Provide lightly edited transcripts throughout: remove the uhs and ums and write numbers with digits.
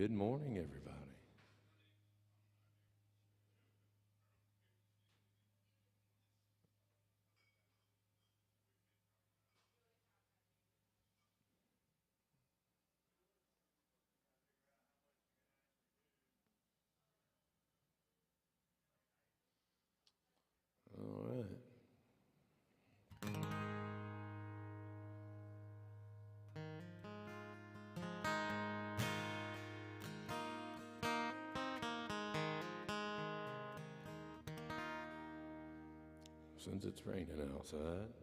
Good morning, everybody. All right. Since it's raining outside,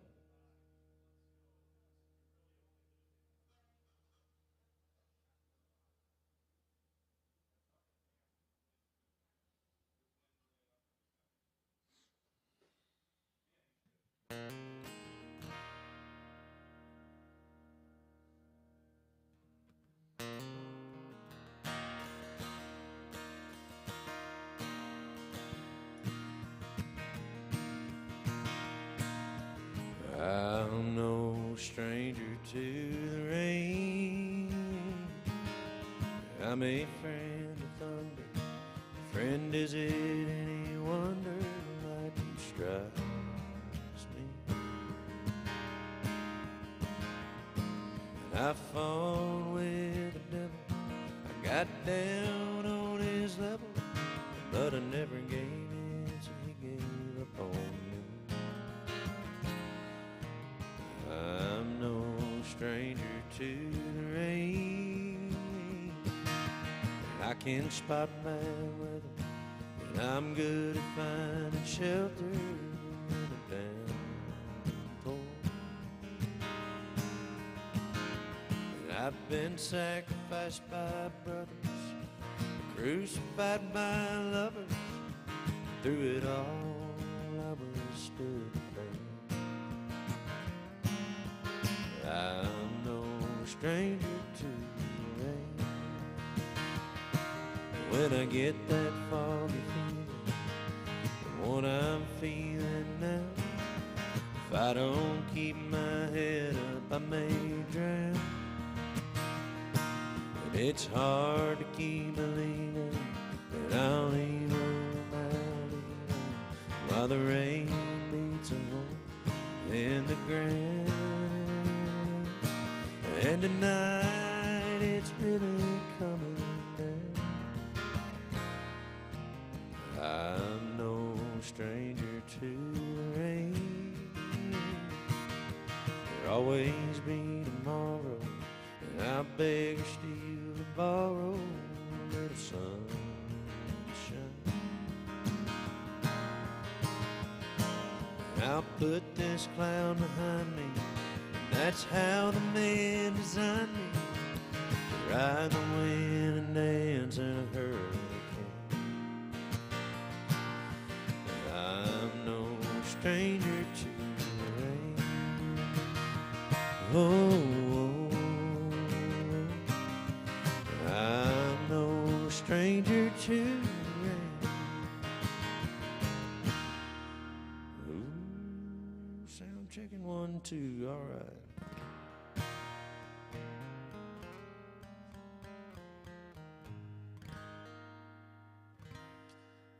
I'm no stranger to the rain. I'm a friend of thunder. Friend, is it any wonder lightning strikes me? And I fought with the devil. I got down on his level, but I never gave in, so he gave up on me. I'm no stranger to the rain. I can spot bad weather, and I'm good at finding shelter in a downpour. And I've been sacrificed by brothers, crucified by lovers. Through it all, I was stood faith. I'm no stranger to the rain. When I get that foggy feeling, the one I'm feeling now, if I don't keep my head up, I may drown. And it's hard to keep believing that I'll leave while the rain beats a hole in the ground. And tonight it's really coming down. I'm no stranger to the rain. There'll always be tomorrow, and I beg or steal to borrow a little sunshine. And I'll put this cloud behind me. That's how the man designed me, to ride the wind and dance in a hurricane. But I'm no stranger to the rain. Oh, I'm no stranger to the rain. Ooh, sound checking 1, 2, all right.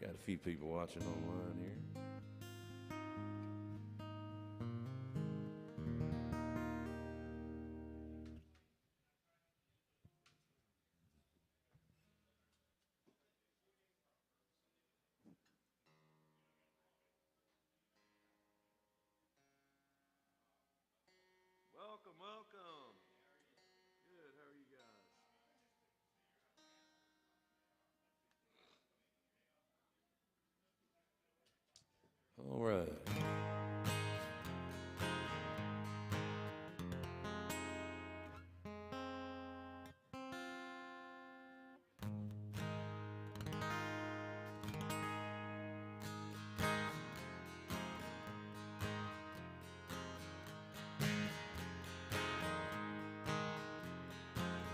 Got a few people watching online here. Welcome, welcome. Good, how are you guys? All right.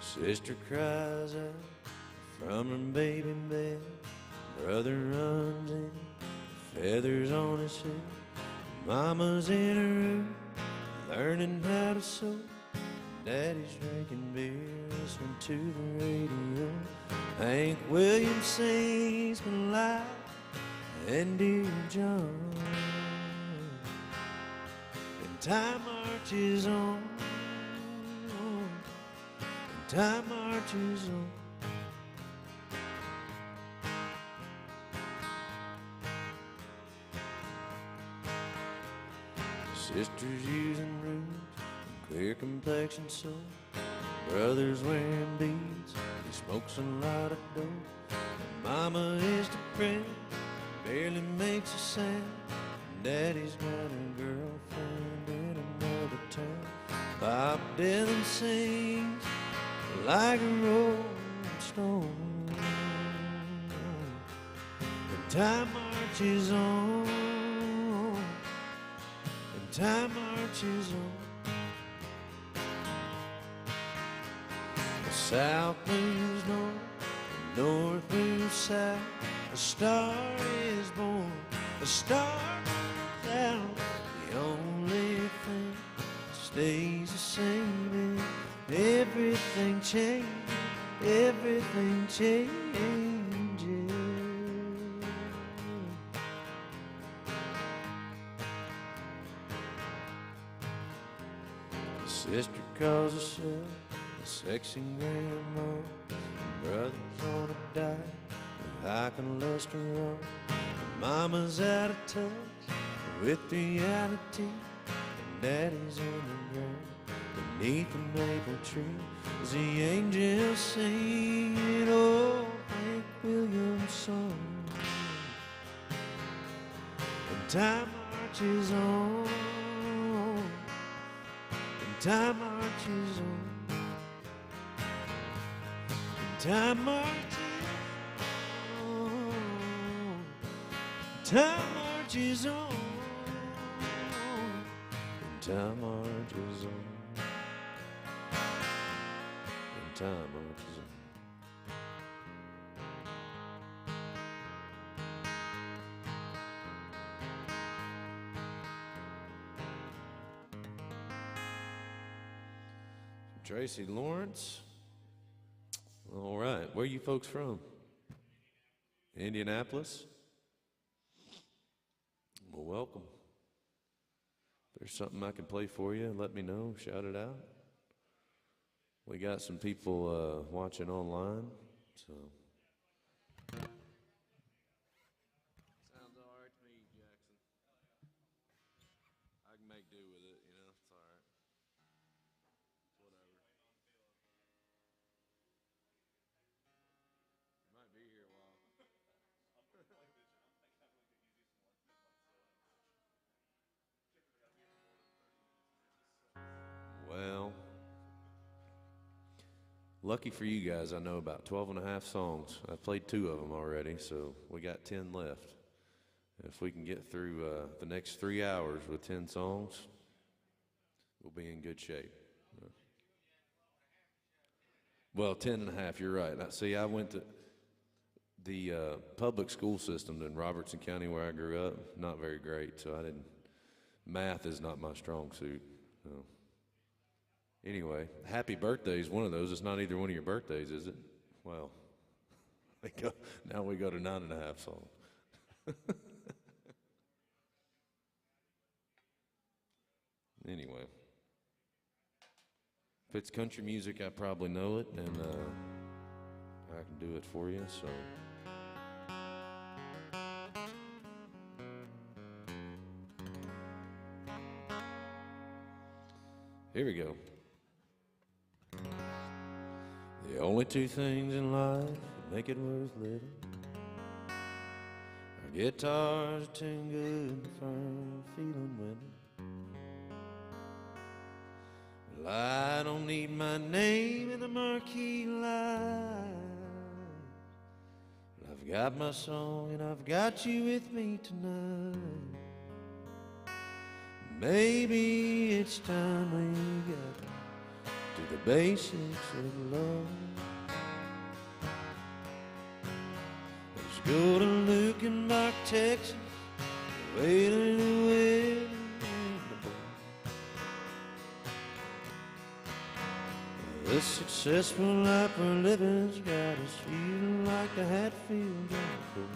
Sister cries out from her baby bed. Brother runs in, feathers on his head. Mama's in her room, learning how to sew. Daddy's drinking beer, listening to the radio. Hank Williams sings me loud, and Dear John. And time marches on, and time marches on. Sisters using rouge, clear complexion soap. Brothers wearing beads, he smokes a lot of dope. And Mama is depressed, barely makes a sound. And Daddy's got a girlfriend in another town. Bob Dylan sings like a rolling stone. And time marches on, and time marches on. The south moves north, the north moves south. A star is born, a star goes out. The only thing that stays the same is everything changes, everything changes. The sister calls herself a sexy grandma. And brother's on a diet with high cholesterol. And Mama's out of touch with reality. And Daddy's on the ground beneath the maple tree as the angels sing old Hank Williams song. And time marches on, and time marches on. Time marches on, time marches on, and time marches on, and time marches on. Tracy Lawrence. All right, where are you folks from? Indianapolis? Well, welcome. If there's something I can play for you, let me know, shout it out. We got some people watching online, so. Sounds all right to me, Jackson. I can make do with it, you know, it's all right. Whatever. Might be here a while. Well, lucky for you guys, I know about 12 and a half songs. I've played 2 of them already, so we got 10 left. If we can get through the next 3 hours with 10 songs, we'll be in good shape. Well, 10 and a half, you're right. Now, see, I went to the public school system in Robertson County where I grew up, not very great, so math is not my strong suit. So. Anyway, happy birthday is one of those. It's not either one of your birthdays, is it? Well, now we go to 9 and a half songs. Anyway, if it's country music, I probably know it, and I can do it for you, so. Here we go. The only 2 things in life that make it worth living are guitars, tune good, firm feeling women. Well, I don't need my name in the marquee light. Well, I've got my song and I've got you with me tonight. Maybe it's time we got to the basics of love. Let's go to Luckenbach, Texas, wait a little way. This successful life we're living's got us feeling like the Hatfields on the court.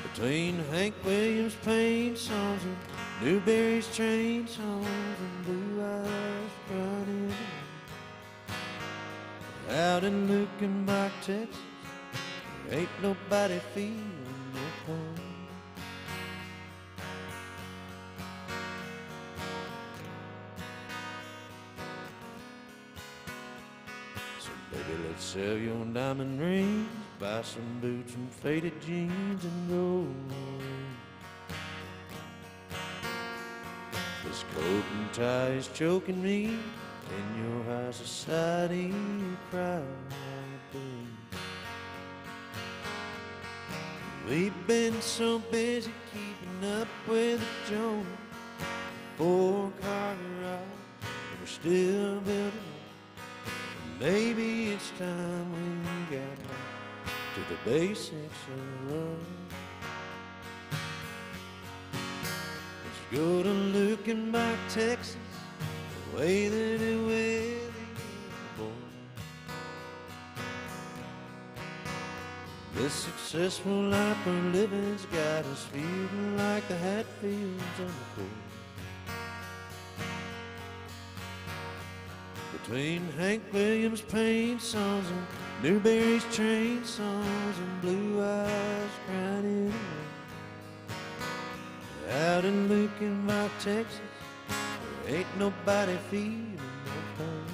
Between Hank Williams' pain songs and Newberry's train songs and Blue Eyes running out in Luckenbach, Texas, there ain't nobody feeling no pain. So baby, let's sell your diamond rings, buy some boots and faded jeans and roll. This coat and tie is choking me. In your high society crowd. We've been so busy keeping up with the Jones, 4-car garage, and we're still building. Maybe it's time we got back to the basics of love. Let's go to Luckenbach, Texas, the way they do with the boy. This successful life we're living's got us feeling like the Hatfields on the court. Between Hank Williams' pain songs and Newberry's train songs and Blue Eyes crying out in Luckenbach, Texas, ain't nobody feeling no pain.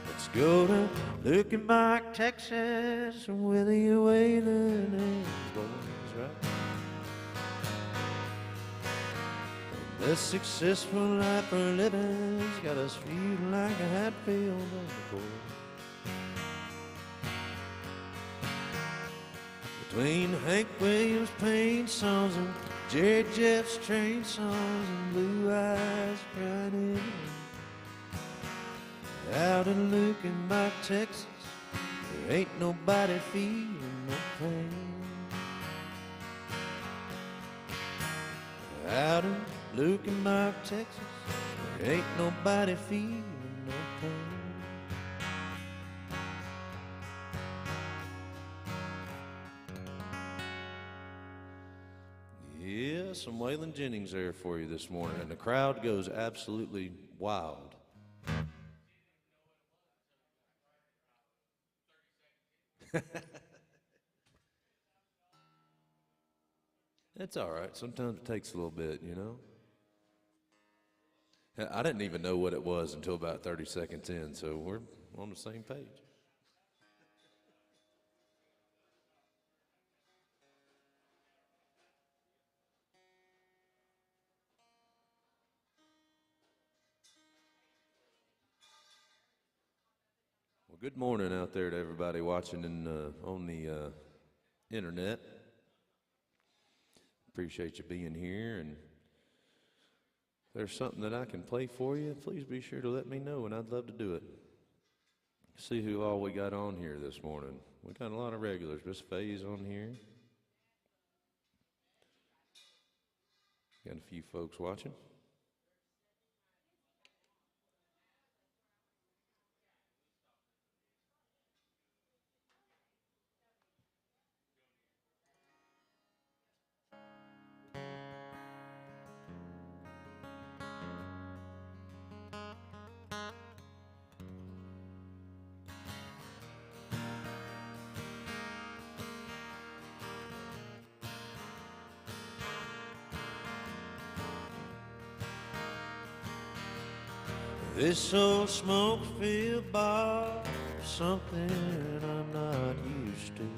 Let's go to Luckenbach, Texas, with the Wailing and boys, right? The successful life we're living's got us feeling like a Hatfield on the court. Between Hank Williams' pain songs and Jerry Jeff's train songs and Blue Eyes crying out in Luckenbach, Texas, there ain't nobody feeling no pain. Out in Luckenbach, Texas, there ain't nobody feeling no pain. Yeah, some Waylon Jennings there for you this morning, and the crowd goes absolutely wild. It's all right. Sometimes it takes a little bit, you know. I didn't even know what it was until about 30 seconds in, so we're on the same page. Well, good morning out there to everybody watching on the internet. Appreciate you being here, and if there's something that I can play for you, please be sure to let me know, and I'd love to do it. See who all we got on here this morning. We got a lot of regulars. Miss Faye's on here. Got a few folks watching. This old smoke-filled bar is something I'm not used to.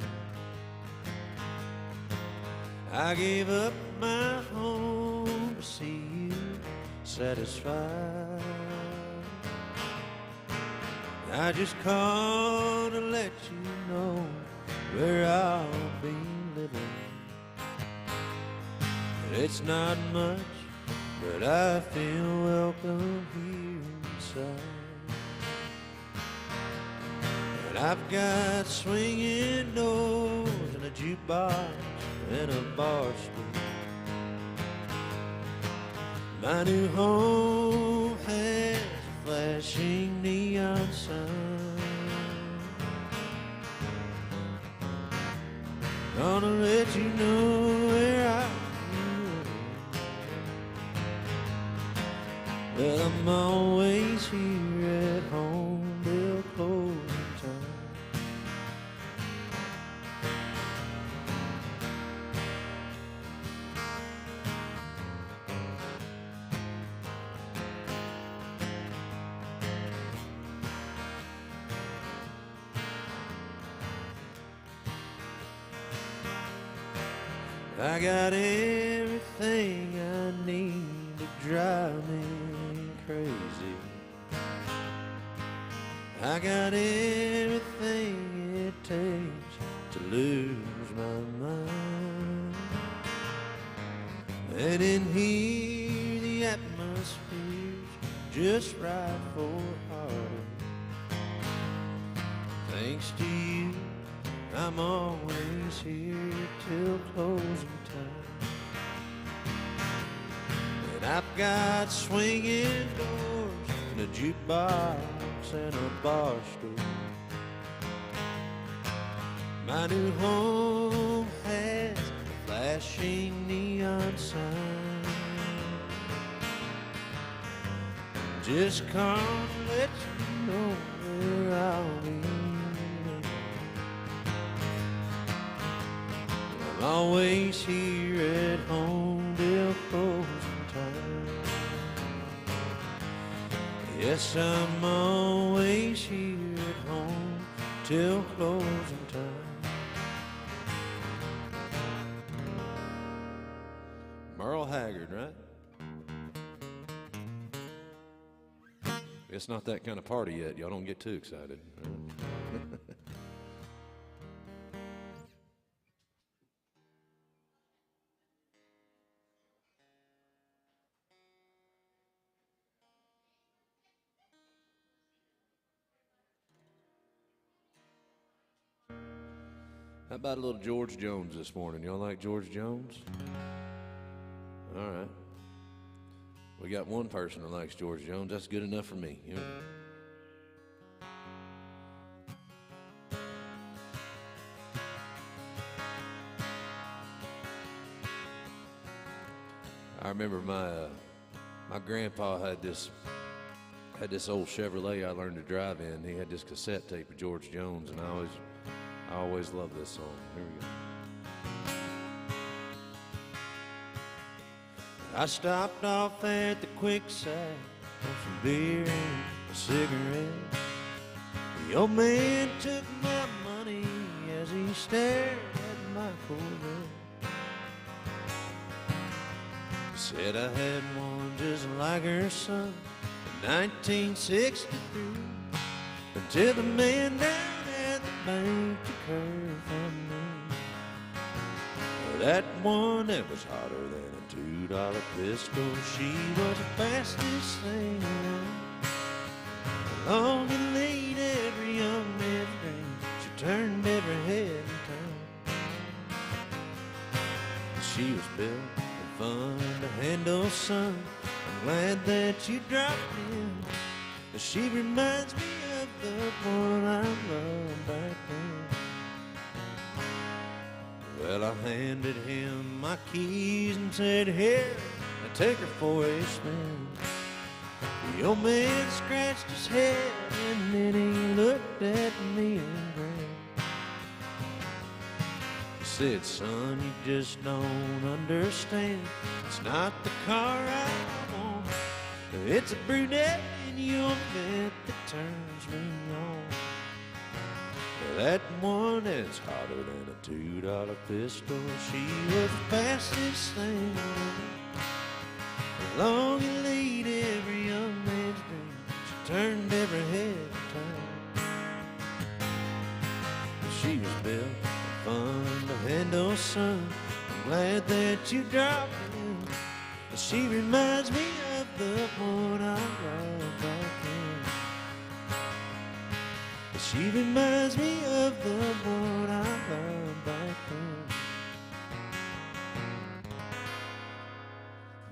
I gave up my home to see you satisfied. I just called to let you know where I'll be living. It's not much, but I feel welcome here inside. And I've got swinging doors and a jukebox and a bar stool. My new home has a flashing neon sign. Gonna let you know where I live. Well, I'm always here at home till closing time. I got everything I need to drive me crazy. I got everything it takes to lose my mind. And in here the atmosphere's just right for a heart. Thanks to you, I'm always here till closing time. And I've got swinging doors and a jukebox and a bar stool. My new home has a flashing neon sign. Just come to let you know where I'll be. I'm always here at home till closing time. Yes, I'm always here at home till closing time. Merle Haggard, right? It's not that kind of party yet. Y'all don't get too excited. How about a little George Jones this morning? Y'all like George Jones? All right. We got one person that likes George Jones. That's good enough for me. You know? I remember my grandpa had this old Chevrolet I learned to drive in. He had this cassette tape of George Jones, and I always loved this song. Here we go. I stopped off at the Quickside for some beer and a cigarette. The old man took my money as he stared at my Corvette. He said I had one just like her son in 1963, until the man down at the bank took her from me. That one that was hotter than a $2 pistol, she was the fastest thing around. Long and late, every young man's dream, she turned every head in town. She was built and fun to handle, son. I'm glad that you dropped in. She reminds me of the one I loved back then. Well, I handed him my keys and said, here, now take her for a spin. The old man scratched his head and then he looked at me and grinned. He said, son, you just don't understand. It's not the car I want. It's a brunette in your bed that turns me on. That one that's hotter than a $2 pistol, she was the fastest thing around. Long and late, every young man's dream, she turned every head in town. She was built for fun to handle, son. I'm glad that you dropped in. She reminds me of the one I loved back then. She reminds me of the one I loved back then.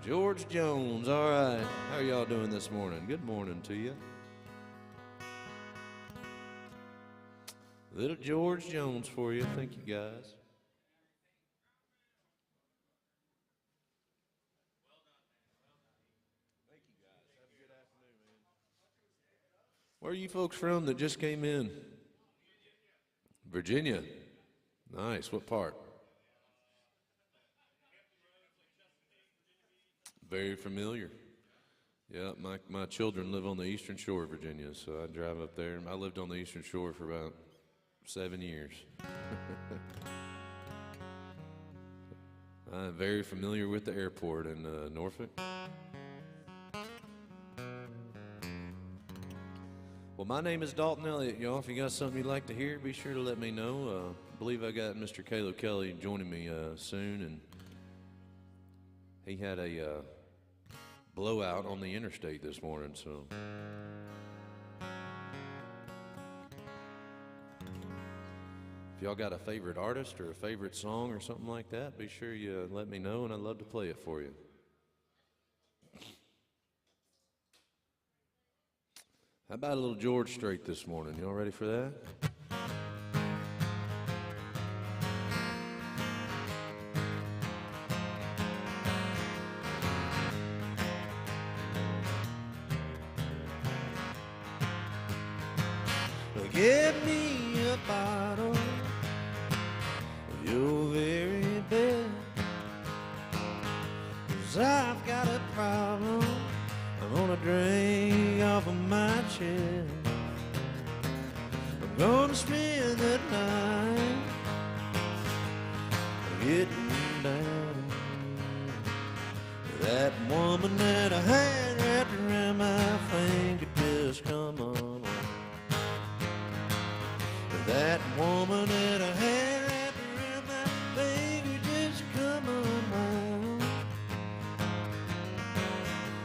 George Jones, all right. How are y'all doing this morning? Good morning to you. Little George Jones for you. Thank you, guys. Where are you folks from that just came in? Virginia. Nice. What part? Very familiar. Yeah, my children live on the eastern shore of Virginia, so I drive up there. I lived on the eastern shore for about 7 years. I'm very familiar with the airport in Norfolk. Well, my name is Dalton Elliott, y'all. If you got something you'd like to hear, be sure to let me know. I believe I got Mr. Caleb Kelly joining me soon, and he had a blowout on the interstate this morning, so. If y'all got a favorite artist or a favorite song or something like that, be sure you let me know, and I'd love to play it for you. How about a little George Strait this morning? Y'all ready for that? Get me a bottle of your very best, 'cause I've got a problem I'm gonna drink off of my chest. I'm gonna spend the night getting down. That woman that I had wrapped around my finger just come on. That woman that I had wrapped around my finger just come unwound.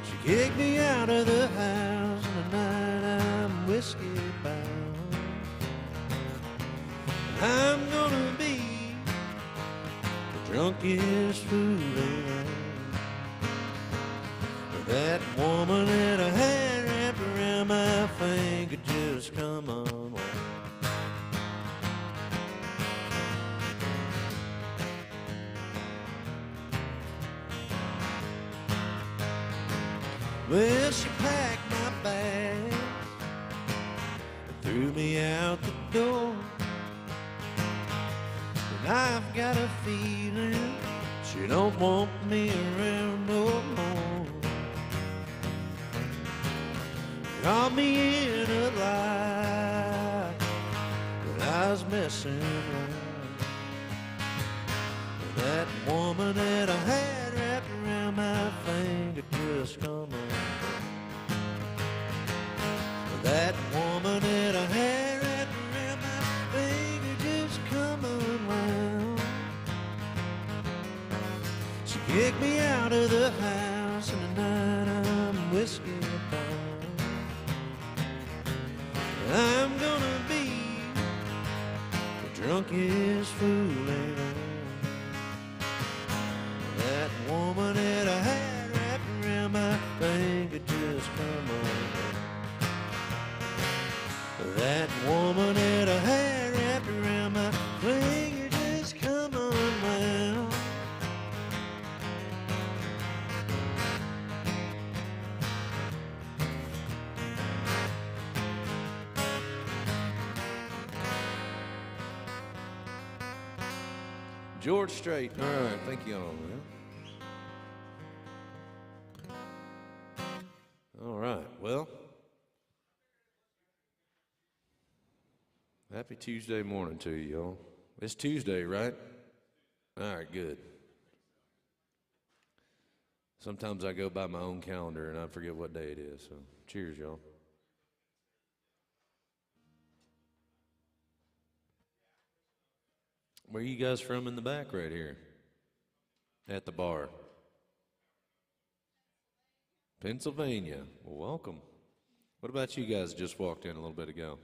She kicked me out of the house, and tonight I'm whiskey bound. I'm gonna be the drunkest fool around. That woman that I had wrapped around my finger just come unwound. Well, she packed my bags and threw me out the door. And I've got a feeling she don't want me around no more. Caught me in a lie when I was messing around. That woman that I had wrapped around my finger just come on. That woman that I had wrapped around my finger just come unwound. She kicked me out of the house, and tonight I'm whiskey bound. I'm gonna be the drunkest fool around. That woman that I had wrapped around my finger just come on. That woman that I had wrapped around my finger just come unwound. George Strait. All right, thank you all, man. All right, well, happy Tuesday morning to you, y'all. It's Tuesday, right? All right, good. Sometimes I go by my own calendar and I forget what day it is, so cheers, y'all. Where are you guys from in the back right here? At the bar. Pennsylvania. Well, welcome. What about you guys just walked in a little bit ago?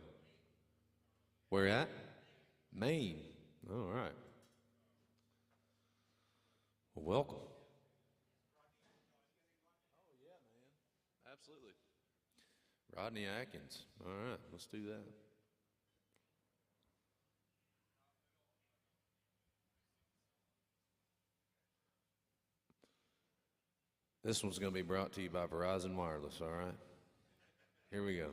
Where at? Maine. All right. Well, welcome. Rodney Atkins. All right, let's do that. This one's going to be brought to you by Verizon Wireless, all right? Here we go.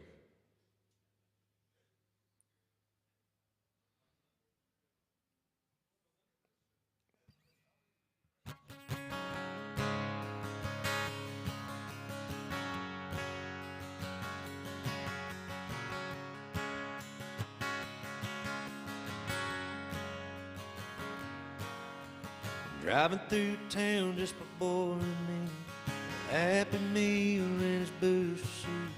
Driving through town, just my boy and me, a Happy Meal in his booster seat,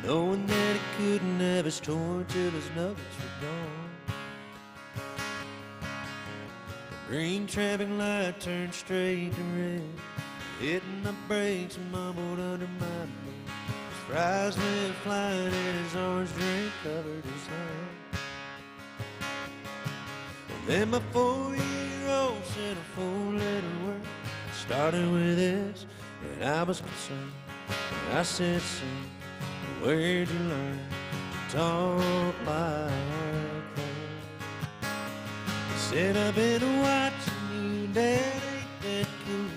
knowing that he couldn't have his toy till his nuggets were gone. The green traffic light turned straight to red, hitting the brakes and mumbled under my breath. His fries went flying and his orange drink covered his hand. Then my 4-year-old said a 4-letter word, started with S, and I was concerned. And I said, son, where'd you learn to talk like that? He said, I've been watching you, Dad, ain't that cool?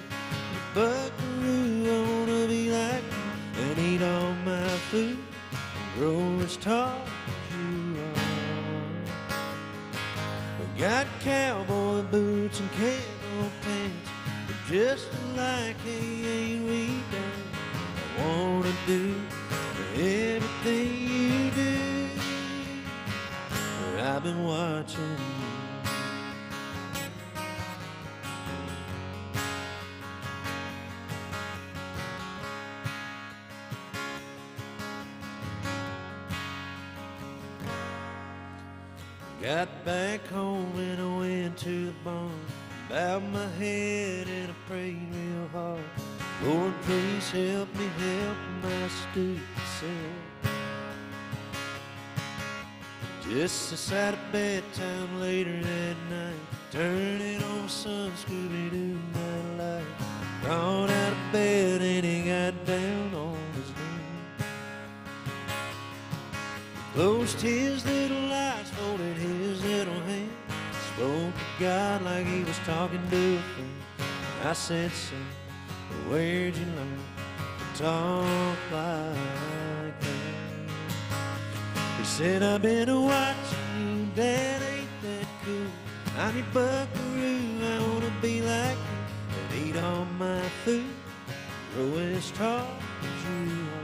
You buckaroo, I wanna be like you, and eat all my food, and grow as tall as you are. Got cowboy boots and camo pants, but just like hey, ain't we done? I wanna do everything you do. I've been watching you. Got back home and I went to the barn, bowed my head and I prayed real hard. Lord, please help me help my stupid self. Just aside of bedtime later that night, turning on some Scooby-Doo nightlight, crawled out of bed and he got down on his knees. Closed his little eyes, folded his little hand, spoke to God like he was talking to a friend. I said, son, where'd you learn to talk like that? He said, I've been watching you, Dad, ain't that cool? I'm your buckaroo, I wanna be like you, and eat all my food, grow as tall as you are.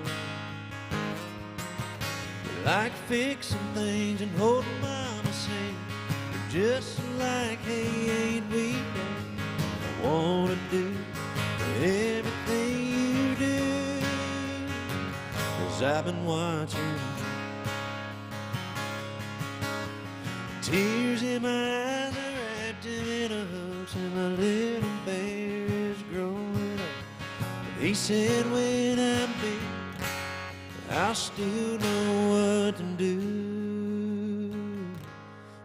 Like fixing things and holding mama's hand, but just like hey, ain't we done? I wanna do everything you do, 'cause I've been watching. Tears in my eyes, I wrapped him in a hug, and my little bear is growing up. But he said when I'm big, I'll still know what to do.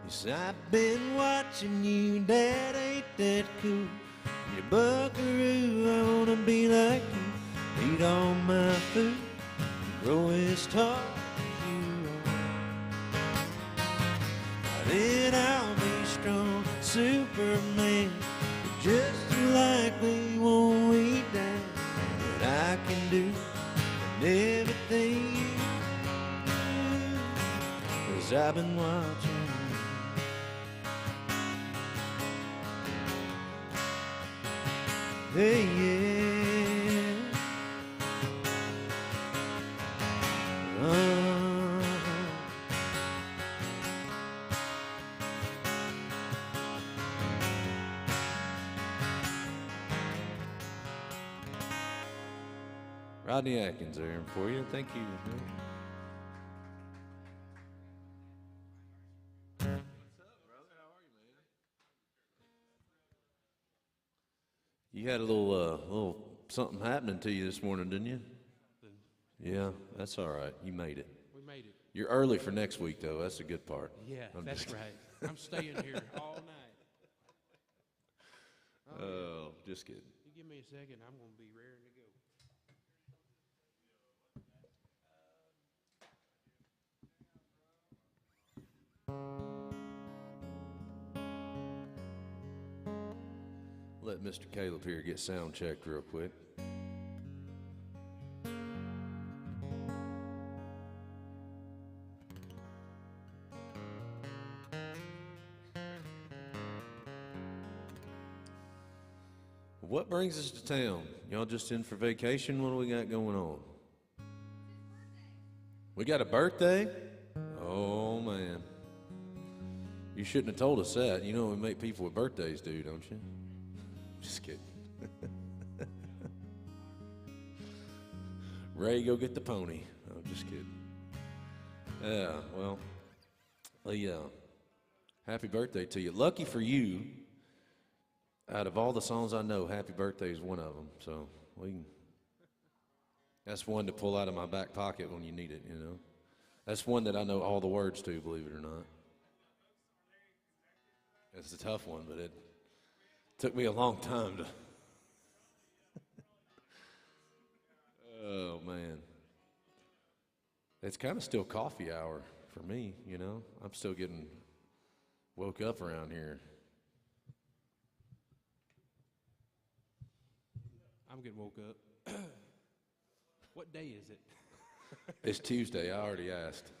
Yes, I've been watching you, Dad, ain't that cool? You're buckaroo, I wanna be like you, eat all my food, grow as tall as you are. Then I'll be strong, Superman, just like we won't we down. But I can do everything you do, 'cause I've been watching you. Hey, yeah. Rodney Atkins there for you. Thank you. What's up, brother? How are you, man? You had a little something happening to you this morning, didn't you? Yeah, that's all right. You made it. We made it. You're early for next week, though. That's the good part. Yeah, that's right. I'm staying here all night. Oh, just kidding. You give me a second, I'm going to be raring to go. Let Mr. Caleb here get sound checked real quick. What brings us to town? Y'all just in for vacation? What do we got going on? We got a birthday? Oh, man. You shouldn't have told us that. You know what we make people with birthdays do, don't you? Just kidding. Ray, go get the pony. I'm just kidding. Yeah, well, happy birthday to you. Lucky for you, out of all the songs I know, Happy Birthday is one of them. So that's one to pull out of my back pocket when you need it, you know. That's one that I know all the words to, believe it or not. It's a tough one, but it took me a long time to. Oh, man. It's kind of still coffee hour for me, you know. I'm still getting woke up around here. I'm getting woke up. What day is it? It's Tuesday. I already asked.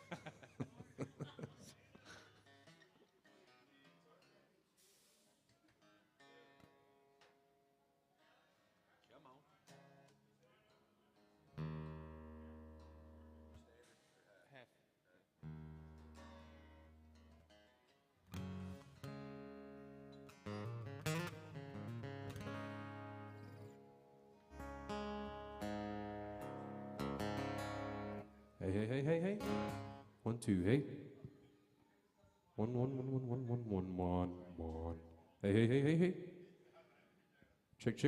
Hey. 1, 2, hey. 1, 1, 1, 1, 1, 1, 1, 1. Hey. Check. Hey.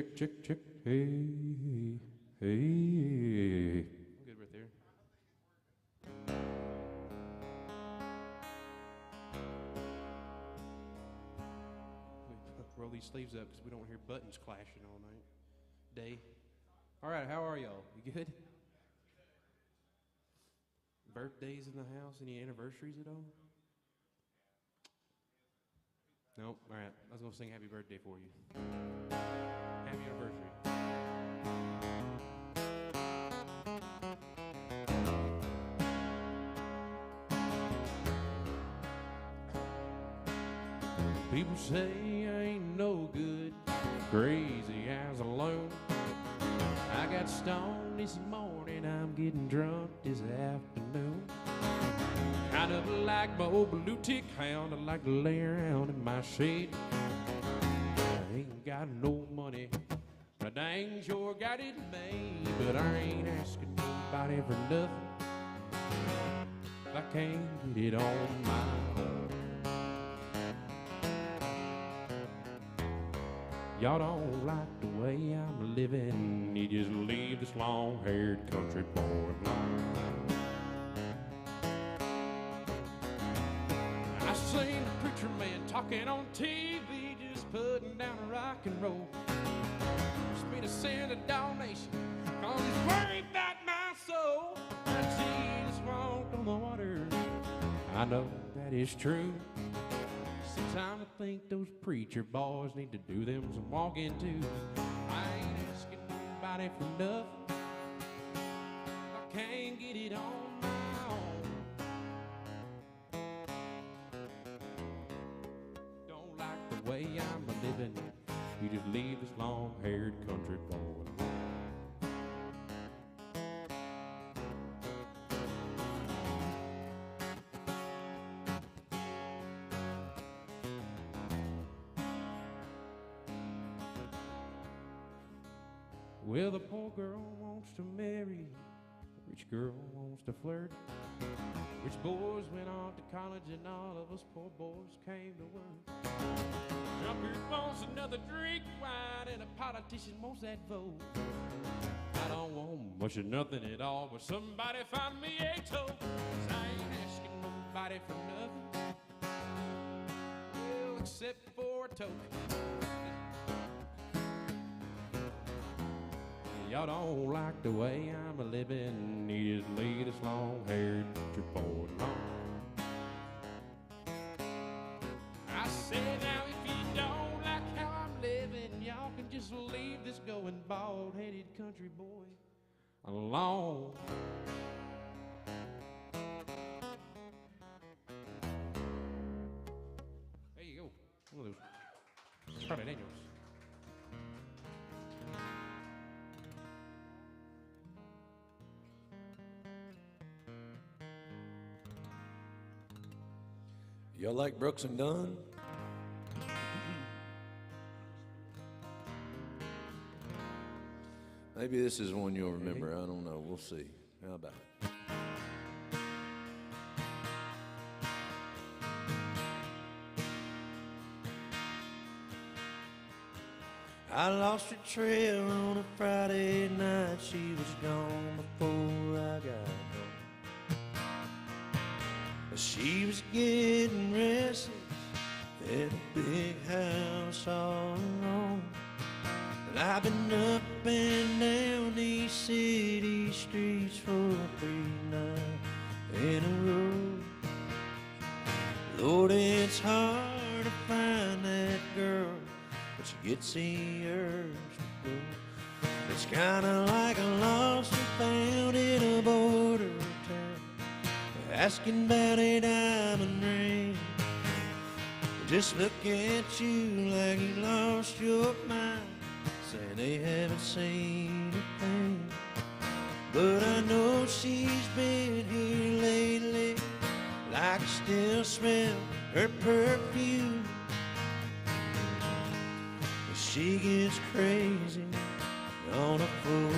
I'm good right there. Roll these sleeves up because we don't want to hear buttons clashing all night. Day. All right, how are y'all? You good? Birthdays in the house? Any anniversaries at all? Nope. All right. I was going to sing happy birthday for you. Happy anniversary. People say I ain't no good, crazy as a loon. I got stoned this morning, I'm getting drunk this afternoon. Kind of like my old blue tick hound, I like to lay around in my shade. I ain't got no money, but I dang sure got it made. But I ain't asking nobody for nothing if I can't get it on my own. Y'all don't like the way I'm living, you just leave this long-haired country boy alone. I seen a preacher man talking on TV, just putting down a rock and roll. Wants me to send a donation, cause he's worried about my soul. And Jesus walked on the water, I know that is true. Sometimes I think those preacher boys need to do them some walking too. I ain't asking nobody for nothing, I can't get it on my own. Don't like the way I'm living, you just leave this long-haired country boy alone. Well, the poor girl wants to marry, the rich girl wants to flirt. Rich boys went off to college and all of us poor boys came to work. Drunkard wants another drink of wine and a politician wants that vote. I don't want much of nothing at all, but somebody find me a tote. 'Cause I ain't asking nobody for nothing, well, except for a token. Y'all don't like the way I'm living, you just leave this long-haired country boy alone. bald-headed country boy along. There you go. One of those Charlie Daniels. Y'all like Brooks and Dunn? Maybe this is one you'll remember. I don't know. We'll see. How about it? I lost her trail on a Friday night. She was gone before I got home. She was getting restless at a big house all alone. And I've been up and down these city streets for 3 nights in a row. Lord, it's hard to find that girl, but she gets the urge to go. It's kinda like a lost and found in a border town, asking about a diamond ring. Just look at you like you lost your mind, saying they haven't seen a thing. But I know she's been here lately, like I still smell her perfume. She gets crazy on a fool.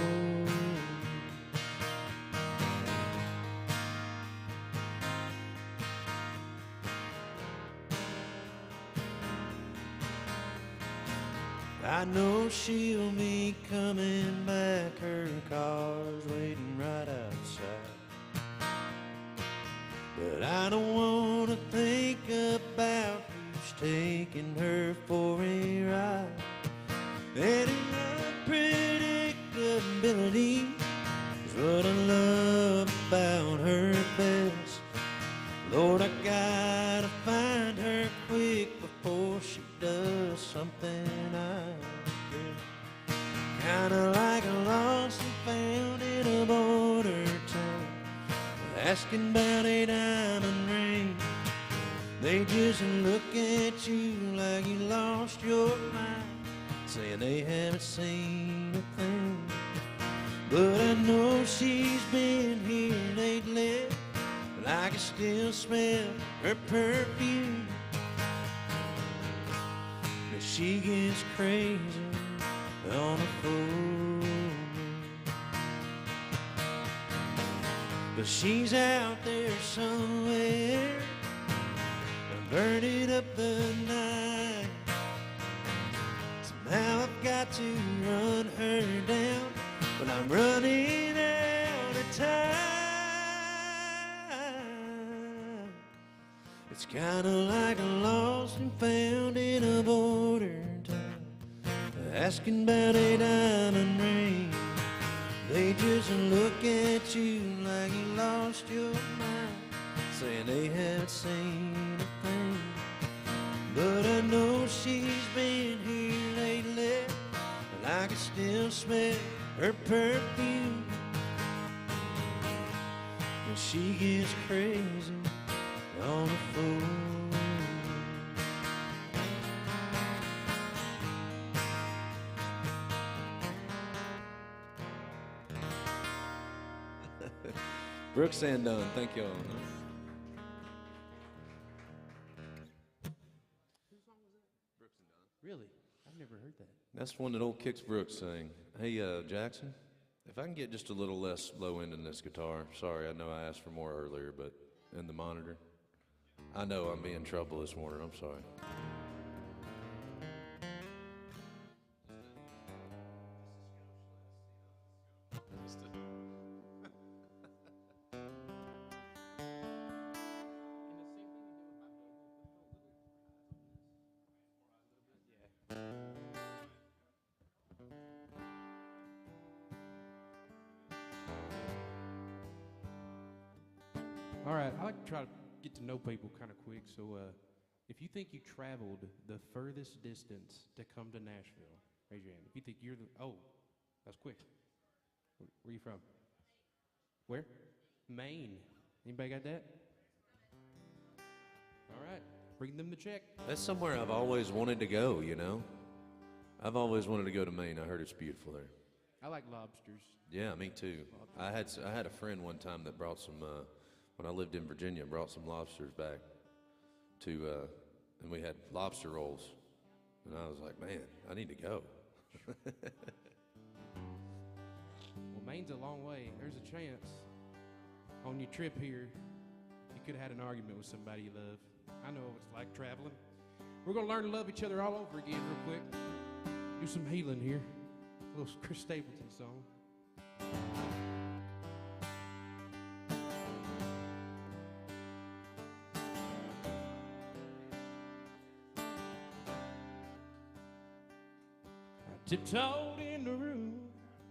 I know she'll be coming back, her car's waiting right outside. But I don't want to think about who's taking her for a ride. And unpredictability is what I love about her best. Lord, I gotta find her quick before she does something I regret. Kinda like a lost and found in a border town, asking about a diamond ring. They just look at you like you lost your mind, saying they haven't seen a thing. But I know she's been here lately, but I can still smell her perfume. But she gets crazy on a full moon. But she's out there somewhere, burning up the night. Somehow I've got to run her down, but I'm running out of time. It's kinda like a lost and found in a border town, asking about a diamond ring. They just look at you like you lost your mind, saying they haven't seen a thing. But I know she's been here lately, and I can still smell her perfume. And she gets crazy on a fool. Brooks and Dunn, thank y'all. Really? I've never heard that. That's one that old Kix Brooks sang. Hey, Jackson, if I can get just a little less low end in this guitar. Sorry, I know I asked for more earlier, but in the monitor. I know I'm being in trouble this morning. I'm sorry. All right, I like to try to get to know people kind of quick. So, if you think you traveled the furthest distance to come to Nashville, raise your hand. If you think you're the That's quick. Where you from? Where? Maine. Anybody got that? All right. Bring them the check. That's somewhere I've always wanted to go, you know? I've always wanted to go to Maine. I heard it's beautiful there. I like lobsters. Yeah, me too. I had a friend one time that brought some, when I lived in Virginia, brought some lobsters back to, and we had lobster rolls. And I was like, man, I need to go. Well, Maine's a long way. There's a chance on your trip here, you could have had an argument with somebody you love. I know what it's like traveling. We're going to learn to love each other all over again real quick. Do some healing here. A little Chris Stapleton song. I tiptoed in the room.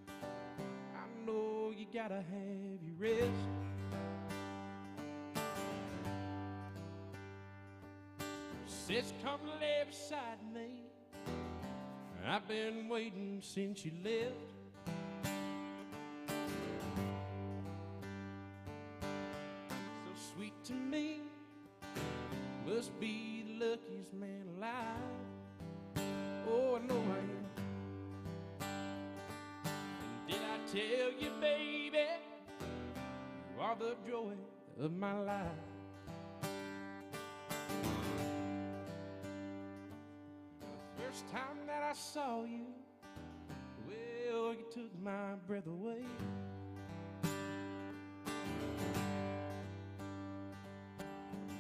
I know you gotta have your rest. Says come lay beside me. I've been waiting since you left. So sweet to me, must be the luckiest man alive. Oh, I know I am. And did I tell you, baby, you are the joy of my life. First time that I saw you, well, you took my breath away.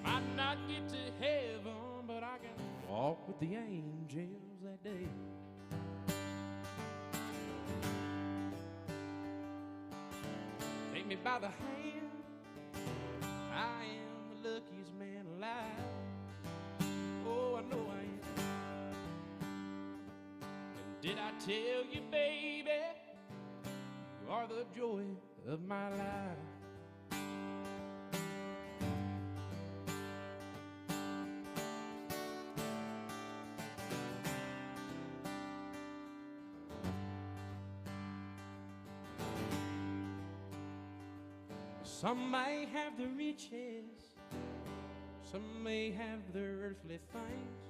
Might not get to heaven, but I can walk with the angels that day. Take me by the hand, I am the luckiest man alive. Oh, I know I am. Did I tell you, baby, you are the joy of my life? Some may have the riches, some may have the earthly things.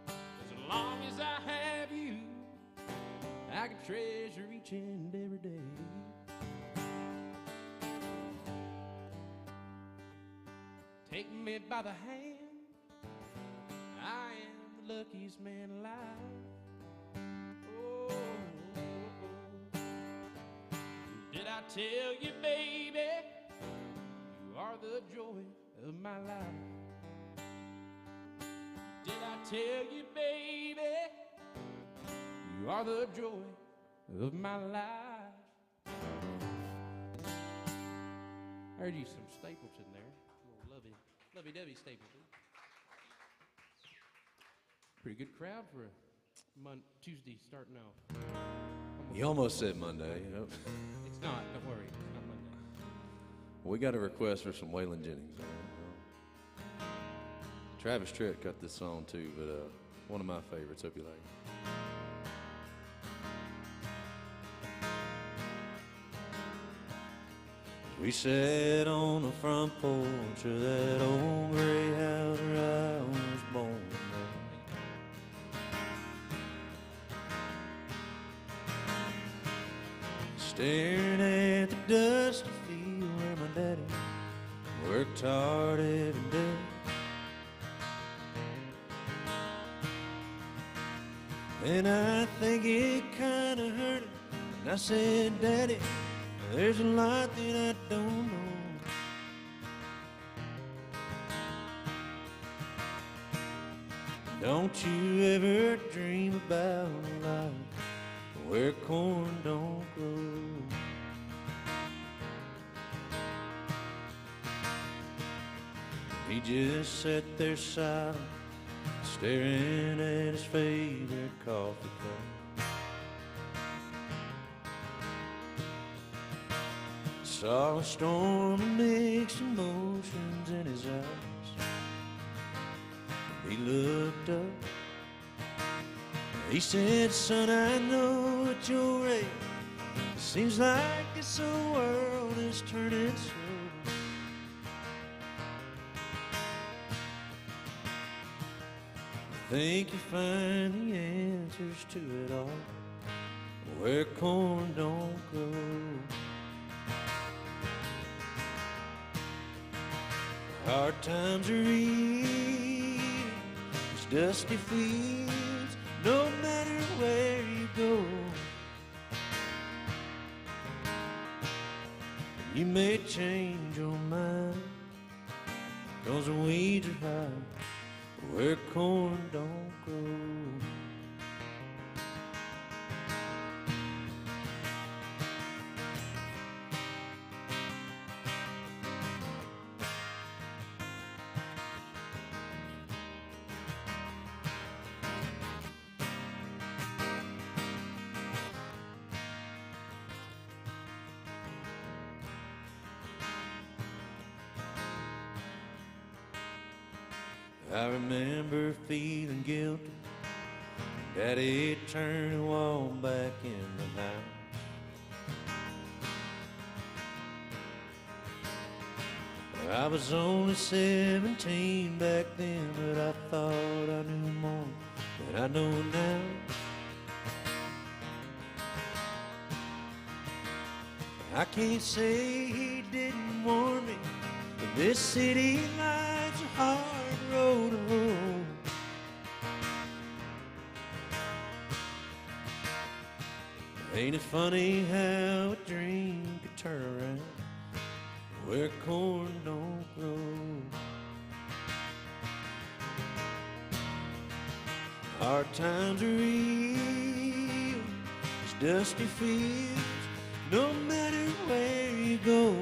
As long as I have you, I can treasure each and every day. Take me by the hand, I am the luckiest man alive. Oh, oh, oh. Did I tell you, baby, you are the joy of my life? Did I tell you, baby, you are the joy of my life? I heard you some Stapleton there. A little lovey-dovey Stapleton. Pretty good crowd for a Tuesday starting off. You almost said Monday. Yep. It's not, don't worry, it's not Monday. We got a request for some Waylon Jennings. Travis Tritt cut this song too, but one of my favorites. Hope you like it. We sat on the front porch of that old gray house where I was born. Staring at the dusty field where my daddy worked hard every day. And I think it kinda hurt him. And I said, Daddy, there's a lot that I don't know. Don't you ever dream about a life where corn don't grow. He just sat there silent, staring at his favorite coffee cup. Saw a storm of mixed emotions in his eyes. He looked up, He said, son, I know at your age, it seems like this whole world is turning slow. I think you find the answers to it all where corn don't grow. Hard times are real, it's dusty fields, no matter where you go. You may change your mind, 'cause the weeds are high where corn don't grow. I remember feeling guilty. Daddy turned and walked back in the house. I was only 17 back then, but I thought I knew more than I know now. I can't say he didn't warn me, but this city life's a hard road to hoe. Ain't it funny how a dream could turn around where corn don't grow? Hard times are real, it's dusty fields, no matter where you go.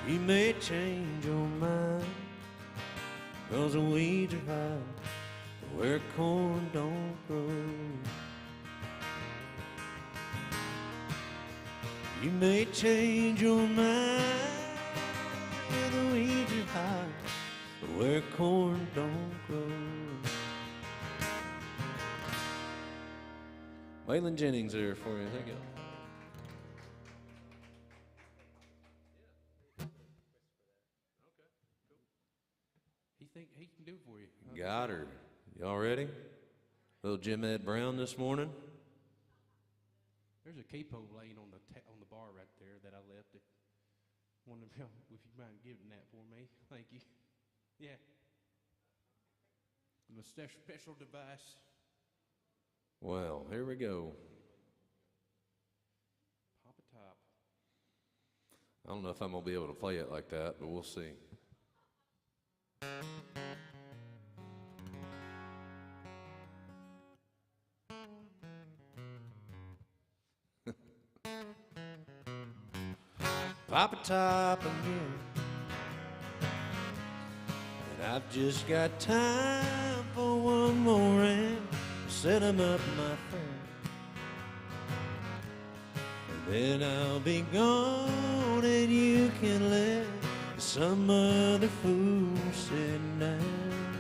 You may change your mind, 'cause the weeds are high where corn don't grow. You may change your mind, where the weeds are high where corn don't grow. Waylon Jennings there for you. Thank you. He think he can do it for you. Got her. Y'all ready? Little Jim Ed Brown this morning. There's a capo laying on the bar right there that I left. Wonder if you mind giving that for me. Thank you. Yeah. My special device. Well, here we go. Pop a top. I don't know if I'm going to be able to play it like that, but we'll see. Pop a top again, and I've just got time for one more round. Set 'em up, my friend, and then I'll be gone, and you can let some other fool sit down.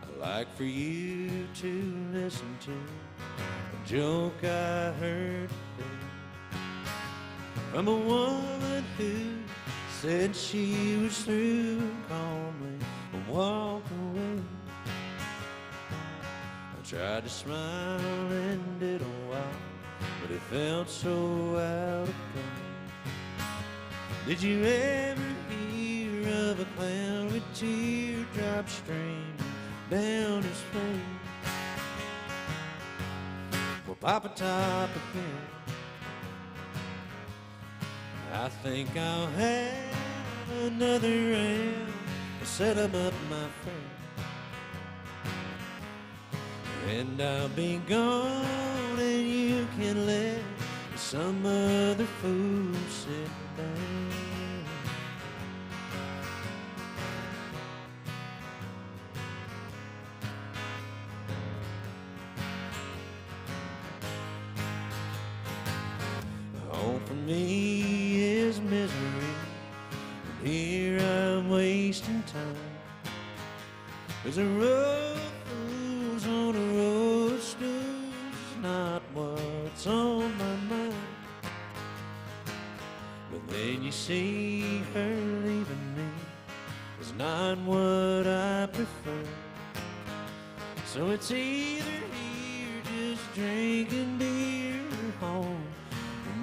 I'd like for you to listen to a joke I heard today from a woman who said she was through calmly and walked away. I tried to smile and did a while, but it felt so out of place. Did you ever hear of a clown with teardrops streaming down his face? Well, Papa Top again, I think I'll have another round. Set 'em up, my friend, and I'll be gone, and you can let some other fool sit down. Home for me is misery, and here 'Cause a road fools on a road stools is not what's on my mind. But then you see her leaving me is not what I prefer. So it's either here just drinking beer, home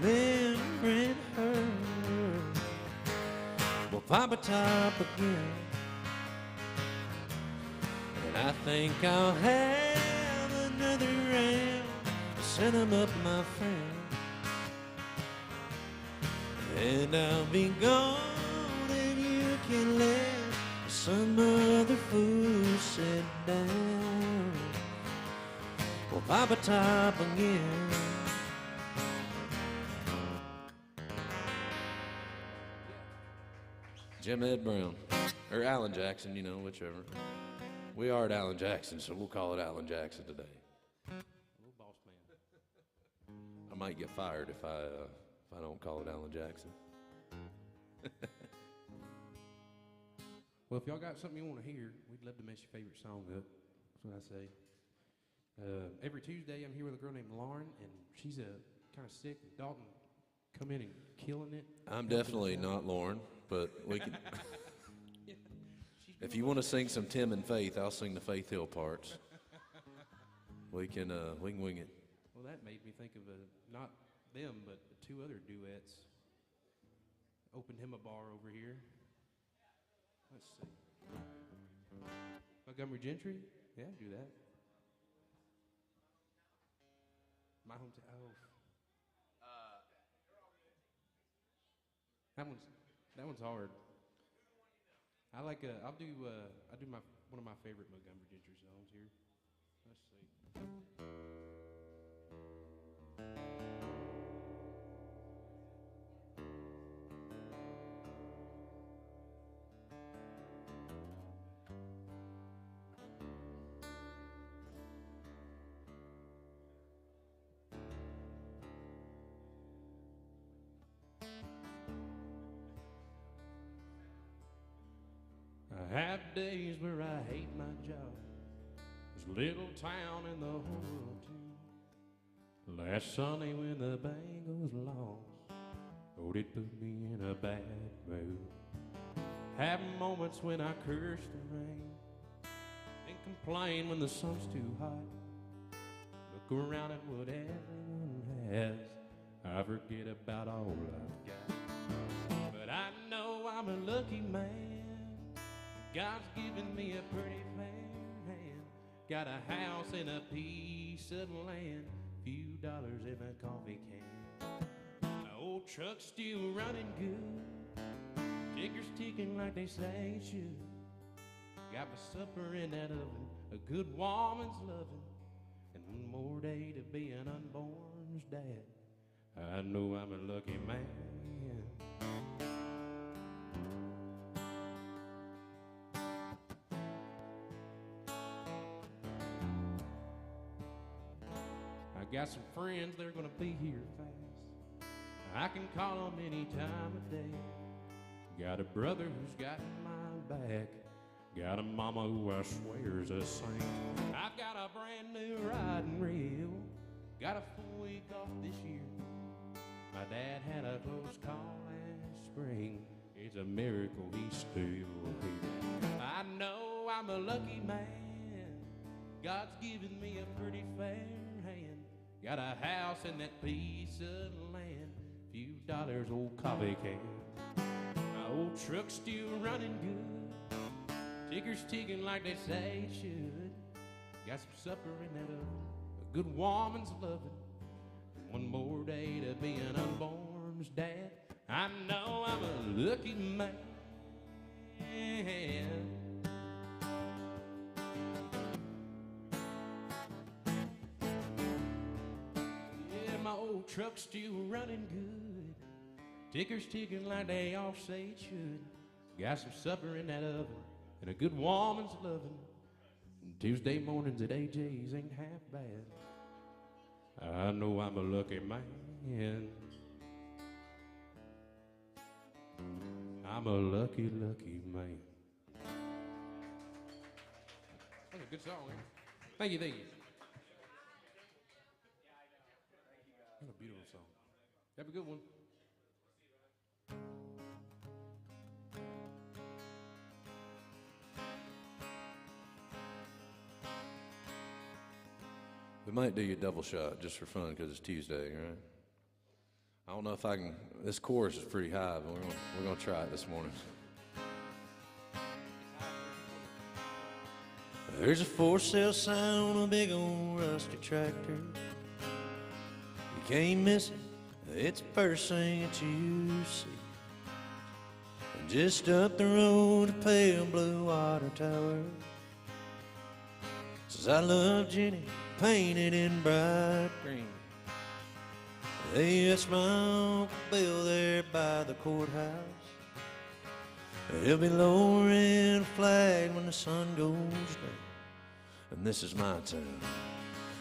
remembering her. We'll pop a top again, and I think I'll have another round to send them up, my friend. And I'll be gone, and you can let some other fool sit down. We'll pop a top again. Jim Ed Brown, or Alan Jackson, you know, whichever. We are at Alan Jackson, so we'll call it Alan Jackson today. Little boss man. I might get fired if I don't call it Alan Jackson. Well, if y'all got something you want to hear, we'd love to mess your favorite song up. That's what I say. Every Tuesday, I'm here with a girl named Lauren, and she's kind of sick. Dalton come in and killing it. I'm definitely not Lauren, but we can. If you want to sing some Tim and Faith, I'll sing the Faith Hill parts. We can wing it. Well, that made me think of not them, but two other duets. Opened him a bar over here. Let's see. Montgomery Gentry? Yeah, do that. My hometown. Oh. That one's hard. I like. I'll do one of my favorite Montgomery Gentry songs here. Let's see. I have days where I hate my job. This little town in the whole world too. Last Sunday when the Bengals lost, oh, it put me in a bad mood. Have moments when I curse the rain and complain when the sun's too hot. Look around at what everyone has, I forget about all I've got. But I know I'm a lucky man. God's given me a pretty fair hand. Got a house and a piece of land, few dollars in a coffee can. My old truck's still running good, tickers ticking like they say it should. Got my supper in that oven, a good woman's loving, and one more day to be an unborn's dad. I know I'm a lucky man. Got some friends, they're gonna be here fast. I can call them any time of day. Got a brother who's got my back. Got a mama who I swear's a saint. I've got a brand new riding reel. Got a full week off this year. My dad had a close call last spring. It's a miracle he's still here. I know I'm a lucky man. God's given me a pretty fair hand. Got a house and that piece of land, few dollars, old coffee can. My old truck's still running good, tickers ticking like they say it should. Got some supper in that oven, a good woman's loving, and one more day to be an unborn's dad. I know I'm a lucky man. Truck's still running good, tickers ticking like they all say it should. Got some supper in that oven and a good woman's loving. And Tuesday mornings at AJ's ain't half bad. I know I'm a lucky man. I'm a lucky, lucky man. That's a good song, man. Thank you, thank you. That's a beautiful song. Have a good one. We might do you a double shot just for fun because it's Tuesday, right? I don't know if I can. This chorus is pretty high, but we're gonna try it this morning. There's a for sale sign on a big old rusty tractor. You can't miss it. It's the first thing that you see. And just up the road, a pale blue water tower. Says I love Jenny, painted in bright green. Hey, that's my Uncle Bill there by the courthouse. He'll be lowering a flag when the sun goes down. And this is my town.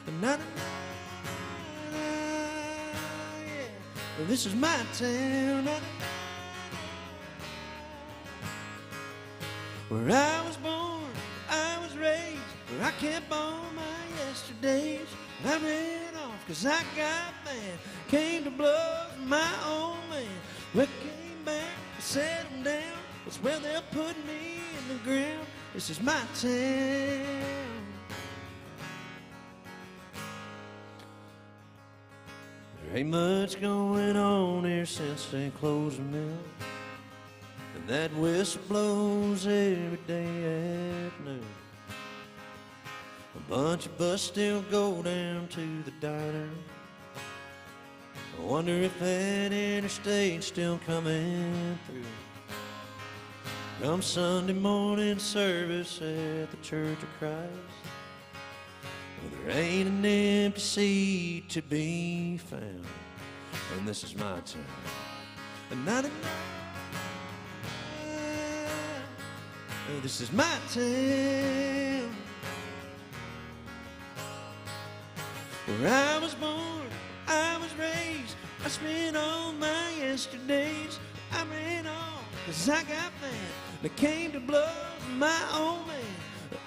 And this is my town. Where I was born, I was raised, where I kept all my yesterdays. I ran off 'cause I got mad, came to blows with my old man. We came back to settle down, it's where they'll put me in the ground. This is my town. There ain't much going on here since they closed the mill, and that whistle blows every day at noon. A bunch of us still go down to the diner. I wonder if that interstate's still coming through. Come Sunday morning service at the Church of Christ, well, there ain't an empty seat to be found. And this is my town. And this is my town. Where I was born, I was raised, I spent all my yesterdays. I ran off 'cause I got mad, I came to blows with my old man.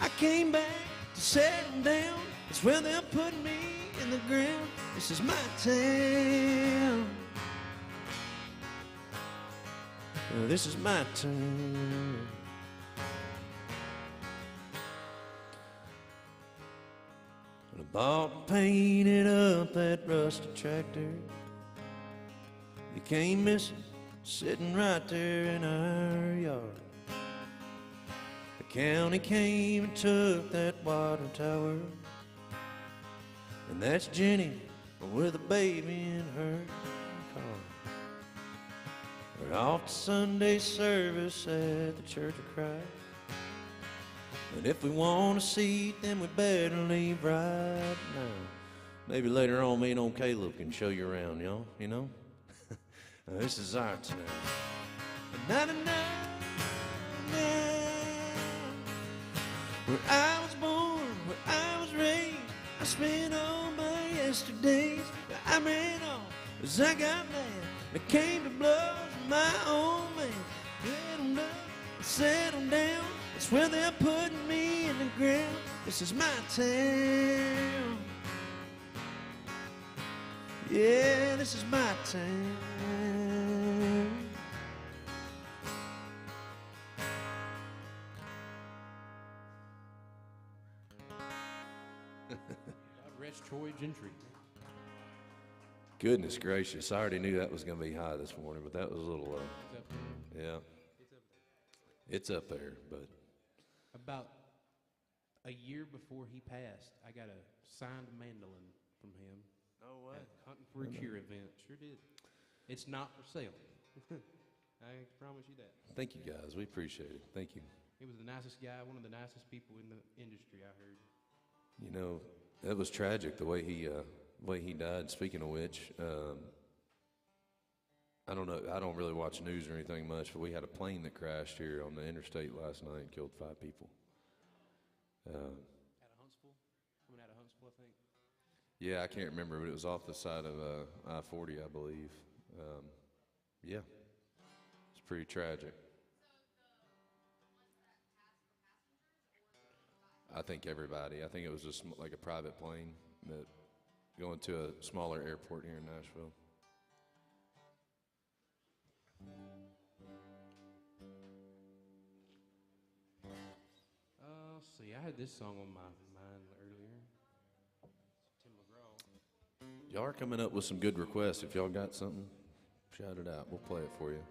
I came back to settle down, it's where they'll put me in the ground. This is my town. This is my town. I bought and painted up that rusty tractor. You can't miss it, sitting right there in our yard. The county came and took that water tower, and that's Jenny with a baby in her car. We're off to Sunday service at the Church of Christ. And if we want a seat, then we better leave right now. Maybe later on, me and old Caleb can show you around, y'all, you know? This is our town. Where I was born, where I was raised, I spent all my yesterdays. I ran off 'cause I got mad, I came to blows with my old man. Settled up, settled down, it's where they're putting me in the ground. This is my town. Yeah, this is my town. God rest Troy Gentry. Goodness gracious, I already knew that was going to be high this morning, but that was a little low. It's up there. Yeah, it's up there, but About a year before he passed, I got a signed mandolin from him. no way. At Hunting for a Cure event. Sure did. It's not for sale. I promise you that. Thank you guys, we appreciate it. Thank you. He was the nicest guy, one of the nicest people in the industry, I heard. You know, it was tragic the way he died. Speaking of which, I don't know. I don't really watch news or anything much, but we had a plane that crashed here on the interstate last night and killed 5 people. Out of Huntsville? Coming out of Huntsville, I think. Yeah, I can't remember, but it was off the side of I-40, I believe. Yeah, it's pretty tragic. I think everybody. I think it was like a private plane that going to a smaller airport here in Nashville. Let's see, I had this song on my mind earlier. Tim McGraw. Y'all are coming up with some good requests. If y'all got something, shout it out. We'll play it for you.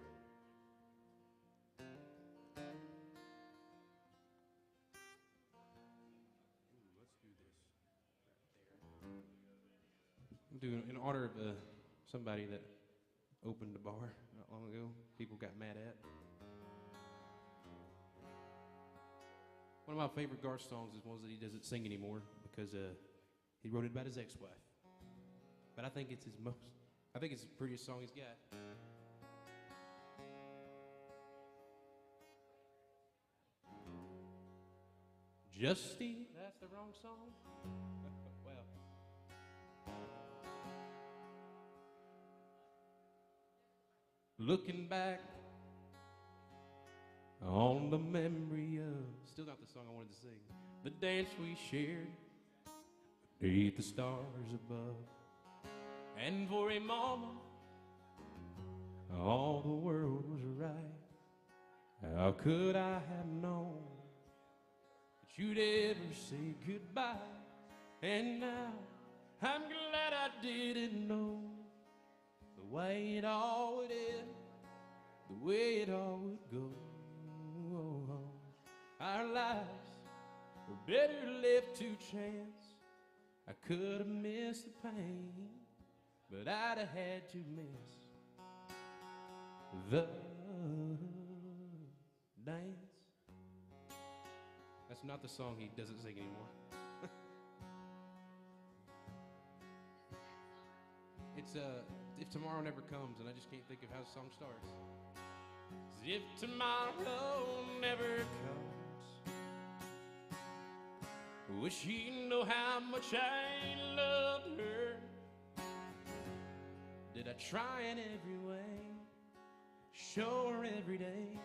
I'm doing in honor of somebody that opened the bar not long ago. People got mad at. One of my favorite Garth songs is ones that he doesn't sing anymore because he wrote it about his ex-wife. But I think it's the prettiest song he's got. Justy, that's the wrong song? Well. Looking back on the memory of, still not the song I wanted to sing, the dance we shared beneath the stars above. And for a moment, all the world was right. How could I have known that you'd ever say goodbye? And now I'm glad I didn't know the way it all would end, the way it all would go. Our lives were better left to chance. I could have missed the pain, but I'd have had to miss the dance. That's not the song he doesn't sing anymore. It's If Tomorrow Never Comes, and I just can't think of how the song starts. If tomorrow never comes, wish he'd know how much I loved her. Did I try in every way, show her every day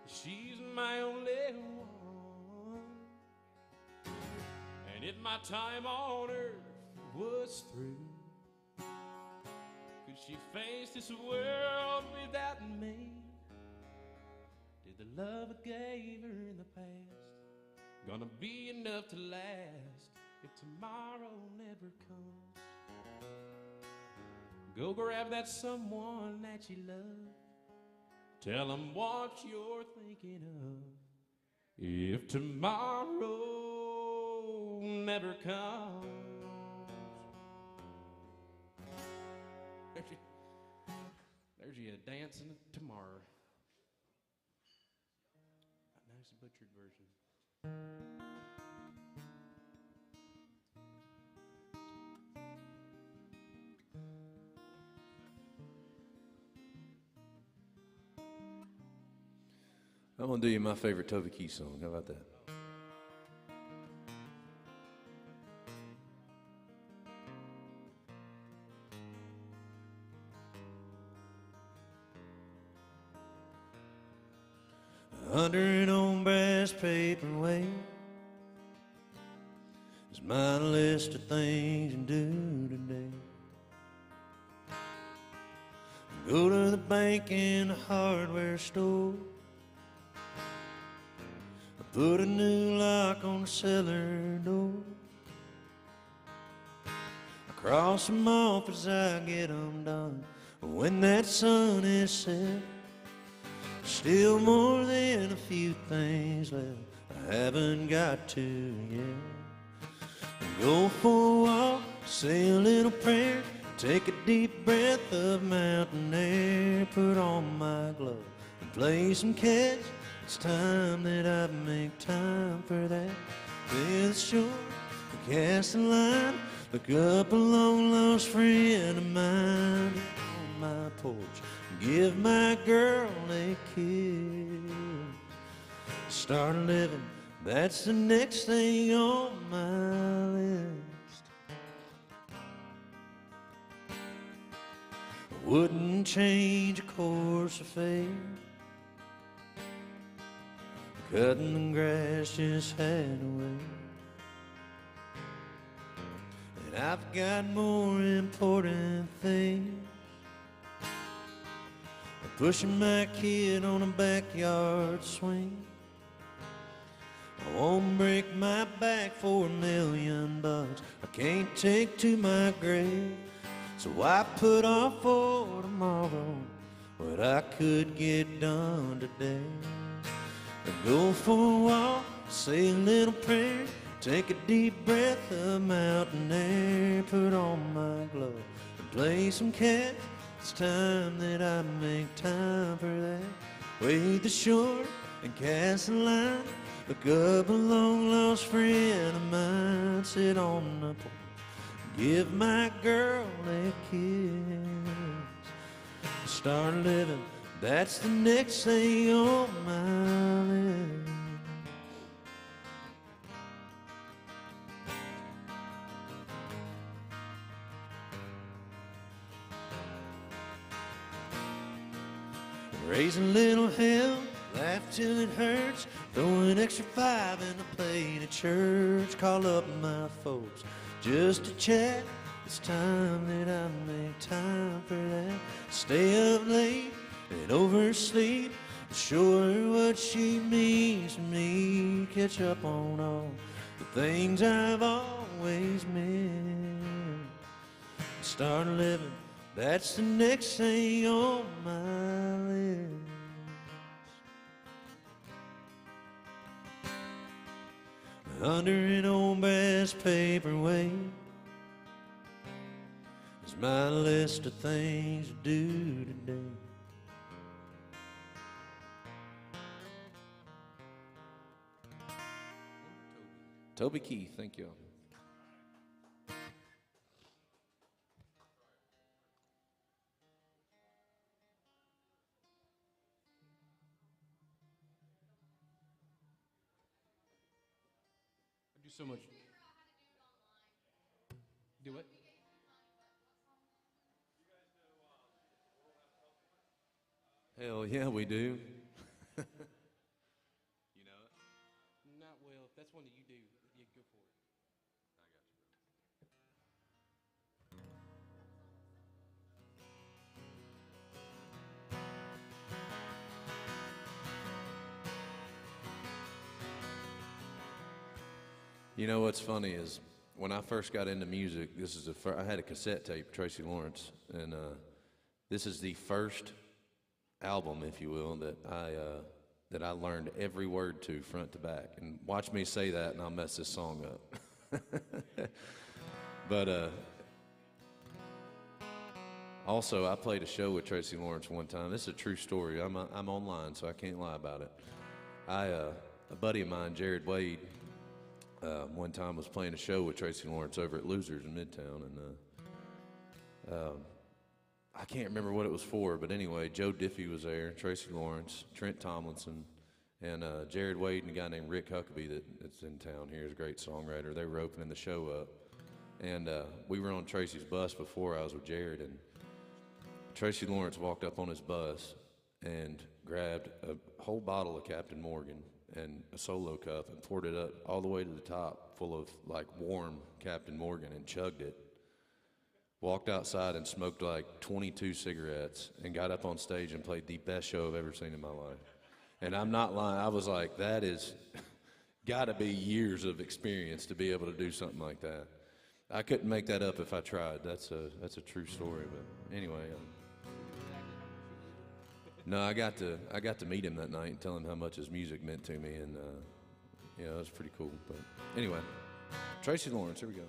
that she's my only one? And if my time on earth was through, could she face this world without me? Did the love I gave her in the past gonna be enough to last if tomorrow never comes? Go grab that someone that you love, tell them what you're thinking of. If tomorrow never comes. There's you dancing tomorrow. Nice butchered version. I'm gonna do you my favorite Toby Keith song. How about that? $100 on brass paperweight is my list of things you do today. Go to the bank in the hardware store, put a new lock on the cellar door. I cross them off as I get them done. When that sun is set, still more than a few things left I haven't got to yet. Go for a walk, say a little prayer, take a deep breath of mountain air, put on my glove and play some catch. It's time that I make time for that. With the shore, cast a line, look up a long lost friend of mine on my porch. Give my girl a kiss. Start living, that's the next thing on my list. I wouldn't change a course of fate, cutting the grass just had a way. And I've got more important things. Pushing my kid on a backyard swing. I won't break my back for $1,000,000. I can't take to my grave. So I put off for tomorrow what I could get done today. I go for a walk, say a little prayer, take a deep breath of mountain air, put on my gloves and play some catch. It's time that I make time for that. Wade the shore and cast a line. Look up a long-lost friend of mine. Sit on the porch, give my girl a kiss. Start living, that's the next thing on my list. Raise a little hell, laugh till it hurts. Throw an extra 5 in a plate at church. Call up my folks just to chat. It's time that I make time for that. Stay up late and oversleep. Show her what she means to me. Catch up on all the things I've always missed. Start living, that's the next thing on my list. Under an old brass paperweight is my list of things to do today. Toby Keith, thank you. Do so much. Do it. Hell yeah, we do. You know it? Not well. If that's one that you do, yeah, go for it. You know what's funny is when I first got into music, this is I had a cassette tape, Tracy Lawrence, and this is the first album, if you will, that I learned every word to front to back. And watch me say that, and I'll mess this song up. But also, I played a show with Tracy Lawrence one time. This is a true story. I'm online, so I can't lie about it. A buddy of mine, Jared Wade, one time was playing a show with Tracy Lawrence over at Losers in Midtown, and I can't remember what it was for, but anyway, Joe Diffie was there, Tracy Lawrence, Trent Tomlinson, and Jared Wade and a guy named Rick Huckabee that's in town here is a great songwriter. They were opening the show up, and we were on Tracy's bus before I was with Jared, and Tracy Lawrence walked up on his bus and grabbed a whole bottle of Captain Morgan and a solo cup and poured it up all the way to the top full of like warm Captain Morgan and chugged it. Walked outside and smoked like 22 cigarettes and got up on stage and played the best show I've ever seen in my life. And I'm not lying, I was like, that is gotta be years of experience to be able to do something like that. I couldn't make that up if I tried. That's a true story, but anyway. No, I got to meet him that night and tell him how much his music meant to me, and you know, it was pretty cool. But anyway, Tracy Lawrence, here we go.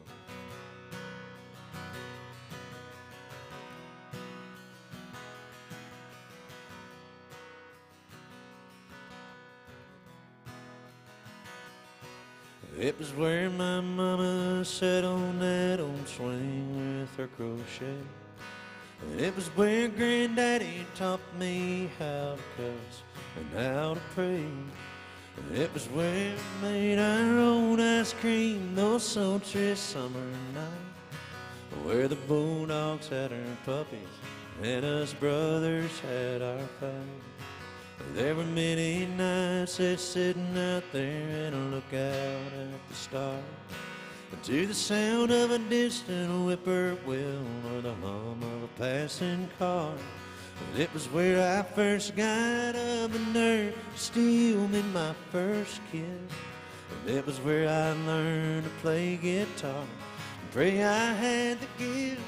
It was where my mama sat on that old swing with her crochet. And it was where Granddaddy taught me how to cuss and how to pray. And it was where we made our own ice cream those sultry summer nights. Where the bulldogs had our puppies and us brothers had our fight. There were many nights that sitting out there and I look out at the stars, to the sound of a distant whippoorwill or the hum of a passing car. And it was where I first got up the nerve to steal me my first kiss. And it was where I learned to play guitar and pray I had the gift.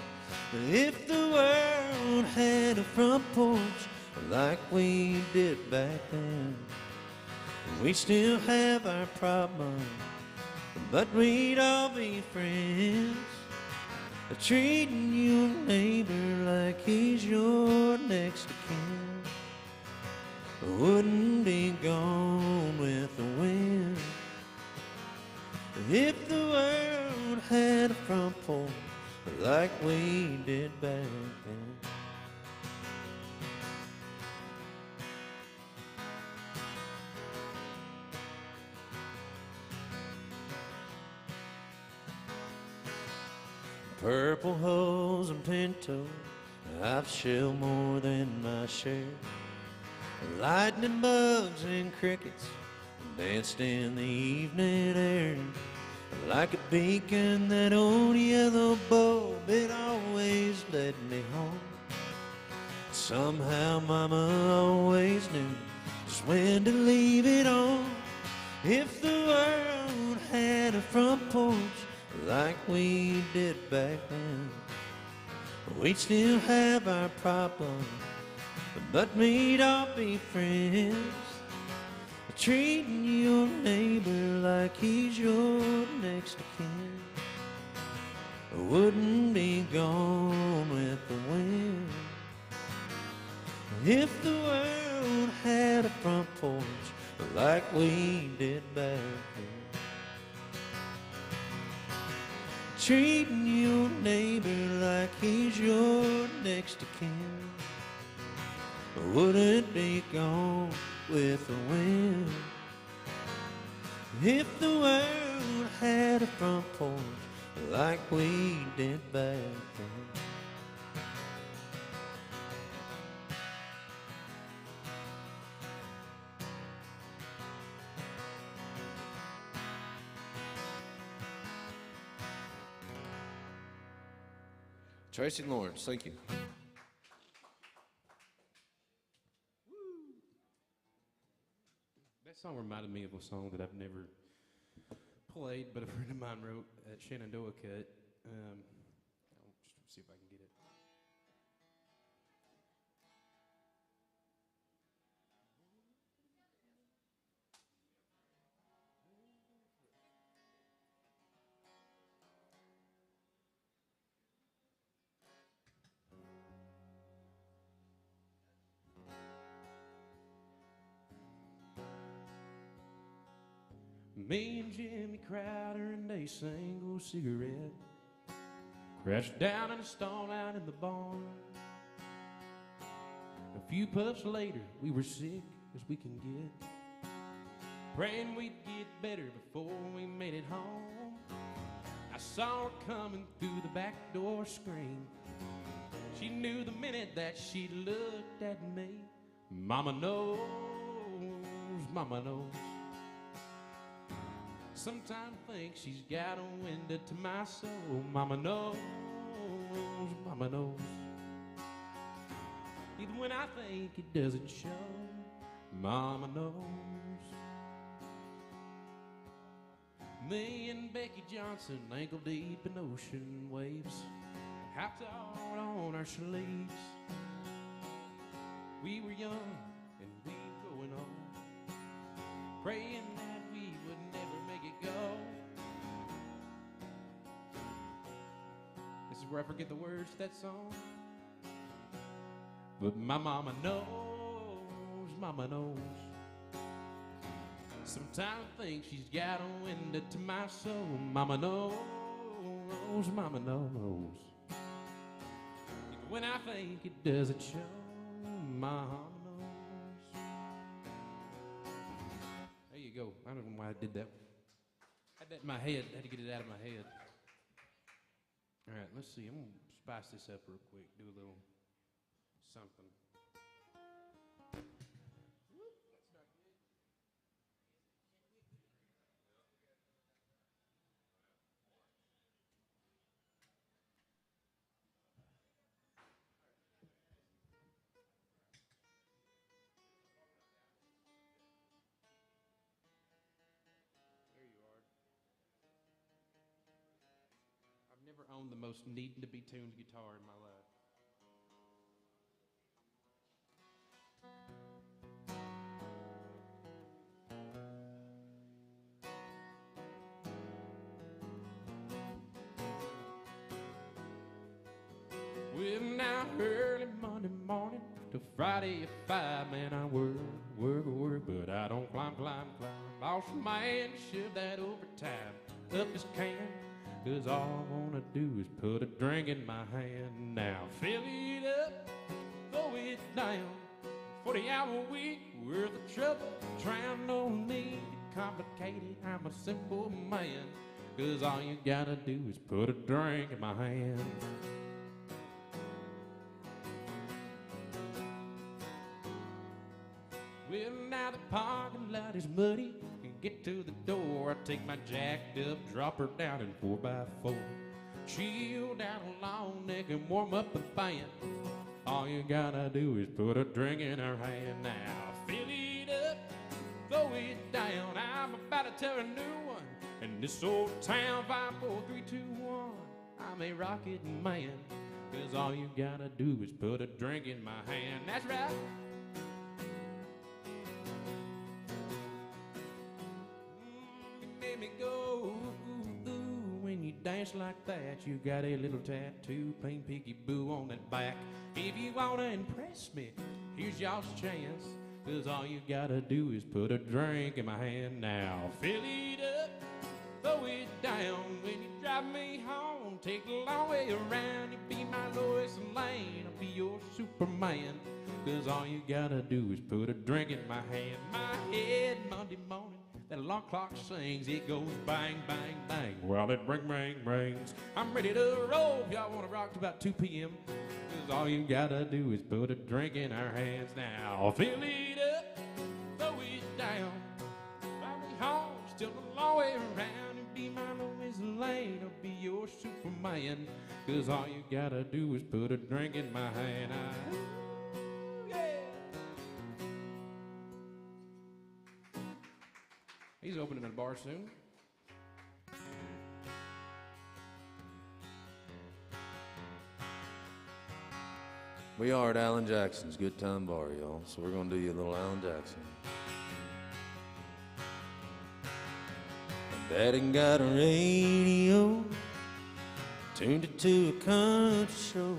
If the world had a front porch like we did back then, we still have our problems, but we'd all be friends. Treating your neighbor like he's your next of kin, wouldn't be gone with the wind. If the world had a front porch like we did back then. Purple hulls and pintos, I've shelled more than my share. Lightning bugs and crickets danced in the evening air. Like a beacon, that old yellow bulb, it always led me home. Somehow Mama always knew just when to leave it on. If the world had a front porch like we did back then, we'd still have our problems, but we'd all be friends. Treating your neighbor like he's your next of kin, wouldn't be gone with the wind. If the world had a front porch like we did back then. Treating your neighbor like he's your next of kin, wouldn't be gone with the wind. If the world had a front porch like we did back then. Tracy Lawrence, thank you. That song reminded me of a song that I've never played, but a friend of mine wrote at Shenandoah Cut. I'll just see if I can get it. Me and Jimmy Crowder and a single cigarette crashed down in a stall out in the barn. A few puffs later, we were sick as we can get, praying we'd get better before we made it home. I saw her coming through the back door screen. She knew the minute that she looked at me. Mama knows, Mama knows. Sometimes I think she's got a window to my soul. Mama knows, Mama knows. Even when I think it doesn't show, Mama knows. Me and Becky Johnson, ankle deep in ocean waves, hopped out on our sleeves. We were young and we were going on, praying that we would never make it go. This is where I forget the words to that song. But my mama knows, Mama knows. Sometimes I think she's got a window to my soul. Mama knows, Mama knows. Even when I think it doesn't show, Mama knows. There you go. I don't know why I did that. I had that in my head. I had to get it out of my head. All right, let's see. I'm going to spice this up real quick. Do a little something. own the most needing to be tuned guitar in my life. Well, now early Monday morning till Friday at 5, man, I work, but I don't climb. Boss man, shove that overtime up his can, 'cause all I wanna do is put a drink in my hand. Now fill it up, throw it down, 40-hour week worth of trouble, trying no need to complicate it. I'm a simple man, 'cause all you gotta do is put a drink in my hand. Well, now the parking lot is muddy. Get to the door, I take my jacked up dropper down in 4x4. Chill down a long neck and warm up the band. All you gotta do is put a drink in her hand. Now fill it up, throw it down. I'm about to tell a new one. In this old town, 5, 4, 3, 2, 1. I'm a rocket man, 'cause all you gotta do is put a drink in my hand. That's right. Me go, ooh, ooh. When you dance like that, you got a little tattoo, plain peekaboo on that back. If you wanna impress me, here's y'all's chance, 'cause all you gotta do is put a drink in my hand. Now fill it up, throw it down. When you drive me home, take the long way around. You be my Lois Lane, I'll be your Superman, 'cause all you gotta do is put a drink in my hand. My head Monday morning, that alarm clock sings, it goes bang, bang, bang, while it rings. I'm ready to roll if y'all want to rock to about 2 p.m. 'Cause all you gotta do is put a drink in our hands. Now fill it up, throw it down, drive me home, still a long way around. And be my Lois Lane, I'll be your Superman, 'cause all you gotta do is put a drink in my hand. He's opening a bar soon. We are at Alan Jackson's Good Time Bar, y'all. So we're gonna do you a little Alan Jackson. My daddy got a radio, tuned it to a country show.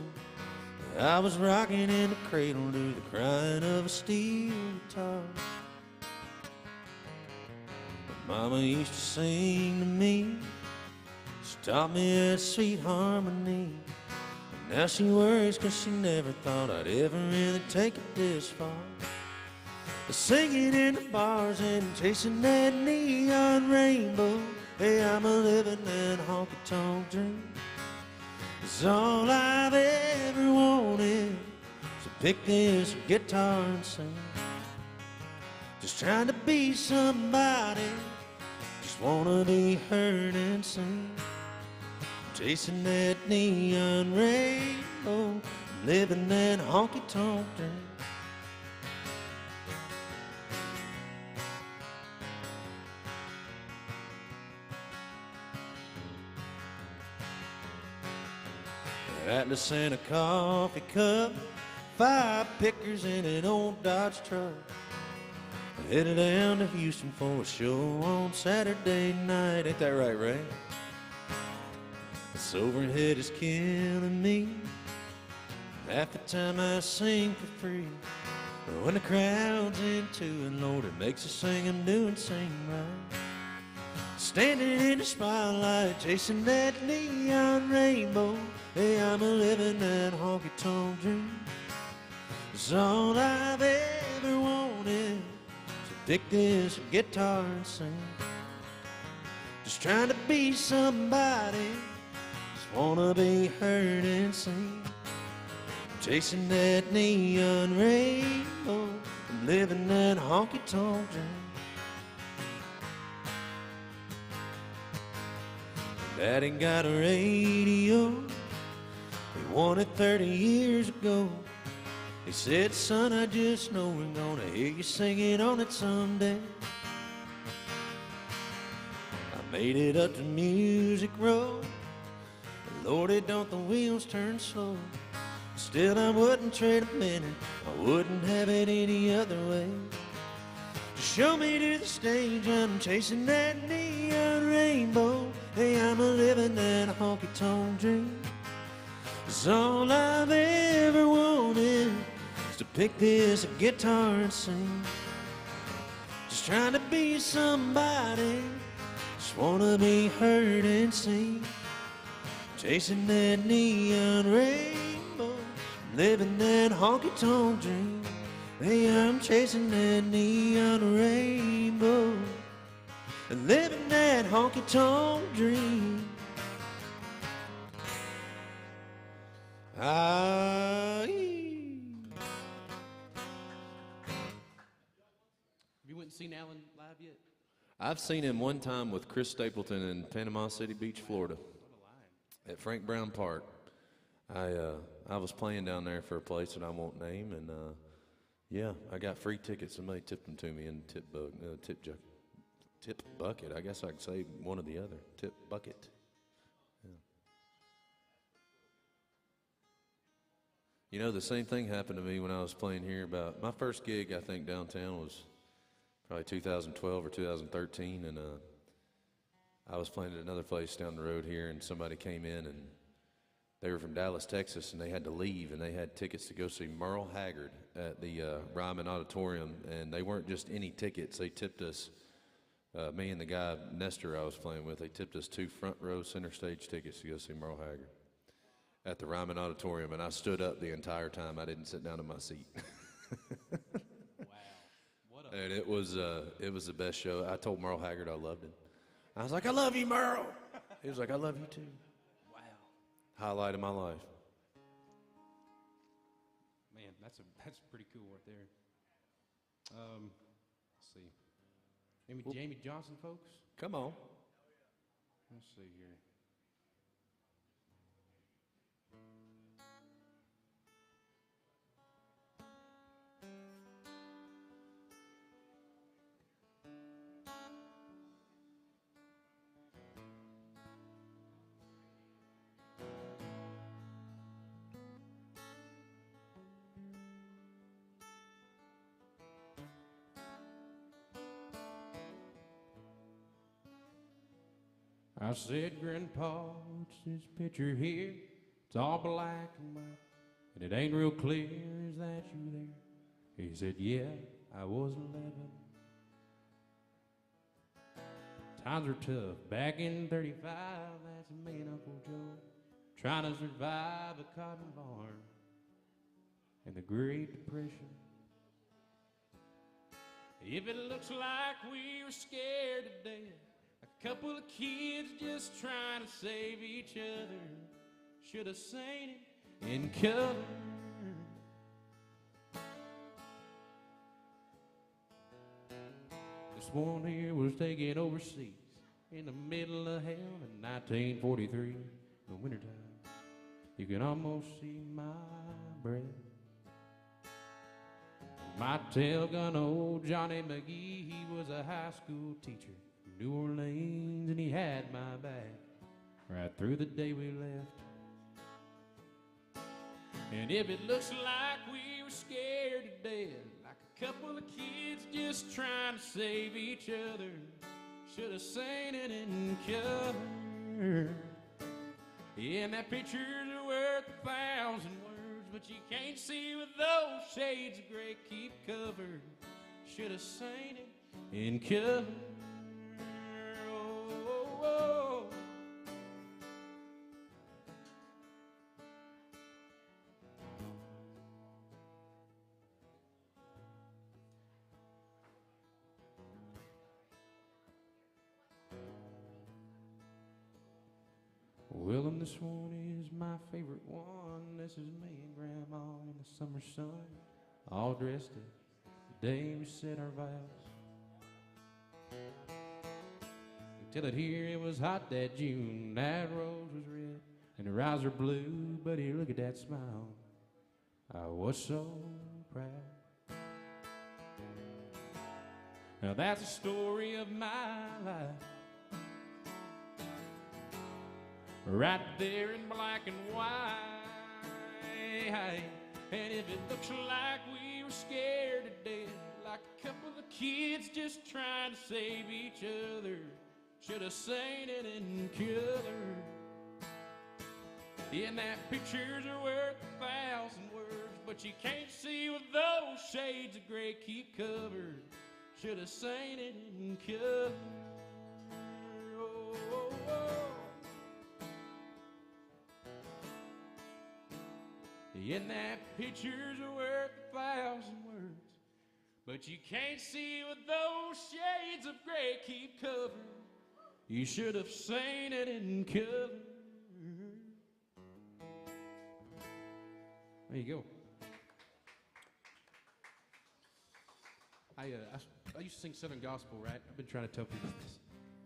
I was rocking in the cradle to the crying of a steel guitar. Mama used to sing to me, she taught me that sweet harmony. And now she worries 'cause she never thought I'd ever really take it this far. Singing in the bars and chasing that neon rainbow. Hey, I'm a living that honky-tonk dream. It's all I've ever wanted, so pick this guitar and sing. Just trying to be somebody, wanna be heard and seen, chasing that neon rainbow, living that honky-tonk dream. Atlas and a coffee cup, 5 pickers in an old Dodge truck. Headed down to Houston for a show on Saturday night. Ain't that right, Ray? This overhead is killing me. Half the time I sing for free, but when the crowd's into it, Lord, it makes the singing do and sing right. Standing in the spotlight, chasing that neon rainbow. Hey, I'm a living that honky-tonk dream. It's all I've ever wanted. Pick this guitar and sing. Just trying to be somebody, just wanna be heard and seen. Chasing that neon rainbow, and living that honky-tonk dream. Daddy got a radio, he won it 30 years ago. He said, son, I just know we're gonna hear you singing on it someday. I made it up to Music Row, Lordy, don't the wheels turn slow. Still, I wouldn't trade a minute. I wouldn't have it any other way. Just show me to the stage, I'm chasing that neon rainbow. Hey, I'm a living that honky-tonk dream. 'Cause all I've ever wanted is to pick this guitar and sing. Just trying to be somebody, just wanna be heard and seen. Chasing that neon rainbow, living that honky-tonk dream. Hey, I'm chasing that neon rainbow, living that honky-tonk dream. Have you went and seen Alan live yet? I've seen him one time with Chris Stapleton in Panama City Beach, Florida, at Frank Brown Park. I was playing down there for a place that I won't name, and yeah, I got free tickets. Somebody tipped them to me in tip bucket. I guess I could say one or the other. Tip bucket. Yeah. You know, the same thing happened to me when I was playing here. About my first gig, I think downtown was probably 2012 or 2013, and I was playing at another place down the road here, and somebody came in, and they were from Dallas, Texas, and they had to leave, and they had tickets to go see Merle Haggard at the Ryman Auditorium, and they weren't just any tickets. They tipped us, me and the guy, Nestor, I was playing with, they tipped us 2 front row center stage tickets to go see Merle Haggard at the Ryman Auditorium, and I stood up the entire time. I didn't sit down in my seat. Wow. And it was the best show. I told Merle Haggard I loved him. I was like, I love you, Merle. He was like, I love you too. Wow. Highlight of my life. Man, that's pretty cool right there. Let's see. Maybe Jamie Johnson, folks? Come on. Let's see here. I said, Grandpa, what's this picture here? It's all black and white, and it ain't real clear. Is that you there? He said, yeah, I was 11. Times were tough. Back in 35, that's me and Uncle Joe trying to survive a cotton barn and the Great Depression. If it looks like we were scared to death, a couple of kids just trying to save each other, should have seen it in color. This one here was taken overseas in the middle of hell in 1943, in the wintertime. You can almost see my breath. My tail gun, old Johnny McGee, he was a high school teacher from New Orleans, and he had my back right through the day we left. And if it looks like we were scared to death, like a couple of kids just trying to save each other, should have seen it in color. Yeah, and that pictures are worth 1,000 words, but you can't see with those shades of gray keep covered. Should have seen it in color. Oh, oh, oh. Well, and this one is my favorite one. This is me and Grandma in the summer sun, all dressed up the day we said our vows. Tell it here, it was hot that June. That rose was red and her eyes were blue, but here, look at that smile. I was so proud. Now that's the story of my life. right there in black and white. And if it looks like we were scared to death, like a couple of kids just trying to save each other, should have seen it in color. Yeah, and that pictures are worth 1,000 words, but you can't see with those shades of gray keep covered. Should have seen it in color. Oh, oh, oh. And that pictures are worth 1,000 words, but you can't see with those shades of gray keep covered. You should have seen it in color. There you go. I used to sing Southern gospel, right? I've been trying to tell people this.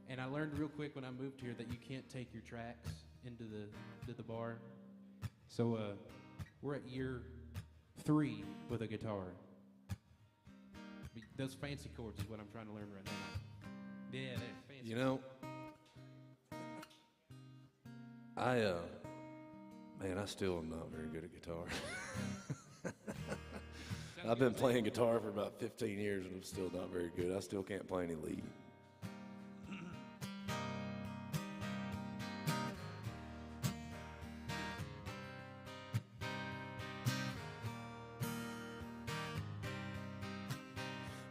And I learned real quick when I moved here that you can't take your tracks into the bar. So we're at year 3 with a guitar. Those fancy chords is what I'm trying to learn right now. Yeah, they're fancy. You know, I still am not very good at guitar. I've been playing guitar for about 15 years and I'm still not very good. I still can't play any lead.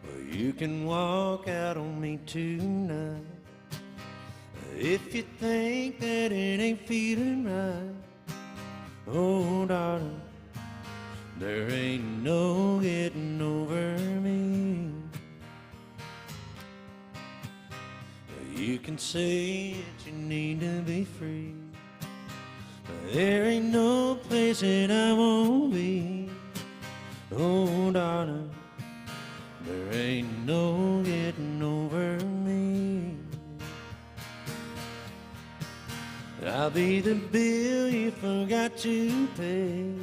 Well, you can walk out on me tonight if you think that it ain't feeling right. Oh, darling, there ain't no getting over me. You can say that you need to be free, but there ain't no place that I won't be. Oh, darling, there ain't no getting over me. I'll be the bill you forgot to pay.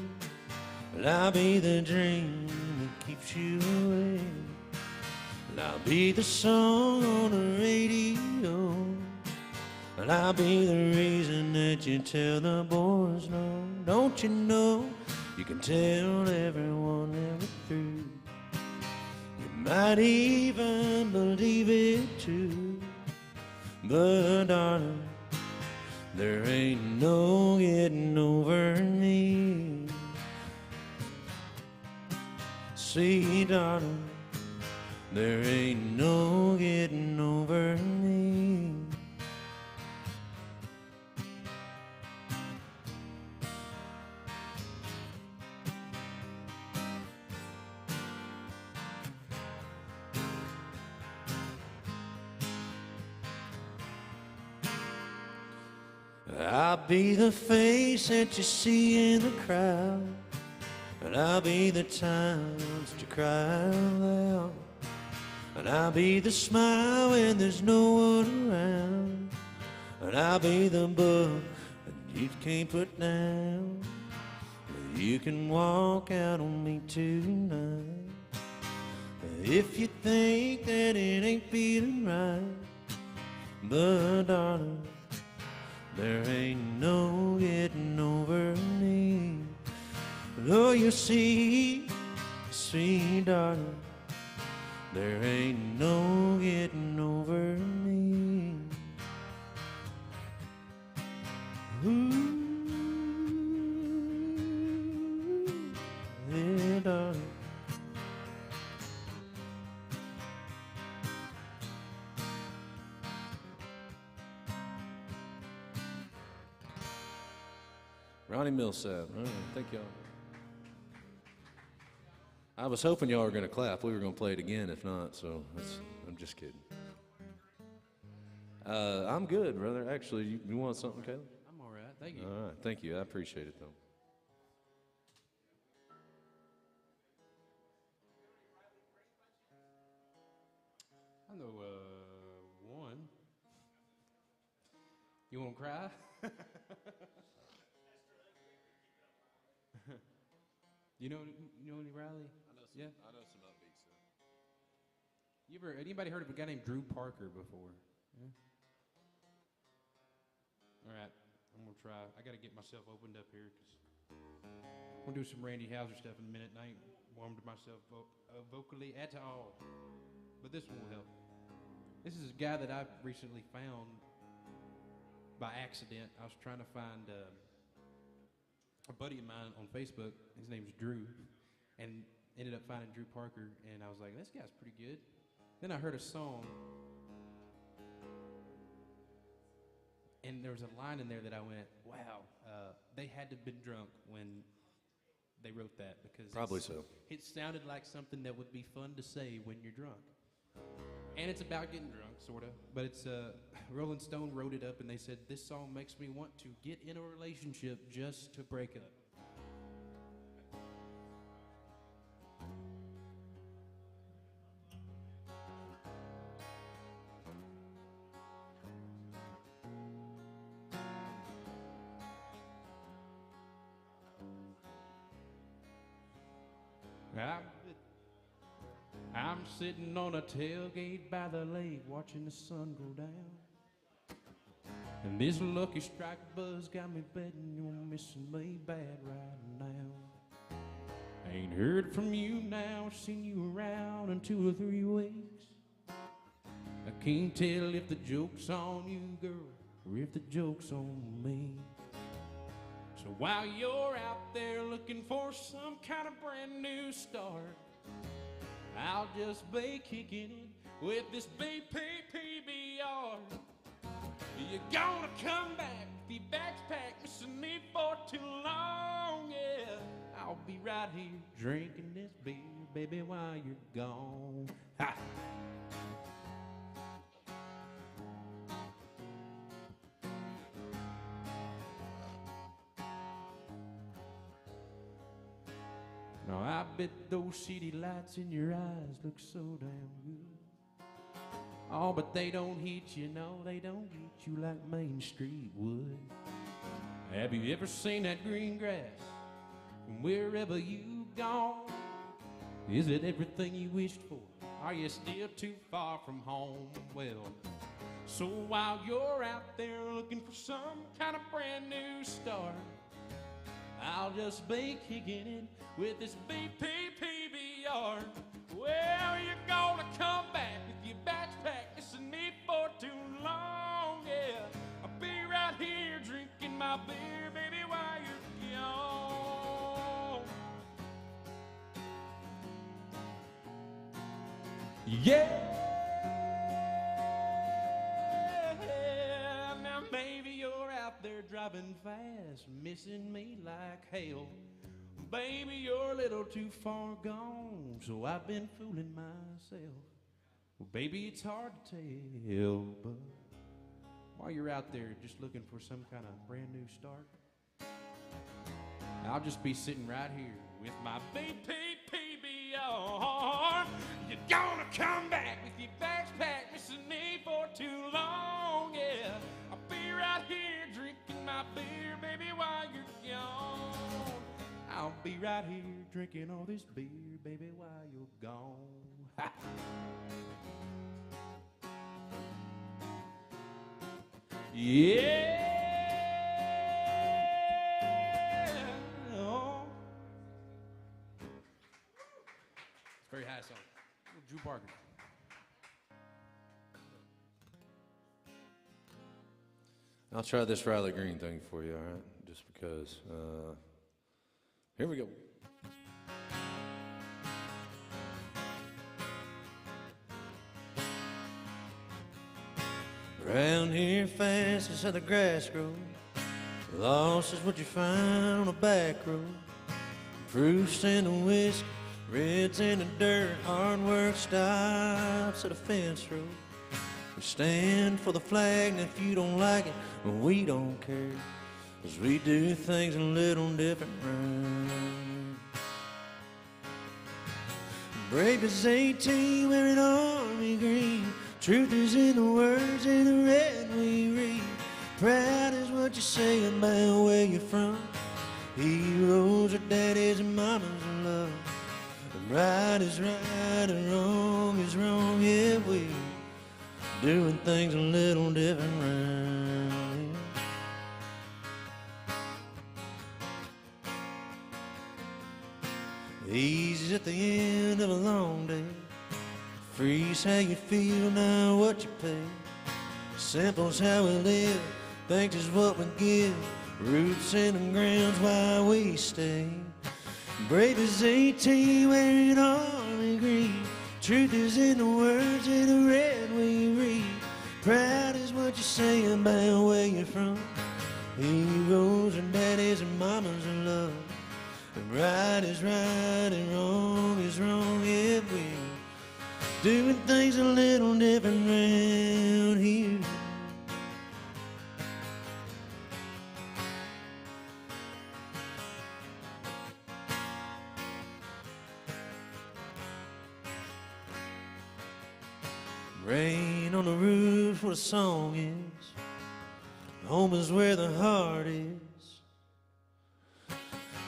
I'll be the dream that keeps you away. I'll be the song on the radio. I'll be the reason that you tell the boys no. Don't you know you can tell everyone ever through. You might even believe it too. But darling, there ain't no getting over me. See, darling, there ain't no getting over me. I'll be the face that you see in the crowd, and I'll be the times that you cry loud, and I'll be the smile when there's no one around, and I'll be the book that you can't put down. You can walk out on me tonight if you think that it ain't feeling right. But darling, there ain't no getting over me. Oh, you see, darling, there ain't no getting over me. Ooh, yeah, darling. Ronnie Millsap. All right, thank y'all. I was hoping y'all were going to clap. We were going to play it again if not, so I'm just kidding. I'm good, brother. Actually, you want something, Caleb? I'm all right. Thank you. All right, thank you. I appreciate it, though. I know one. You won't cry? You know any Riley? I know some upbeat stuff. Anybody heard of a guy named Drew Parker before? Yeah? All right, I'm gonna try. I gotta get myself opened up here because I'm gonna do some Randy Houser stuff in a minute, and I ain't warmed myself vocally at all. But this one will help. This is a guy that I recently found by accident. I was trying to find a buddy of mine on Facebook. His name's Drew, and ended up finding Drew Parker, and I was like, this guy's pretty good. Then I heard a song, and there was a line in there that I went, wow, they had to have been drunk when they wrote that, because Probably so. It sounded like something that would be fun to say when you're drunk. And it's about getting drunk, sort of. But it's Rolling Stone wrote it up, and they said, this song makes me want to get in a relationship just to break up. I'm sitting on a tailgate by the lake, watching the sun go down. And this lucky strike buzz got me betting you're missing me bad right now. I ain't heard from you now, seen you around in 2 or 3 weeks. I can't tell if the joke's on you, girl, or if the joke's on me. So while you're out there looking for some kind of brand new start, I'll just be kicking it with this BPPBR. You're gonna come back with your bags packed, missing me for too long, yeah. I'll be right here drinking this beer, baby, while you're gone. Ha! Now I bet those city lights in your eyes look so damn good. Oh, but they don't hit you, no, they don't get you like Main Street would. Have you ever seen that green grass from wherever you've gone? Is it everything you wished for? Are you still too far from home? Well, so while you're out there looking for some kind of brand new start, I'll just be kicking it with this BPPBR. Well, you're gonna come back with your backpack, missing me for too long, yeah. I'll be right here drinking my beer, baby, while you're gone. Yeah! Now maybe you're out there driving fast, missing me like hell. Baby, you're a little too far gone, so I've been fooling myself. Well, baby, it's hard to tell, but while you're out there just looking for some kind of brand new start, I'll just be sitting right here with my BPPBR. You're gonna come back with your bags packed, missing me for too long, yeah. I'll be right here drinking my beer, baby, while you're gone. I'll be right here drinking all this beer, baby, while you're gone. Ha. Yeah! Oh. It's a very high song. Drew Parker. I'll try this Riley Green thing for you, all right? Just because. Here we go. Around here fast is how the grass grows. Lost is what you find on a back road. Proofs in the whiskey, reds in the dirt. Hard work stops at a fence road. We stand for the flag, and if you don't like it, well, we don't care. 'Cause we do things a little different round. Brave as 18 wearing army green. Truth is in the words in the red we read. Proud is what you say about where you're from. Heroes are daddies and mamas in love. And right is right and wrong is wrong. Yeah, we doing things a little different round. Freeze at the end of a long day. Freeze how you feel, now what you pay. Simple's how we live, thanks is what we give. Roots in the ground's why we stay. Brave as 18 wearing army green. Truth is in the words in the red we read. Proud is what you say about where you're from. Heroes and daddies and mamas in love. And right is right and wrong is wrong. Yeah, we're doing things a little different round here. Rain on the roof where the song is. Home is where the heart is.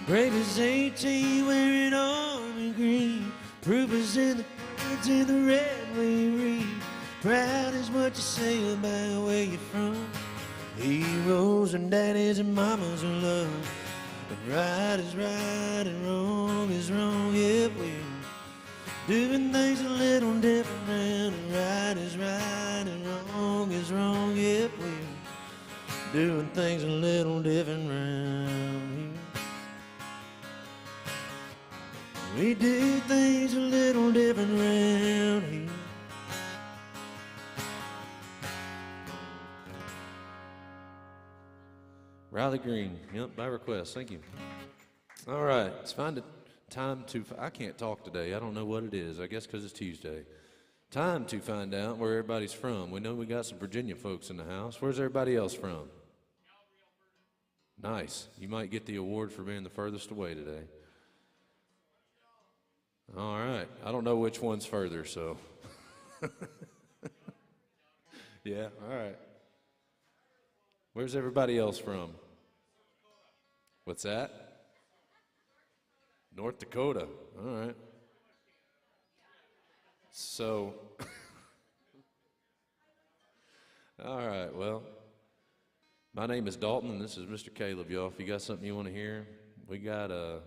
Brave as 18 wearing army green. Proof is in the words in the red we read. Proud is what you say about where you're from. Heroes and daddies and mamas in love. But right is right and wrong is wrong. Yeah, we're doing things a little different round. And right is right and wrong is wrong. Yeah, we're doing things a little different round here. We do things a little different round here. Riley Green, yep, by request, thank you. All right, it's time to, I can't talk today, I don't know what it is, I guess because it's Tuesday. Time to find out where everybody's from. We know we got some Virginia folks in the house. Where's everybody else from? Nice, you might get the award for being the furthest away today. All right, I don't know which one's further, so. Yeah, all right. Where's everybody else from? What's that? North Dakota. All right. So, all right, well, my name is Dalton, and this is Mr. Caleb, y'all. If you got something you want to hear, we got a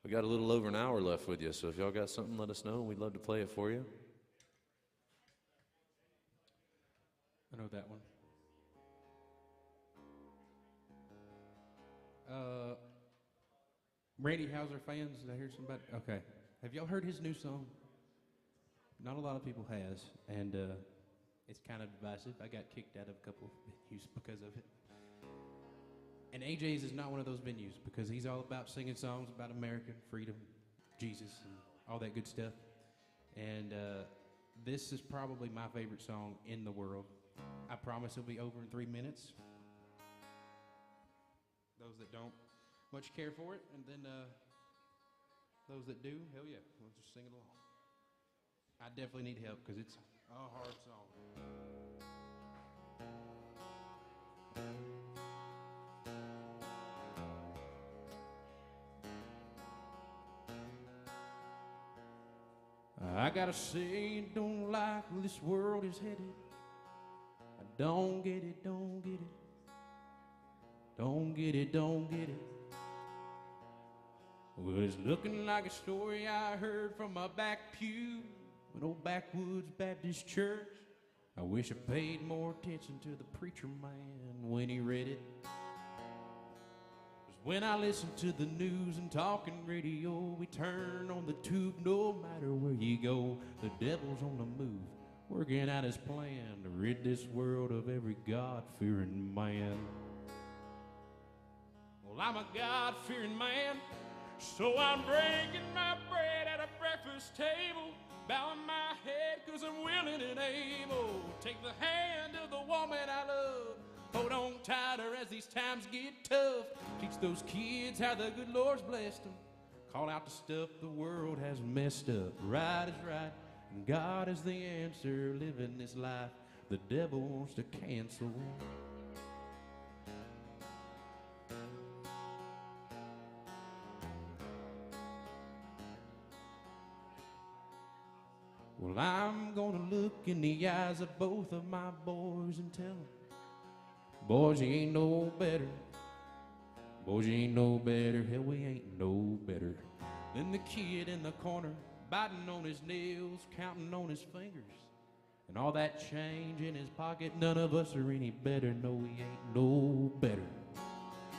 little over an hour left with you, so if y'all got something, let us know. We'd love to play it for you. I know that one. Randy Houser fans, did I hear somebody? Okay. Have y'all heard his new song? Not a lot of people has, and it's kind of divisive. I got kicked out of a couple of venues because of it. And AJ's is not one of those venues because he's all about singing songs about America, freedom, Jesus, and all that good stuff. And this is probably my favorite song in the world. I promise it'll be over in 3 minutes. Those that don't much care for it, and then those that do, hell yeah, we'll just sing it along. I definitely need help because it's a hard song. I gotta say, don't like where this world is headed. I don't get it, don't get it. Don't get it, don't get it. Well, it's looking like a story I heard from my back pew, an old backwoods Baptist church. I wish I paid more attention to the preacher man when he read it. 'Cause when I listen to the news and talking radio, we turn on the tube no matter where you go. The devil's on the move, working out his plan to rid this world of every God-fearing man. Well, I'm a God-fearing man, so I'm breaking my bread at a breakfast table, bowing my head 'cause I'm willing and able. Take the hand of the woman I love, hold on tighter as these times get tough. Teach those kids how the good Lord's blessed them. Call out the stuff the world has messed up. Right is right, and God is the answer. Living this life the devil wants to cancel. Well, I'm gonna look in the eyes of both of my boys and tell them, boys, you ain't no better. Boys, you ain't no better. Hell, we ain't no better Then the kid in the corner, biting on his nails, counting on his fingers. And all that change in his pocket, none of us are any better. No, we ain't no better.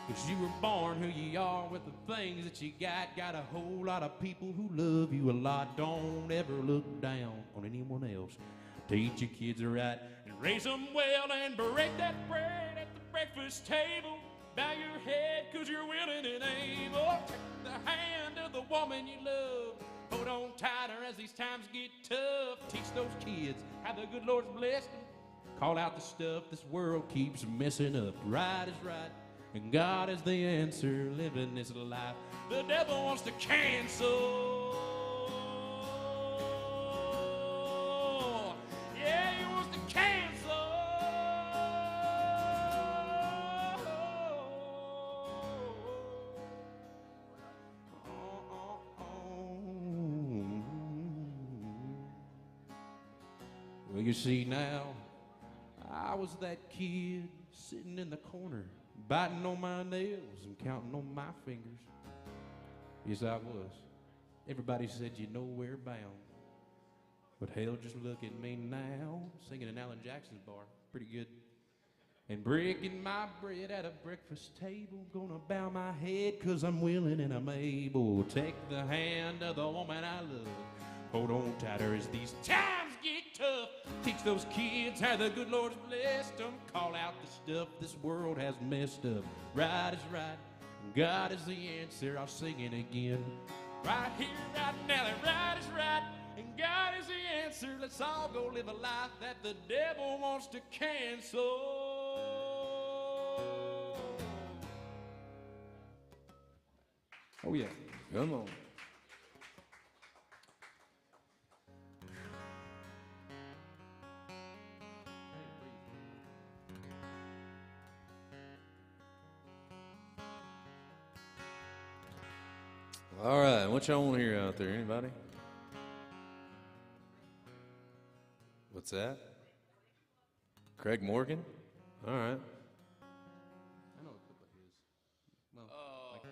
'Cause you were born who you are with the things that you got. Got a whole lot of people who love you a lot. Don't ever look down on anyone else. Teach your kids right and raise them well and break that bread at the breakfast table. Bow your head 'cause you're willing and able. Take the hand of the woman you love. Hold on tighter as these times get tough. Teach those kids how the good Lord's blessed them. Call out the stuff this world keeps messing up. Right is right, and God is the answer. Living this life the devil wants to cancel. Yeah, he wants to cancel. Well, you see now, I was that kid sitting in the corner, biting on my nails and counting on my fingers. Yes, I was. Everybody said you're nowhere bound. But hell, just look at me now, singing in Alan Jackson's bar. Pretty good. And breaking my bread at a breakfast table. Gonna bow my head 'cause I'm willing and I'm able. Take the hand of the woman I love. Hold on tighter as these times get tough. Teach those kids how the good Lord's blessed them. Call out the stuff this world has messed up. Right is right, God is the answer. I'll sing it again. Right here, right now, that right is right, and God is the answer. Let's all go live a life that the devil wants to cancel. Oh yeah, Come on. All right, what y'all want to hear out there? Anybody? What's that? Craig Morgan? All right. I know a couple of his. Well, like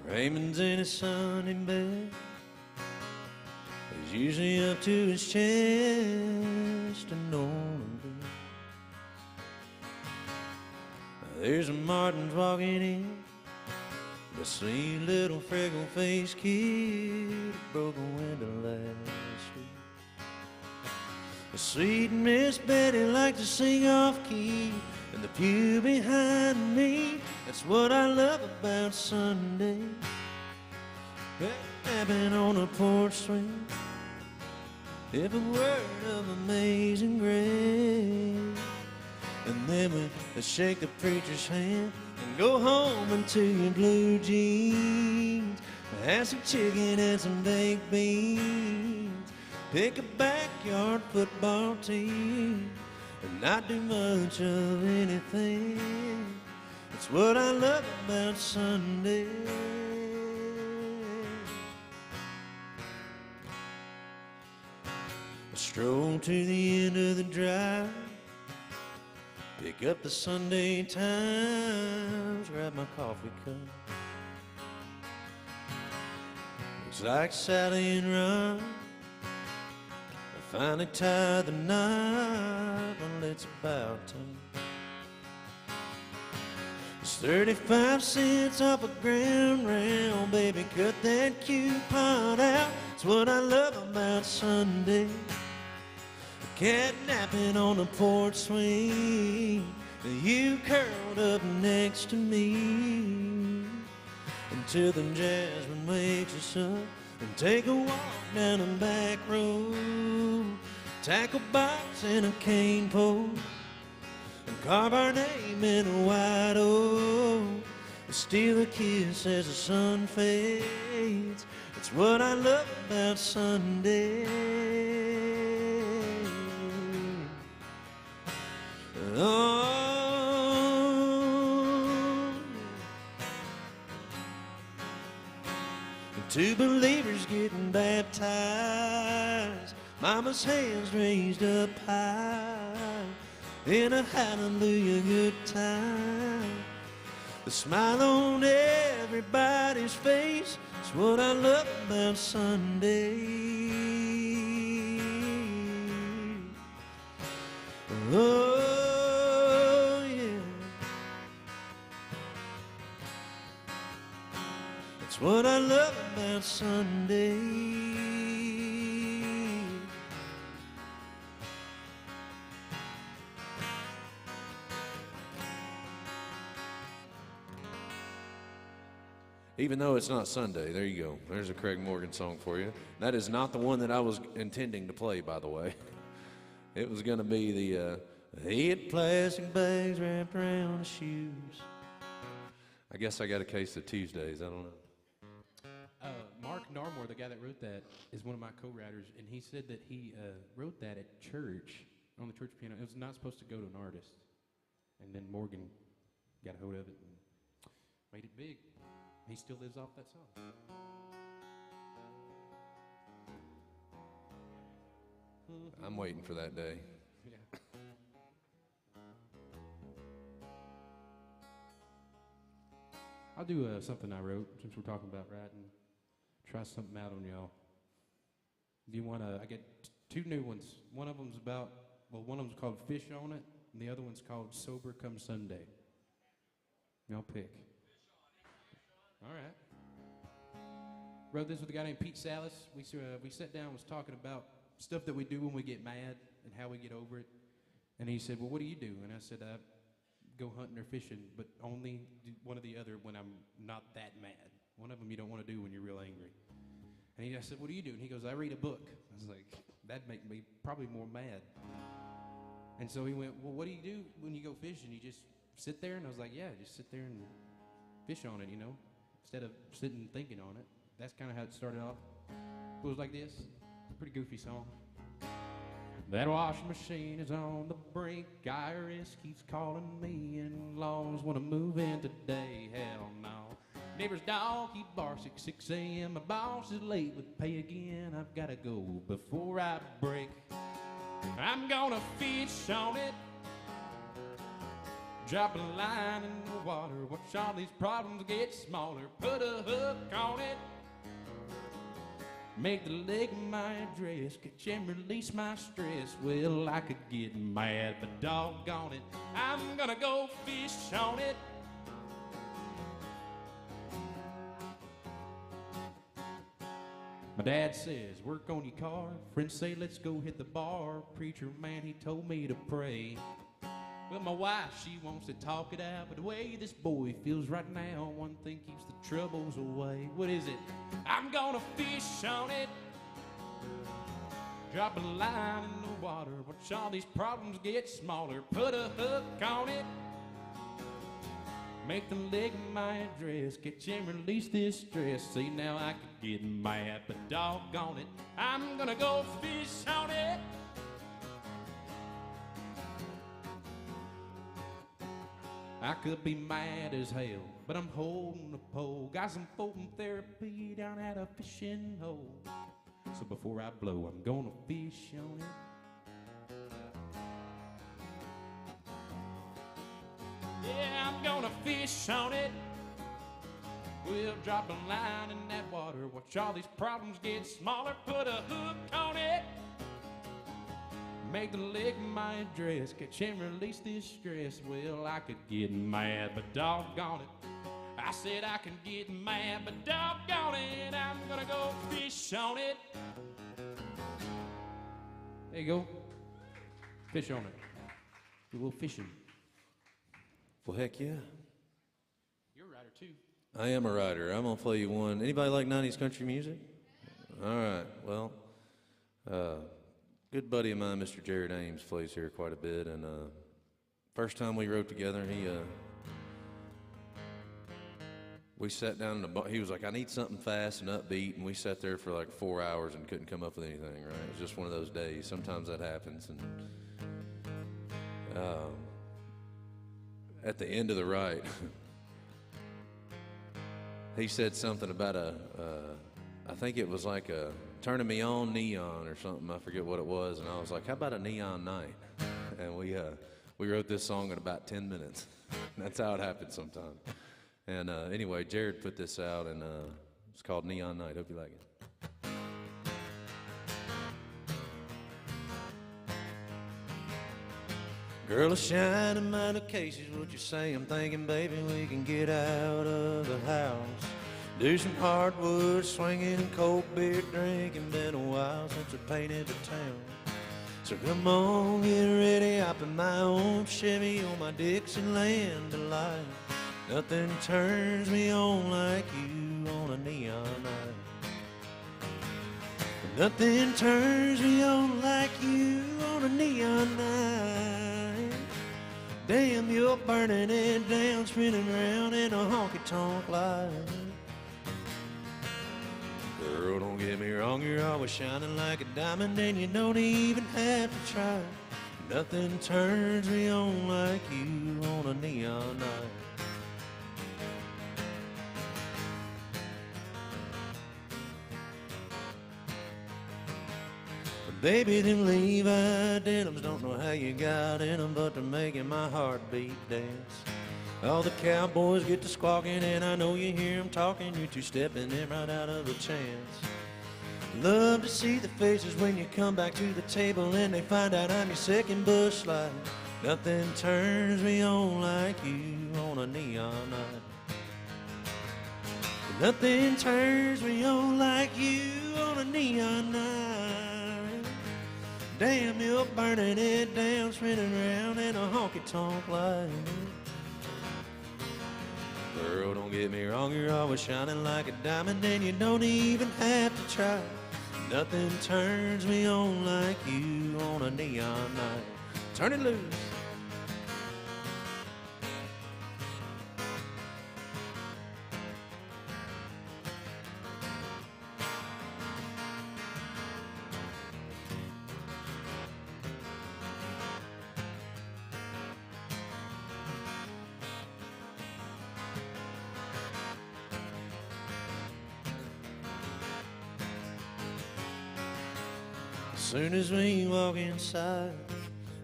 yeah. Raymond's in his Sunday bed. He's usually up to his chest and on the bed. There's a Martin's walking in. The sweet little freckle-faced kid broke a window last week. The sweet Miss Betty liked to sing off-key in the pew behind me. That's what I love about Sunday. Napping on a porch swing, every word of Amazing Grace. And then we shake the preacher's hand and go home into your blue jeans. Have some chicken and some baked beans. Pick a backyard football team and not do much of anything. It's what I love about Sunday. I stroll to the end of the drive, pick up the Sunday Times, grab my coffee cup. Looks like Sally and Ron I finally tied the knot. Well, it's about time. It's 35 cents off a ground round. Baby, cut that coupon out. It's what I love about Sunday. Cat napping on a porch swing, you curled up next to me, until the jasmine wakes us up and take a walk down a back road, tackle box and a cane pole, and carve our name in a white oak, and steal a kiss as the sun fades. It's what I love about Sunday. Oh, two believers getting baptized, Mama's hands raised up high in a hallelujah good time. The smile on everybody's face is what I love about Sunday. Oh, yeah. That's what I love about Sunday. Even though it's not Sunday, there you go. There's a Craig Morgan song for you. That is not the one that I was intending to play, by the way. It was going to be the 8 plastic bags wrapped around the shoes. I guess I got a case of Tuesdays. I don't know. Mark Narmore, the guy that wrote that, is one of my co-writers, and he said that he wrote that at church, on the church piano. It was not supposed to go to an artist. And then Morgan got a hold of it and made it big. He still lives off that song. I'm waiting for that day. Yeah. I'll do something I wrote, since we're talking about writing. Try something out on y'all. Do you want to? I get 2 new ones. One of them's about, well, one of them's called Fish on It, and the other one's called Sober Come Sunday. Y'all pick. All right. Wrote this with a guy named Pete Salas. We sat down and was talking about stuff that we do when we get mad and how we get over it. And he said, well, what do you do? And I said, I go hunting or fishing, but only do one or the other when I'm not that mad. One of them you don't want to do when you're real angry. And I said, what do you do? And he goes, I read a book. I was like, that'd make me probably more mad. And so he went, well, what do you do when you go fishing? You just sit there? And I was like, yeah, just sit there and fish on it, you know, instead of sitting and thinking on it. That's kind of how it started off. It was like this. Pretty goofy song. That washing machine is on the brink. IRS keeps calling me, and laws want to move in today. Hell no. Neighbor's dog, he barks at 6 a.m. My boss is late with pay again. I've got to go before I break. I'm gonna fish on it. Drop a line in the water. Watch all these problems get smaller. Put a hook on it. Make the leg my address, catch and release my stress. Well, I could get mad, but doggone it, I'm gonna go fish on it. My dad says, work on your car. Friends say, let's go hit the bar. Preacher man, he told me to pray. Well, my wife, she wants to talk it out, but the way this boy feels right now, one thing keeps the troubles away. What is it? I'm gonna fish on it. Drop a line in the water. Watch all these problems get smaller. Put a hook on it. Make the leg my address. Catch and release this stress. See, now I could get mad, but doggone it, I'm gonna go fish on it. I could be mad as hell, but I'm holding a pole. Got some floating therapy down at a fishing hole. So before I blow, I'm gonna fish on it. Yeah, I'm gonna fish on it. We'll drop a line in that water. Watch all these problems get smaller. Put a hook on it. Make the leg my address. Catch and release this stress. Well, I could get mad, but doggone it, I said I can get mad, but doggone it, I'm gonna go fish on it. There you go. Fish on it. Do a little fishing. Well, heck yeah. You're a writer, too. I am a writer. I'm going to play you one. Anybody like 90s country music? All right. Well, good buddy of mine, Mr. Jared Ames, plays here quite a bit. And first time we wrote together, we sat down in the bar. He was like, I need something fast and upbeat. And we sat there for like 4 hours and couldn't come up with anything, right? It was just one of those days. Sometimes that happens. And at the end of the write, he said something about I think it was like a turning me on neon or something. I forget what it was, and I was like, how about a neon night? And we wrote this song in about 10 minutes. That's how it happens sometimes. And anyway, Jared put this out, and it's called Neon Night. Hope you like it. Girl, a shining mind of cases, what you say? I'm thinking, baby, we can get out of the house. Do some hardwood swinging and cold beer drinking. Been a while since I painted the town. So come on, get ready, hop in my own Chevy on my Dixieland delight. Nothing turns me on like you on a neon night. Nothing turns me on like you on a neon night. Damn, you're burning it down, spinning around in a honky-tonk light. Girl, don't get me wrong, you're always shining like a diamond, and you don't even have to try. Nothing turns me on like you on a neon night. Baby, them Levi denims don't know how you got in them, but they're making my heartbeat dance. All the cowboys get to squawking, and I know you hear them talking. You're two-stepping them right out of a chance. Love to see the faces when you come back to the table and they find out I'm your second Busch Light. Nothing turns me on like you on a neon night. Nothing turns me on like you on a neon night. Damn, you're burning it down, spinning around in a honky-tonk light. Girl, don't get me wrong, you're always shining like a diamond, and you don't even have to try. Nothing turns me on like you on a neon night. Turn it loose. As soon as we walk inside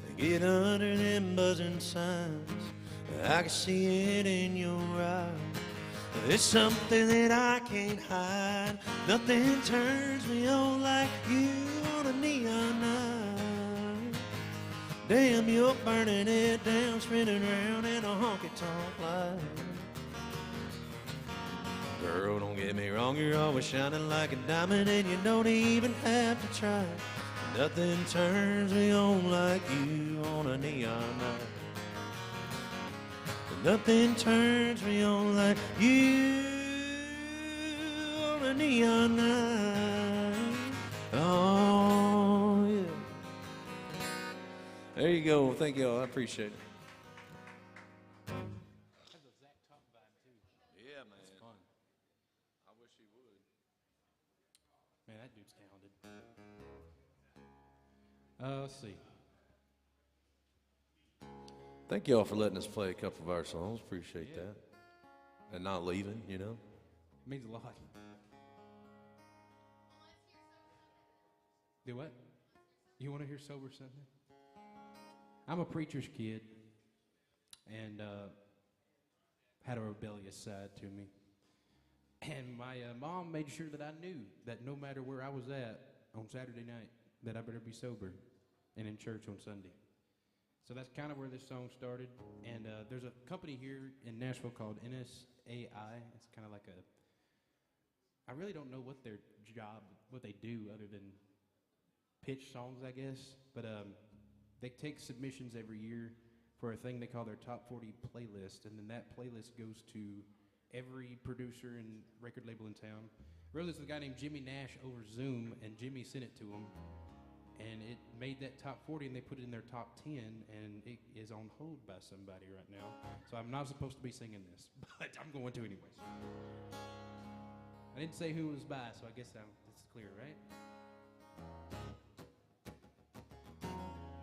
and get under them buzzing signs, I can see it in your eyes. It's something that I can't hide. Nothing turns me on like you on a neon night. Damn, you're burning it down, spinning around in a honky-tonk light. Girl, don't get me wrong, you're always shining like a diamond, and you don't even have to try. Nothing turns me on like you on a neon night. Nothing turns me on like you on a neon night. Oh, yeah. There you go. Thank you all. I appreciate it. Yeah, man. That's fun. I wish he would. Man, that dude's talented. Let's see. Thank you all for letting us play a couple of our songs. Appreciate that. And not leaving, you know. It means a lot. Do what? You want to hear Sober Sunday? I'm a preacher's kid, and had a rebellious side to me. And my mom made sure that I knew that no matter where I was at on Saturday night, that I better be sober and in church on Sunday. So that's kind of where this song started. And there's a company here in Nashville called NSAI. It's kind of like I really don't know what their job, what they do other than pitch songs, I guess. But they take submissions every year for a thing they call their Top 40 playlist. And then that playlist goes to every producer and record label in town. Really, this is a guy named Jimmy Nash over Zoom, and Jimmy sent it to him. And it made that top 40, and they put it in their top 10, and it is on hold by somebody right now. So I'm not supposed to be singing this, but I'm going to anyways. I didn't say who it was by, so I guess it's clear, right?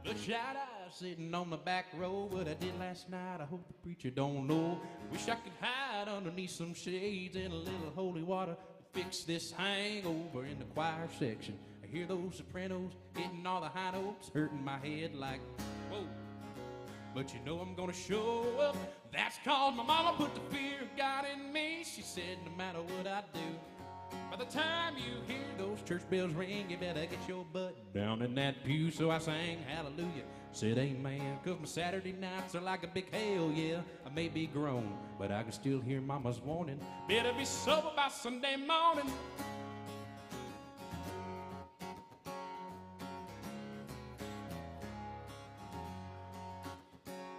The shot eye sitting on the back row, what I did last night, I hope the preacher don't know. Wish I could hide underneath some shades in a little holy water fix this hangover in the choir section. I hear those sopranos hitting all the high notes, hurting my head like, whoa. But you know I'm gonna show up. That's cause my mama put the fear of God in me. She said no matter what I do, by the time you hear those church bells ring, you better get your butt down in that pew. So I sang hallelujah, said amen, cause my Saturday nights are like a big hell, yeah. I may be grown, but I can still hear mama's warning. Better be sober by Sunday morning.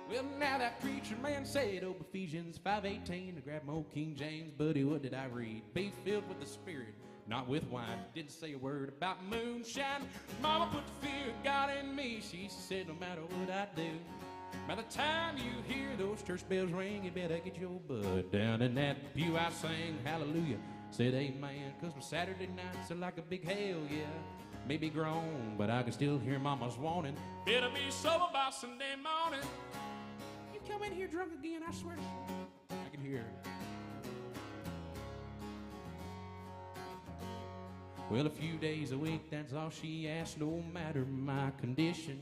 Well, now that preacher man said, oh, Ephesians 5:18, to grab my old King James, buddy, what did I read? Be filled with the Spirit, not with wine. Didn't say a word about moonshine. Mama put the fear of God in me. She said no matter what I do, by the time you hear those church bells ring, you better get your butt down in that pew. I sang hallelujah, said amen, cause my Saturday nights are like a big hell, yeah. Maybe grown, but I can still hear mama's warning. Better be sober by Sunday morning. You come in here drunk again, I swear. I can hear it. Well, a few days a week, that's all she asked, no matter my condition.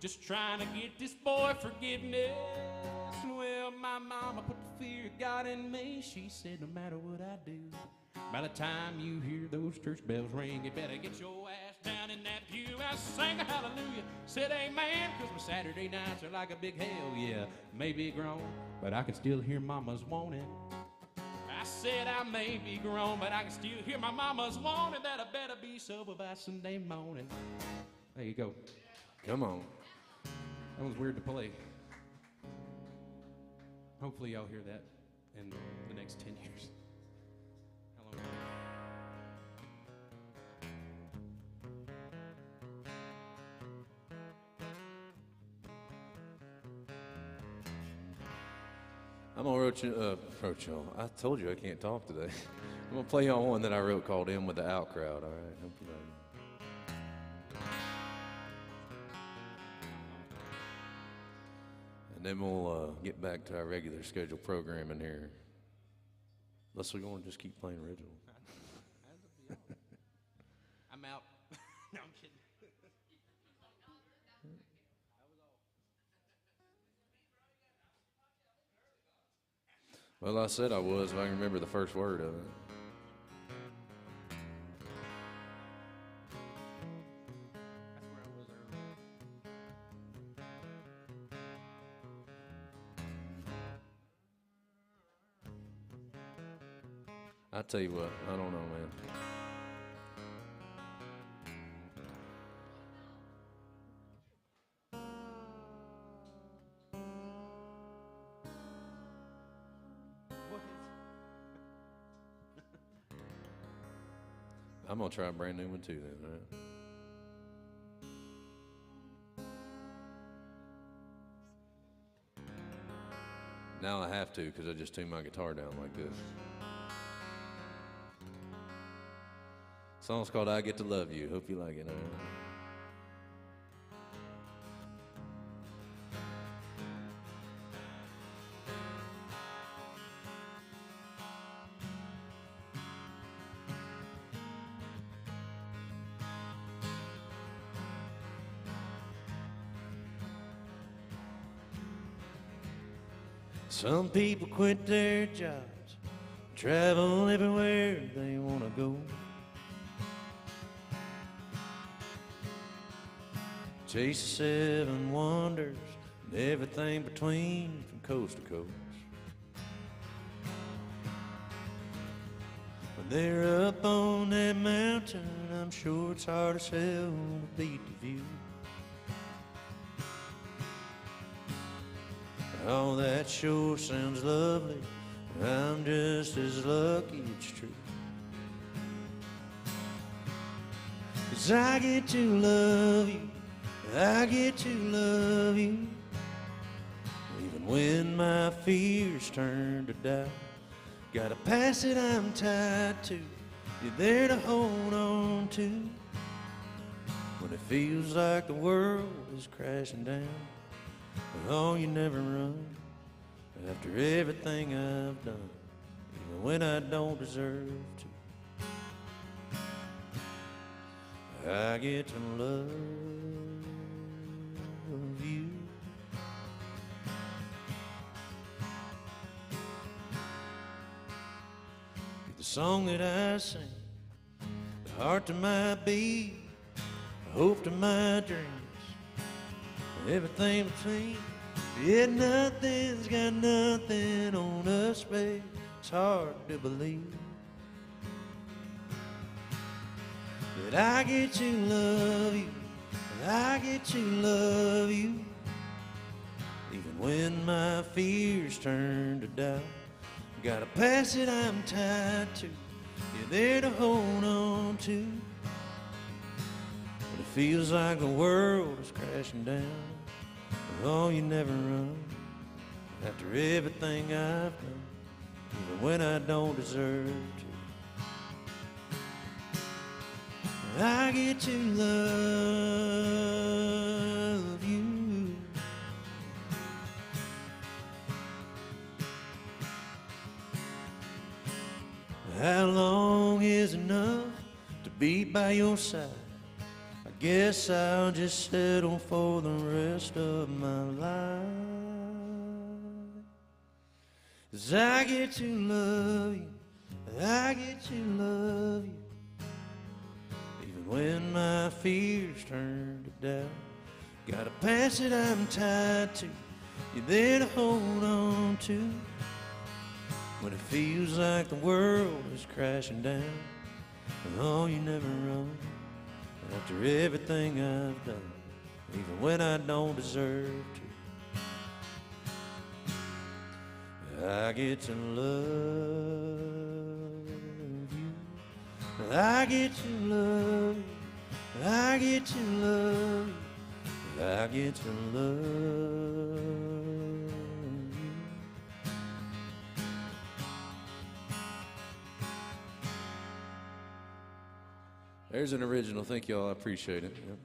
Just trying to get this boy forgiveness. Well, my mama put the fear of God in me. She said no matter what I do, by the time you hear those church bells ring, you better get your ass down in that pew. I sang a hallelujah, said amen, cause my Saturday nights are like a big hell, yeah. Maybe grown, but I can still hear mama's warning. I said I may be grown, but I can still hear my mama's warning that I better be sober by Sunday morning. There you go. Come on. That was weird to play. Hopefully y'all hear that in the next 10 years. How long? I'm gonna wrote y'all. I told you I can't talk today. I'm gonna play y'all one that I wrote called "In with the Out Crowd." All right, hope you like it. And then we'll get back to our regular scheduled programming here. Unless we're gonna just keep playing original. I'm out. No, I'm kidding. Well, I said I was, if I can remember the first word of it. That's where I was earlier. I tell you what, I don't know, man. I'm gonna try a brand new one too then, all right? Now I have to, because I just tuned my guitar down like this. Song's called "I Get to Love You." Hope you like it, all right? Some people quit their jobs, travel everywhere they want to go. Chase the seven wonders and everything between from coast to coast. When they're up on that mountain, I'm sure it's hard as hell to beat the view. Oh, that sure sounds lovely. I'm just as lucky it's true. 'Cause I get to love you, I get to love you. Even when my fears turn to doubt, got a past that I'm tied to, you're there to hold on to. When it feels like the world is crashing down, oh, you never run after everything I've done, even when I don't deserve to. I get to love you. The song that I sing, the heart to my beat, the hope to my dreams, everything between. Yet nothing's got nothing on us, babe. It's hard to believe that I get to love you, that I get to love you, even when my fears turn to doubt. Got a past that I'm tied to, you're there to hold on to, but it feels like the world is crashing down. Oh, you never run after everything I've done, even when I don't deserve to. I get to love you. How long is enough to be by your side? I guess I'll just settle for the rest of my life. 'Cause I get to love you, I get to love you, even when my fears turn to doubt. Got a past that I'm tied to, you're there to hold on to, when it feels like the world is crashing down. Oh, you never run after everything I've done, even when I don't deserve to. I get to love you, I get to love you, I get to love you, I get to love you. There's an original. Thank y'all. I appreciate it. Yep.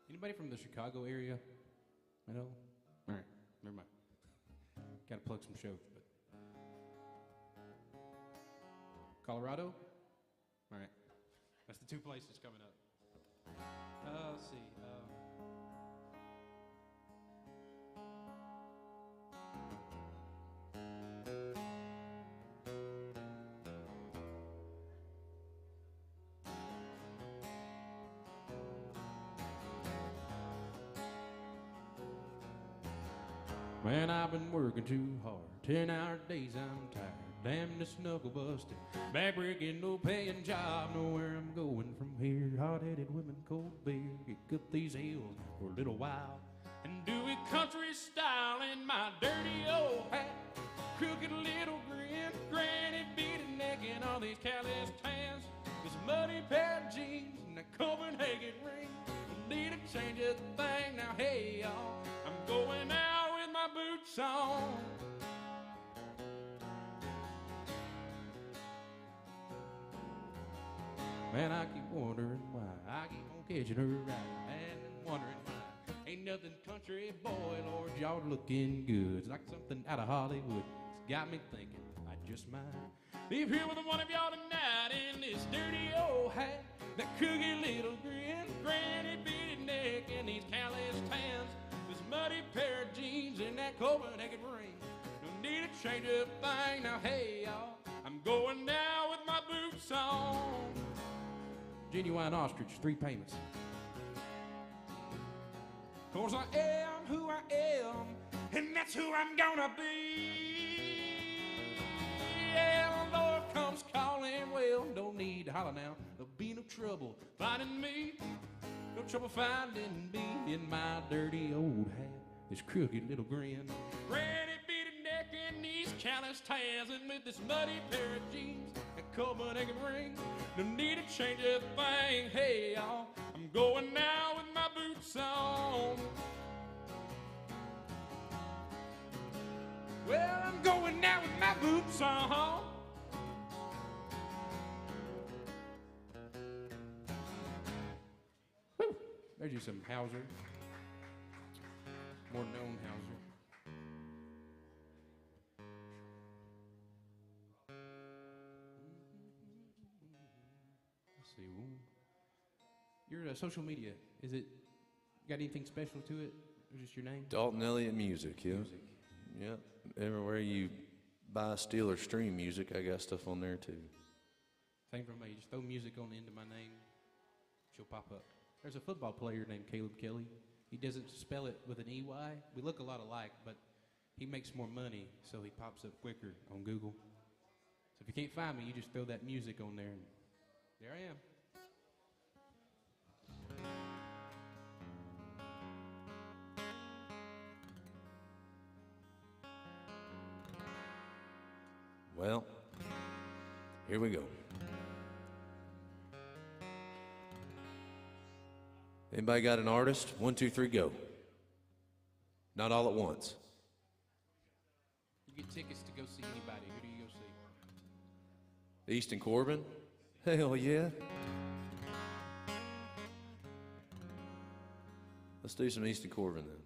Anybody from the Chicago area? I know. All right, never mind. Got to plug some shows, but Colorado. All right, that's the two places coming up. Let's see. Man, I've been working too hard, 10-hour days, I'm tired. Damn this knuckle busting, back-breaking, no-paying job. Know where I'm going from here. Hot-headed women, cold beer, kick up these hills for a little while, and do it country style in my dirty old hat. Crooked little grin, granny beating neck, and all these callous tans. This muddy pair of jeans and that Copenhagen ring. Need a change of the thing now, hey y'all, I'm going out with my boots on. Man, I keep wondering why I keep on catching her right, and wondering why ain't nothing country boy, Lord, y'all looking good. It's like something out of Hollywood. It's got me thinking I just might leave here with one of y'all tonight in this dirty old hat, that crooked little grin, granny beaded neck, and these callous tans, this muddy pair of jeans, and that Copenhagen ring. Don't need a change of thing now, hey y'all, I'm going now with my boots on. Genuine ostrich, 3 payments. 'Cause I am who I am, and that's who I'm gonna be. Yeah, the Lord comes calling, well, don't need to holler now. There'll be no trouble finding me, no trouble finding me in my dirty old hat, this crooked little grin, granny beaded neck, and these callous tans, and with this muddy pair of jeans, a Copenhagen ring. No need to change a thing, hey y'all, I'm going now with my boots on. Well, I'm going now with my boots on. Woo. There's you some Hauser, more known Hauser. Your social media, is it got anything special to it, or just your name? Dalton Elliott Music, yeah. Music. Yep. Everywhere you buy, steal, or stream music, I got stuff on there too. Same for me. Just throw music on the end of my name, she'll pop up. There's a football player named Caleb Kelly. He doesn't spell it with an EY. We look a lot alike, but he makes more money, so he pops up quicker on Google. So if you can't find me, you just throw that music on there, and there I am. Well, here we go. Anybody got an artist? 1, 2, 3, go. Not all at once. You get tickets to go see anybody. Who do you go see? Easton Corbin? Hell yeah. Let's do some Easton Corbin then.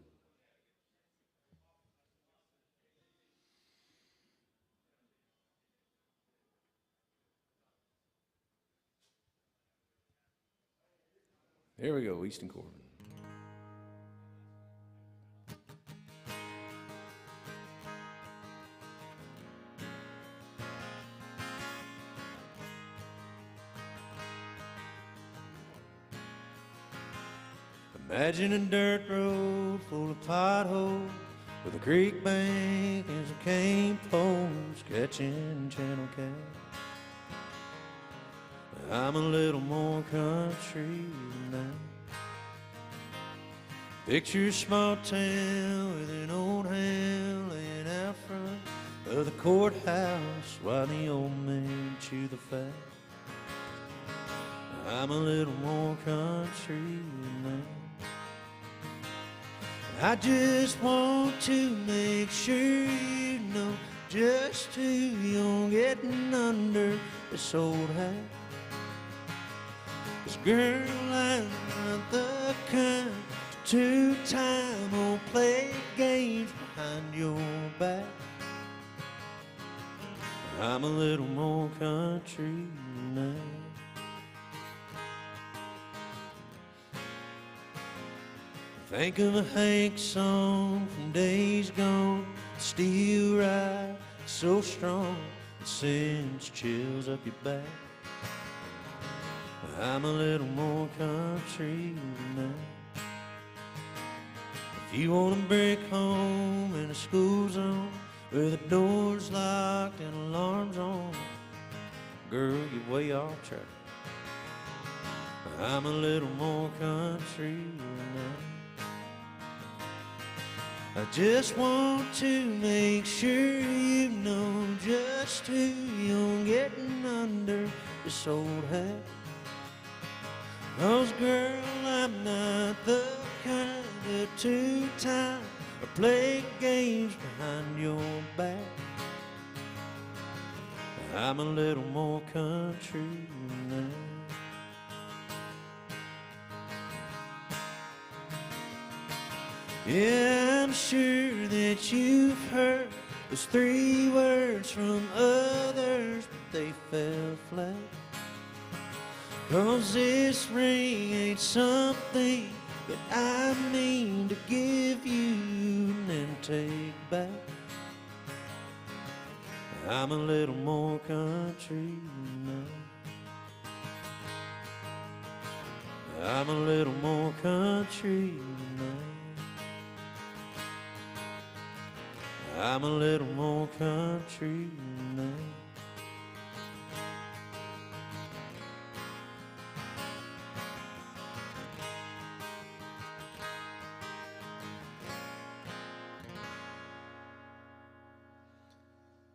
Here we go, Easton Corbin. Imagine a dirt road full of potholes with a creek bank and some cane poles catching channel cat. I'm a little more country now. Picture a small town with an old hound laying out front of the courthouse while the old men chew the fat. I'm a little more country now. I just want to make sure you know just who you're getting under this old hat. 'Cause girl, I'm not the kind to two-time or play games behind your back. I'm a little more country now. Think of a Hank song from days gone, still right, so strong, it sends chills up your back. I'm a little more country now. If you want a brick home in a school zone where the door's locked and alarms on, girl, you're way off track. I'm a little more country now. I just want to make sure you know just who you're getting under this old hat. 'Cause girl, I'm not the kind of two-time or play games behind your back. I'm a little more country now. Yeah, I'm sure that you've heard those 3 words from others, but they fell flat. 'Cause this ring ain't something that I mean to give you and then take back. I'm a little more country now. I'm a little more country now. I'm a little more country now.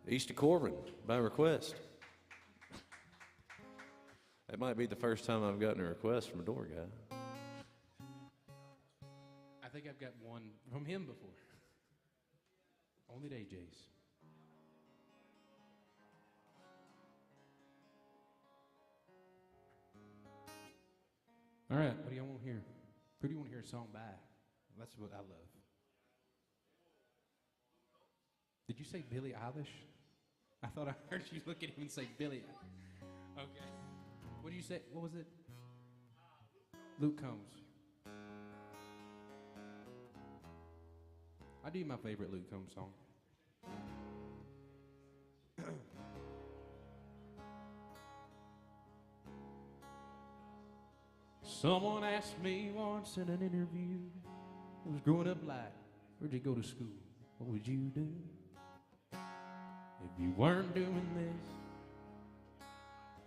Easton Corbin, by request. That might be the first time I've gotten a request from a door guy. I think I've got one from him before. Only at AJ's. All right, what do you want to hear? Who do you want to hear a song by? That's what I love. Did you say Billie Eilish? I thought I heard you look at him and say Billie. Okay. What did you say? What was it? Luke Combs. I do my favorite Luke Combs song. Someone asked me once in an interview, what was growing up like? Where'd you go to school? What would you do if you weren't doing this?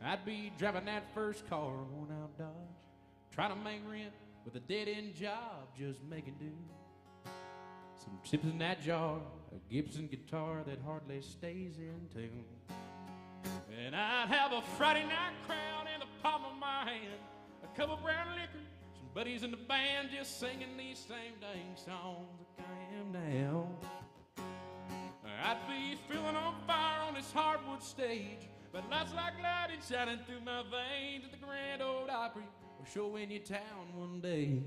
I'd be driving that first car, worn out Dodge, trying to make rent with a dead-end job, just making do. Some chips in that jar, a Gibson guitar that hardly stays in tune. And I'd have a Friday night crowd in the palm of my hand, a cup of brown liquor, some buddies in the band just singing these same dang songs like I am now. I'd be feeling on fire on this hardwood stage, but lights like lightning shining through my veins at the Grand Ole Opry will show in your town one day.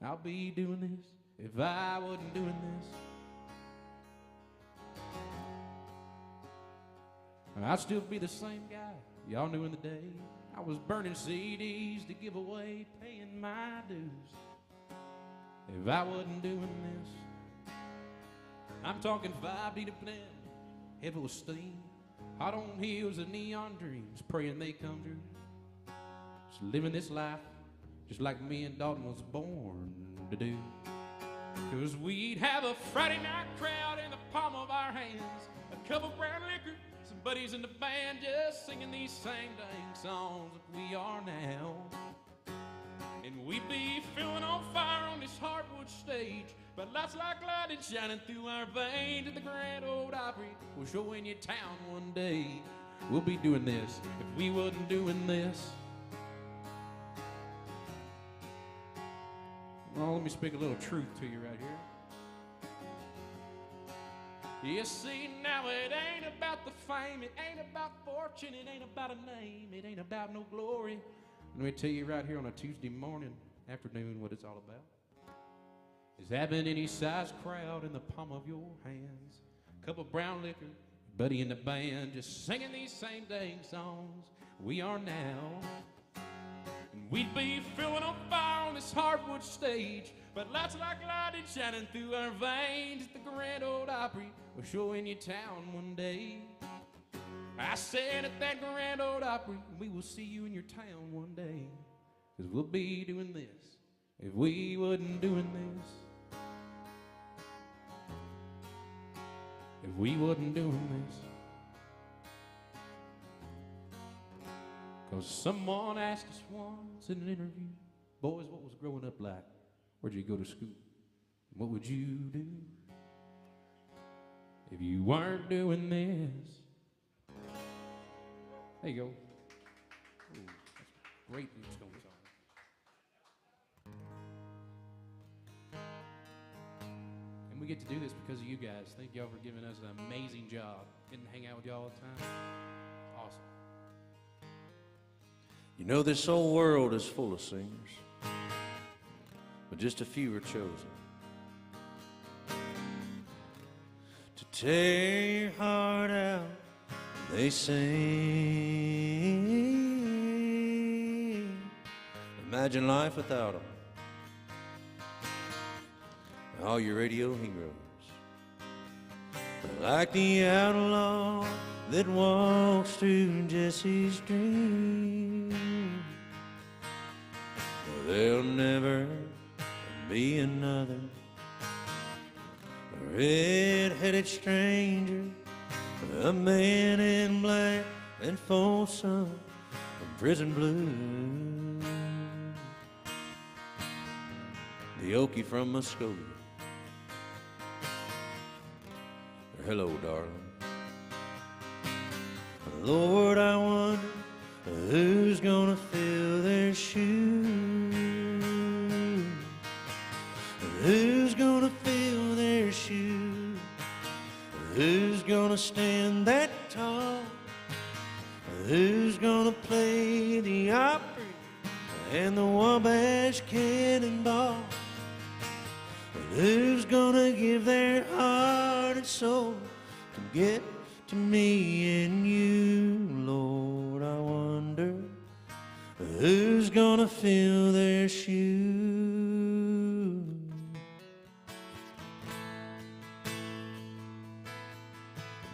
I'll be doing this if I wasn't doing this. I'd still be the same guy y'all knew in the day. I was burning CDs to give away, paying my dues. If I wasn't doing this, I'm talking 5D to Pnem, heavy with steam, hot on heels of neon dreams, praying they come true. Just living this life just like me and Dalton was born to do. 'Cause we'd have a Friday night crowd in the palm of our hands, a cup of brown liquor, some buddies in the band just singing these same dang songs that we are now. And we'd be feeling on fire on this hardwood stage, but lights like lightning shining through our veins at the Grand Ole Opry will show in your town one day. We'll be doing this if we wasn't doing this. Well, let me speak a little truth to you right here. You see, now it ain't about the fame, it ain't about fortune, it ain't about a name, it ain't about no glory. Let me tell you right here on a Tuesday morning, afternoon, what it's all about. Is having any size crowd in the palm of your hands, cup of brown liquor, buddy in the band, just singing these same dang songs we are now. And we'd be feeling on fire on this hardwood stage, but lights like lightning shining through our veins at the Grand Ole Opry will show in your town one day. I said at that Grand Ole Opry, we will see you in your town one day. 'Cause we'll be doing this if we wasn't doing this. If we wasn't doing this. 'Cause someone asked us once in an interview, boys, what was growing up like? Where'd you go to school? What would you do if you weren't doing this? There you go. Ooh, that's great Luke Combs song. And we get to do this because of you guys. Thank y'all for giving us an amazing job. Getting to hang out with y'all all the time. Awesome. You know, this whole world is full of singers, but just a few are chosen to tear your heart out. They sing. Imagine life without them. All your radio heroes, like the outlaw that walks through Jesse's dream. There'll never be another red-headed stranger, a man in black and Folsom and prison blue. The Okie from Muskogee. Hello, darling. Lord, I wonder who's gonna fill their shoes. Who's gonna fill their shoes? Who's gonna stand that tall? Who's gonna play the Opry and the Wabash Cannonball? Who's gonna give their heart and soul to get to me and you? Lord, I wonder who's gonna fill their shoes.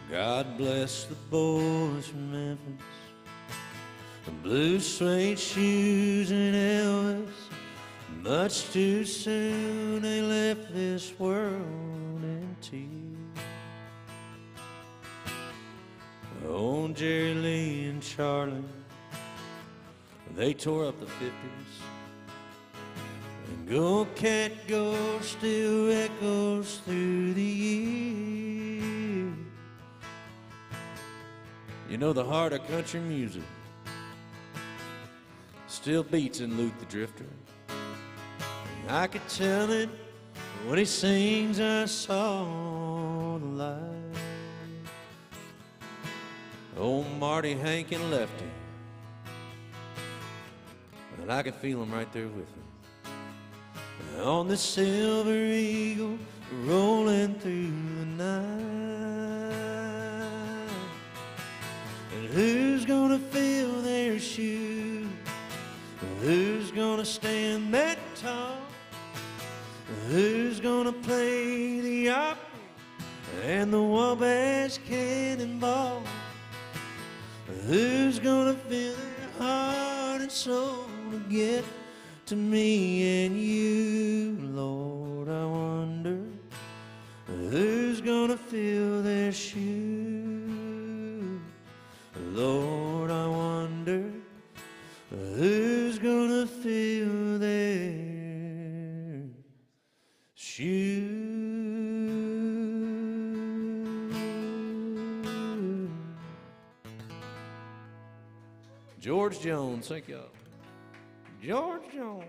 God bless the boys from Memphis, the blue suede shoes and Elvis. Much too soon they left this world in tears. Oh, Jerry Lee and Charlie, they tore up the 50s. And Go Cat Go still echoes through the years. You know, the heart of country music still beats in Luke the Drifter. I could tell it when he sings, I saw the light. Old Marty, Hank, and Lefty, and I could feel him right there with him. On the Silver Eagle, rolling through the night. And who's gonna fill their shoes? Who's gonna stand that tall? Who's gonna play the opera and the Wabash Cannonball? Who's gonna fill their heart and soul to get to me and you? Lord, I wonder who's gonna fill their shoes. Lord, I wonder who's gonna fill their shoes. George Jones, thank y'all. George Jones.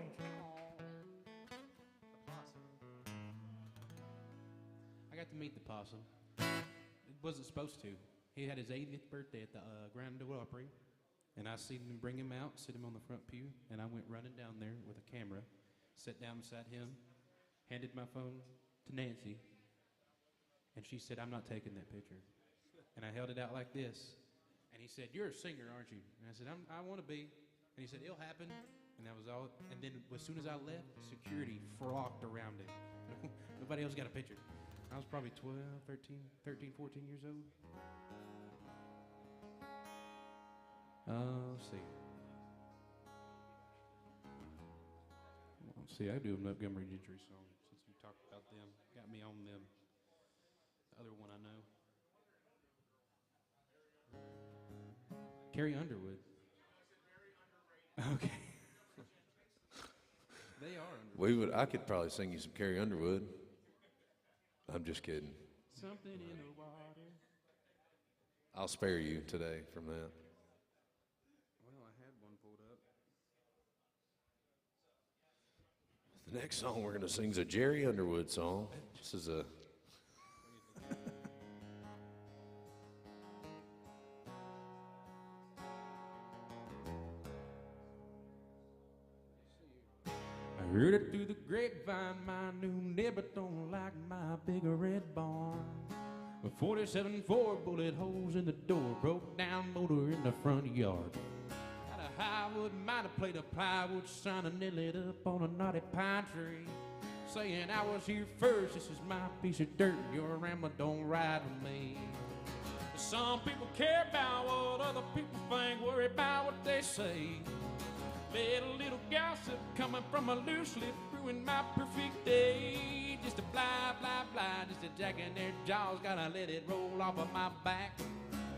I got to meet the possum. It wasn't supposed to. He had his 80th birthday at the Grand Ole Opry, and I seen him bring him out, sit him on the front pew, and I went running down there with a camera, sat down beside him, handed my phone to Nancy, and she said, "I'm not taking that picture." And I held it out like this, and he said, "You're a singer, aren't you?" And I said, I want to be. And he said, "It'll happen." And that was all. And then as soon as I left, security flocked around it. Nobody else got a picture. I was probably 12, 13, 14 years old. Let's see. Let's see, I do a Montgomery Gentry song since we talked about them. Got me on them. The other one I know. Carrie Underwood. Okay. They are underwood. I could probably sing you some Carrie Underwood. I'm just kidding. Something in the water. I'll spare you today from that. Well, I had one pulled up. The next song we're going to sing is a Jerry Underwood song. This is a... I heard it through the grapevine, my new neighbor don't like my big red barn. With 47-4 bullet holes in the door, broke down motor in the front yard. Had a Highwood miner plate of plywood sign and nailed it up on a knotty pine tree, saying I was here first, this is my piece of dirt, your grandma don't ride with me. Some people care about what other people think, worry about what they say. Little gossip coming from a loose lip ruined my perfect day. Just a blah, blah, blah, just a jack in their jaws, gotta let it roll off of my back.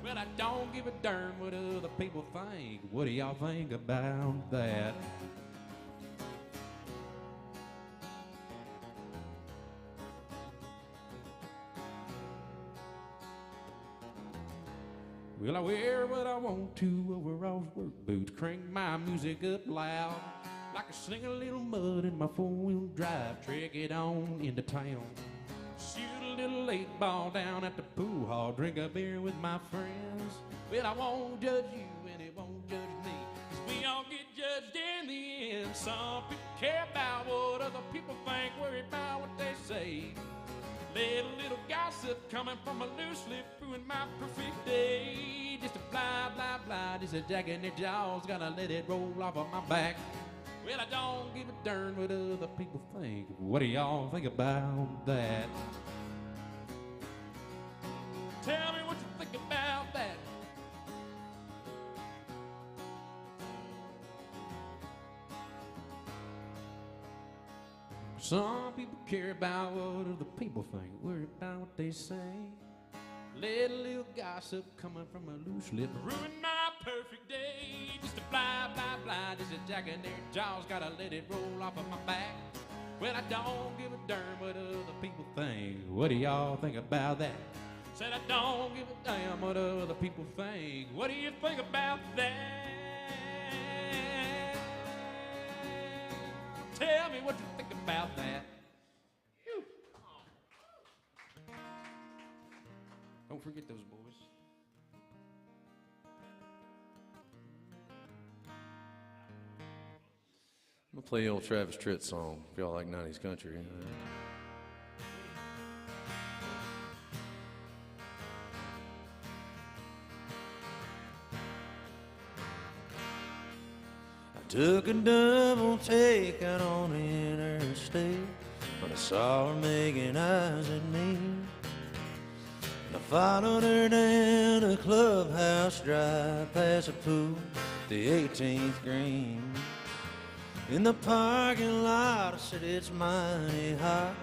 Well, I don't give a darn what other people think. What do y'all think about that? Well, I wear what I want to, overalls, work boots, crank my music up loud, like I sling a little mud in my four-wheel drive, trek it on into town. Shoot a little 8-ball down at the pool hall, drink a beer with my friends. Well, I won't judge you and it won't judge me, 'cause we all get judged in the end. Some people care about what other people think, worry about what they say. Little gossip coming from a loose lip ruined my perfect day. Just a blah, blah, blah, just a jack in their jaws, gotta let it roll off of my back. Well, I don't give a darn what other people think. What do y'all think about that? Tell me what you think about that. Some people care about what other people think, worry about what they say. Let a little gossip coming from a loose lip ruin my perfect day. Just a fly, just a jack in their jaws, gotta let it roll off of my back. Well, I don't give a darn what other people think. What do y'all think about that? Said I don't give a damn what other people think. What do you think about that? Tell me what you think about that. Whew. Don't forget those boys. I'm gonna play the old Travis Tritt song if y'all like 90s country. I took a double take out on the interstate when I saw her making eyes at me. And I followed her down the clubhouse drive past the pool, the 18th green. In the parking lot, I said, it's mighty hot.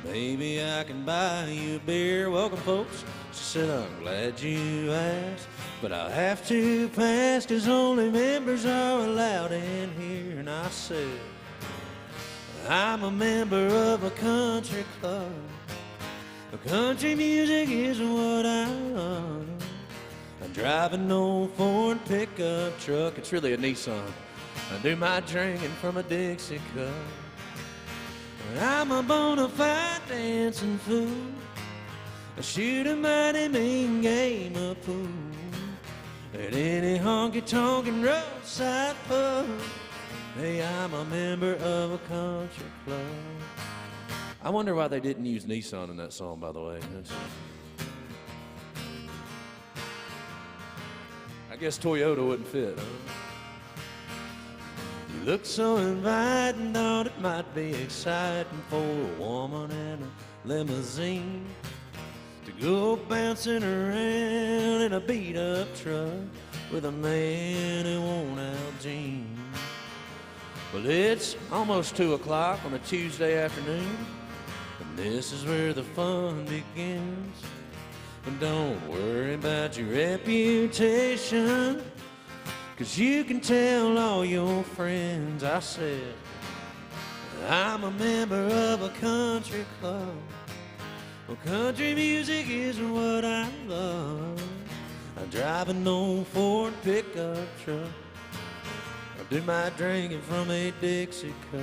Maybe I can buy you a beer. Welcome, folks. She said, I'm glad you asked, but I'll have to pass, 'cause only members are allowed in here. And I said, I'm a member of a country club. Country music is what I love. I'm driving an old Ford pickup truck. It's really a Nissan. I do my drinking from a Dixie cup. I'm a bona fide dancing fool. I shoot a mighty mean game of pool at any honky-tonkin' roadside pub. Hey, I'm a member of a country club. I wonder why they didn't use Nissan in that song, by the way. I guess Toyota wouldn't fit, huh? You look so inviting, thought it might be exciting for a woman in a limousine to go bouncing around in a beat-up truck with a man who won't out jeans. Well, it's almost 2 o'clock on a Tuesday afternoon, and this is where the fun begins. But don't worry about your reputation, 'cause you can tell all your friends. I said, I'm a member of a country club. Well, country music is what I love. I drive an old Ford pickup truck. I do my drinking from a Dixie cup.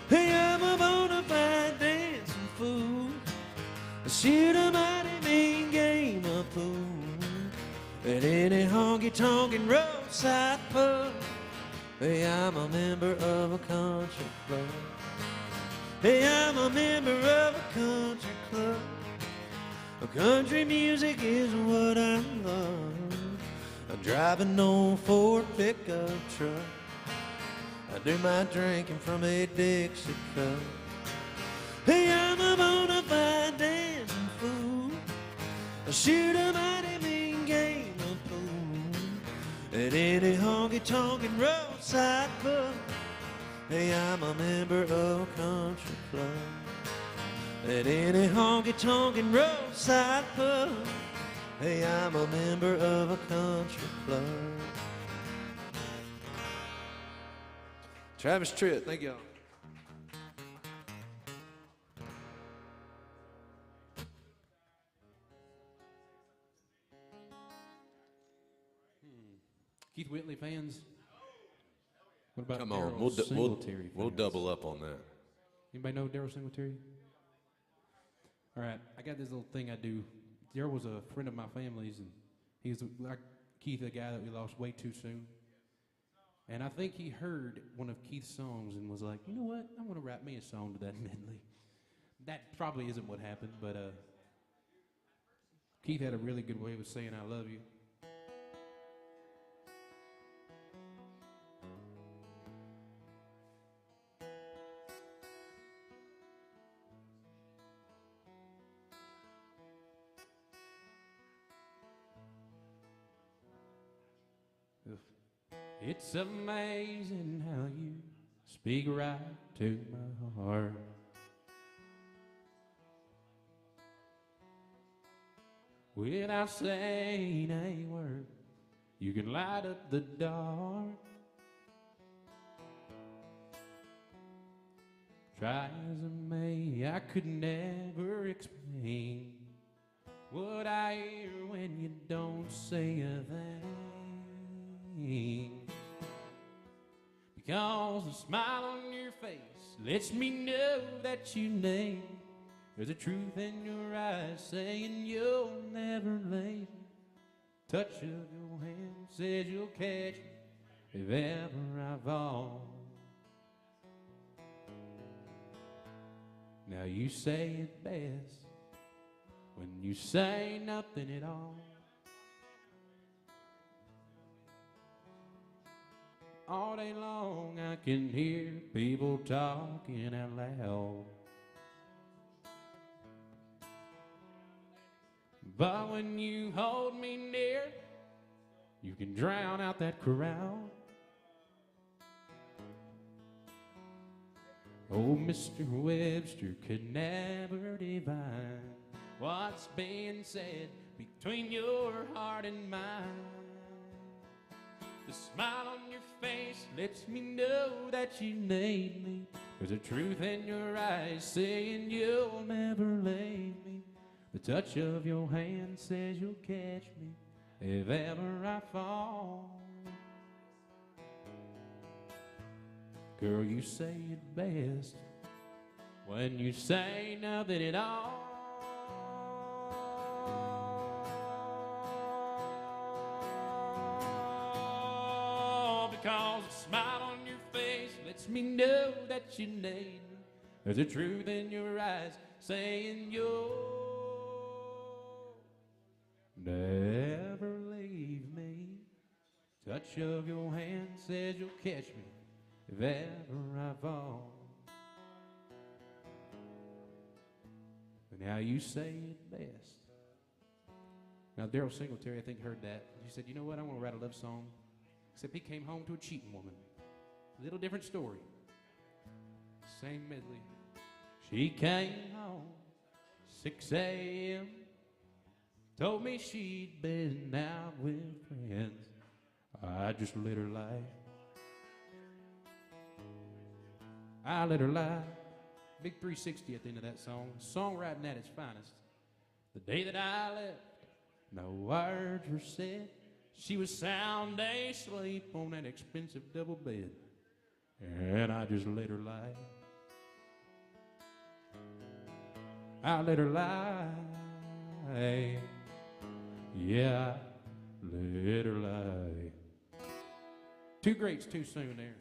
Hey, I'm a bona fide dancing fool. I shoot a mighty mean game of pool at any honky-tonkin' roadside pub. Hey, I'm a member of a country club. Hey, I'm a member of a country club. Country music is what I love. I drive an old Ford pickup truck. I do my drinking from a Dixie cup. Hey, I'm a bona fide dancing fool. I shoot a mighty mean game of pool at any honky-tonkin' roadside pub. Hey, I'm a member of a country club. At any honky-tonkin' roadside pub. Hey, I'm a member of a country club. Travis Tritt, thank y'all. Keith Whitley fans? What about Come on, Darryl we'll Singletary fans? double up on that. Anybody know Darryl Singletary? All right, I got this little thing I do. Darryl was a friend of my family's, and he was like Keith, a guy that we lost way too soon. And I think he heard one of Keith's songs and was like, you know what? I want to write me a song to that medley. That probably isn't what happened, but Keith had a really good way of saying I love you. It's amazing how you speak right to my heart. Without saying a word, you can light up the dark. Try as I may, I could never explain what I hear when you don't say a thing. Because the smile on your face lets me know that you need. There's a truth in your eyes saying you'll never leave me. Touch of your hand says you'll catch me if ever I fall. Now you say it best when you say nothing at all. All day long I can hear people talking out loud. But when you hold me near, you can drown out that crowd. Oh, Mr. Webster could never divine what's being said between your heart and mine. The smile on your face lets me know that you need me. There's a truth in your eyes saying you'll never leave me. The touch of your hand says you'll catch me if ever I fall. Girl, you say it best when you say nothing at all. Because the smile on your face lets me know that you need me. There's a truth in your eyes saying you'll never leave me. Touch of your hand says you'll catch me if ever I fall. But now you say it best. Now Daryl Singletary, I think, heard that. He said, you know what, I want to write a love song. Except he came home to a cheating woman. A little different story. Same medley. She came home 6 a.m. Told me she'd been out with friends. I just let her lie. I let her lie. Big 360 at the end of that song. Songwriting at its finest. The day that I left, no words were said. She was sound asleep on that expensive double bed. And I just let her lie. I let her lie. Yeah, let her lie. Two greats too soon there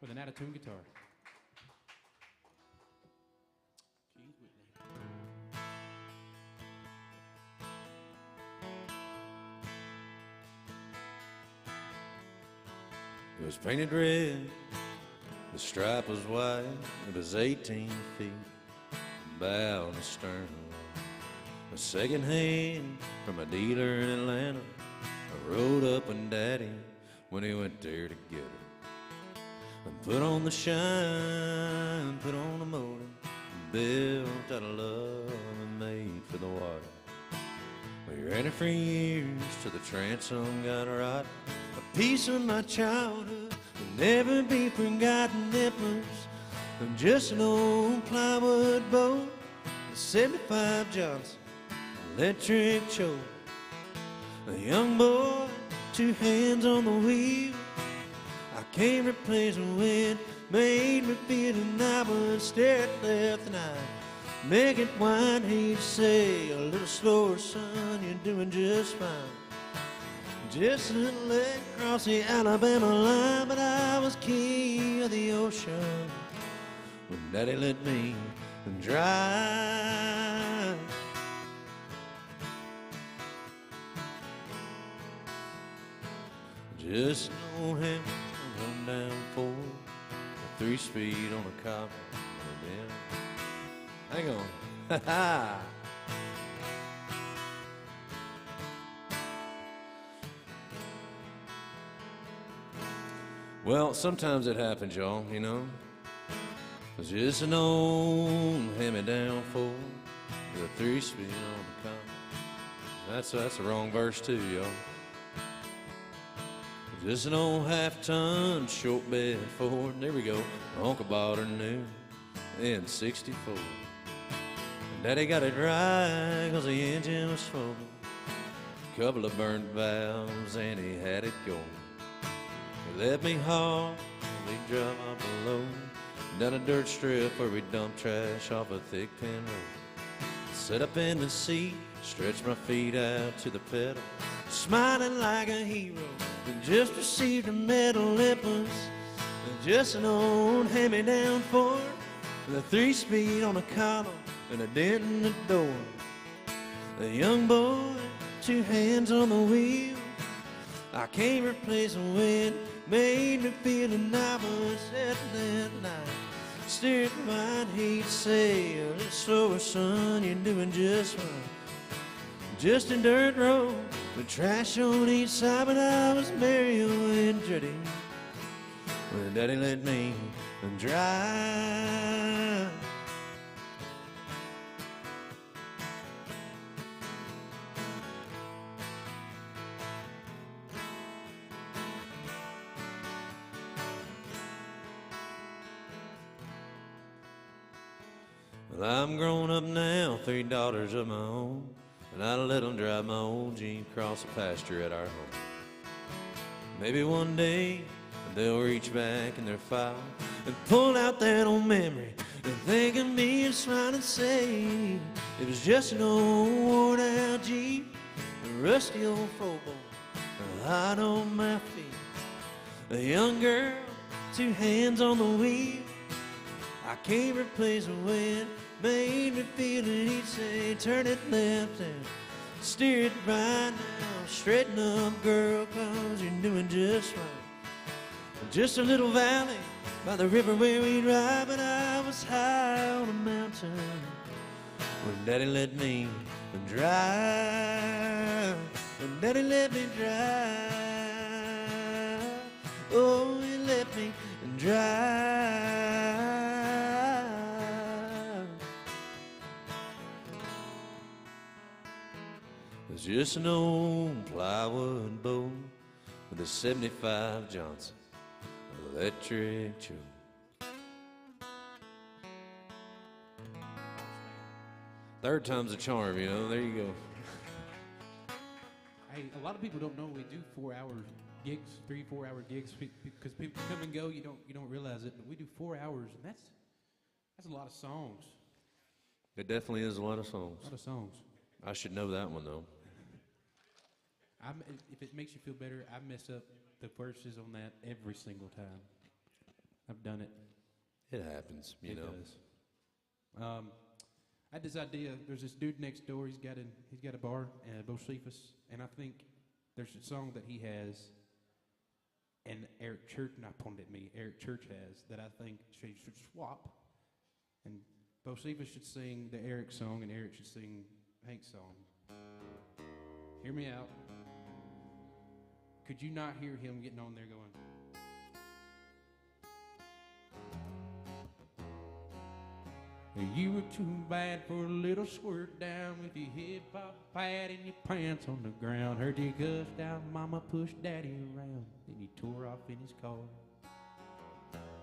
with an out-of-tune guitar. Keith Whitley. It was painted red, the stripe was white, it was 18 feet, bow and stern. A second hand from a dealer in Atlanta. I rode up on Daddy when he went there to get her. And put on the shine, put on the motor, built out of love and made for the water. We ran it for years till the transom got right. A piece of my childhood will never be forgotten. It was just an old plywood boat, a 75 Johnson electric choke. A young boy, 2 hands on the wheel. I can't replace what it made me feel, and I would stare at left and I'd make it wide. He'd say, a little slower, son, you're doing just fine. Just a little leg across the Alabama line, but I was king of the ocean when Daddy let me drive. Just an old Hammer run down 4, a 3-speed on a copper. Hang on. Ha ha. Well, sometimes it happens, y'all, you know. It's just an old hand-me-down Ford with a 3-speed on the car. That's the wrong verse too, y'all. Just an old half-ton short bed Ford. There we go. My uncle bought her new in '64. Daddy got it right 'cause the engine was full. Couple of burnt valves and he had it going. He let me haul, we drove below down a dirt strip where we dumped trash off a thick pin road. Set up in the seat, stretched my feet out to the pedal, smiling like a hero. And just received a medal. It was just an old hand-me-down Ford with a 3-speed on the column and a dent in the door. A young boy, 2 hands on the wheel. I can't replace the wind. Made me feel that I was settling at night. Steered my he'd say, a little slower, son, you're doing just fine. Just a dirt road with trash on each side, but I was merry and dirty when Daddy let me drive. Well, I'm grown up now, 3 daughters of my own, and I let them drive my old Jeep across the pasture at our home. Maybe one day they'll reach back in their file and pull out that old memory and think of me and smile and say it was just an old worn out Jeep, a rusty old four-bore, a hot on my feet. A young girl, 2 hands on the wheel. I can't replace the wind. Made me feel it, he'd say, turn it left and steer it right now. Straighten up, girl, 'cause you're doing just fine. Just a little valley by the river where we'd ride, but I was high on a mountain when Daddy let me drive. When Daddy let me drive. Oh, he let me drive. It's just an old plywood boat with a 75 Johnson electric choke. Third time's a charm, you know. There you go. Hey, a lot of people don't know we do 4-hour gigs, 3-4-hour gigs, because people come and go. You don't realize it, but we do 4 hours, and that's a lot of songs. It definitely is a lot of songs. A lot of songs. I should know that one though. If it makes you feel better, I mess up the verses on that every single time. I've done it. It happens, you know. It does. I had this idea. There's this dude next door. He's got a bar, Bocephus, and I think there's a song that he has, and Eric Church, not pointed at me, Eric Church has, that I think should swap, and Bocephus should sing the Eric song, and Eric should sing Hank's song. Hear me out. Could you not hear him getting on there going? You were too bad for a little squirt down with your hip-hop pad and your pants on the ground. Heard you gushed out, mama pushed daddy around. Then you tore off in his car.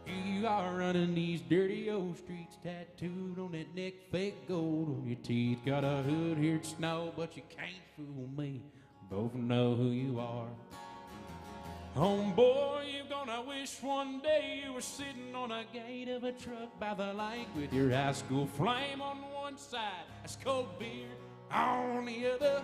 Here you are running these dirty old streets, tattooed on that neck, fake gold on your teeth. Got a hood here to snow, but you can't fool me. Both know who you are. Homeboy, you're gonna wish one day you were sitting on a gate of a truck by the lake with your high school flame on one side, a cold beer on the other.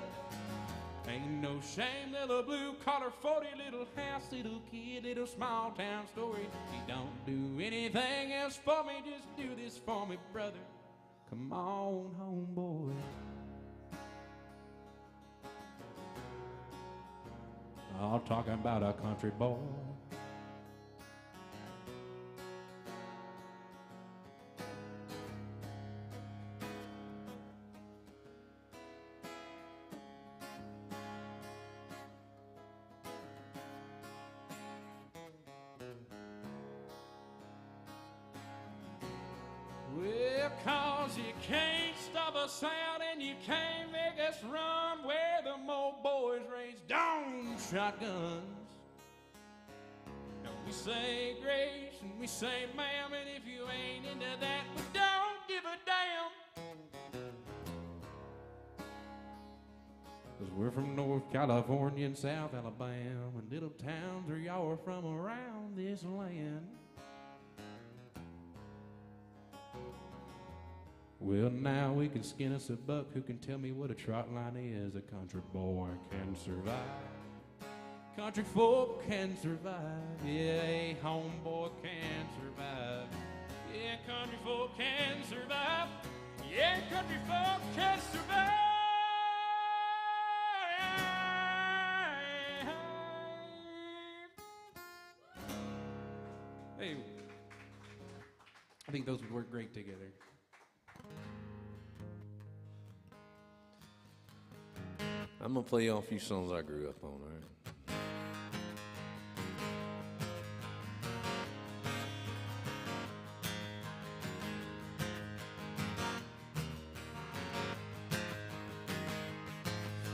Ain't no shame, little blue-collar 40, little house, little kid, little small-town story. You don't do anything else for me, just do this for me, brother. Come on, homeboy. I'm talking about a country boy. 'cause you can't stop a sound and you can't make us run where the old boys raise down shotguns. Now we say grace and we say ma'am, and if you ain't into that, we don't give a damn. 'Cause we're from North California and South Alabama, and little towns where y'all are from around this land. Well, now we can skin us a buck who can tell me what a trot line is. A country boy can survive. Country folk can survive. Yeah, a homeboy can survive. Yeah, country folk can survive. Yeah, country folk can survive. Hey, I think those would work great together. I'm gonna play y'all a few songs I grew up on, all right?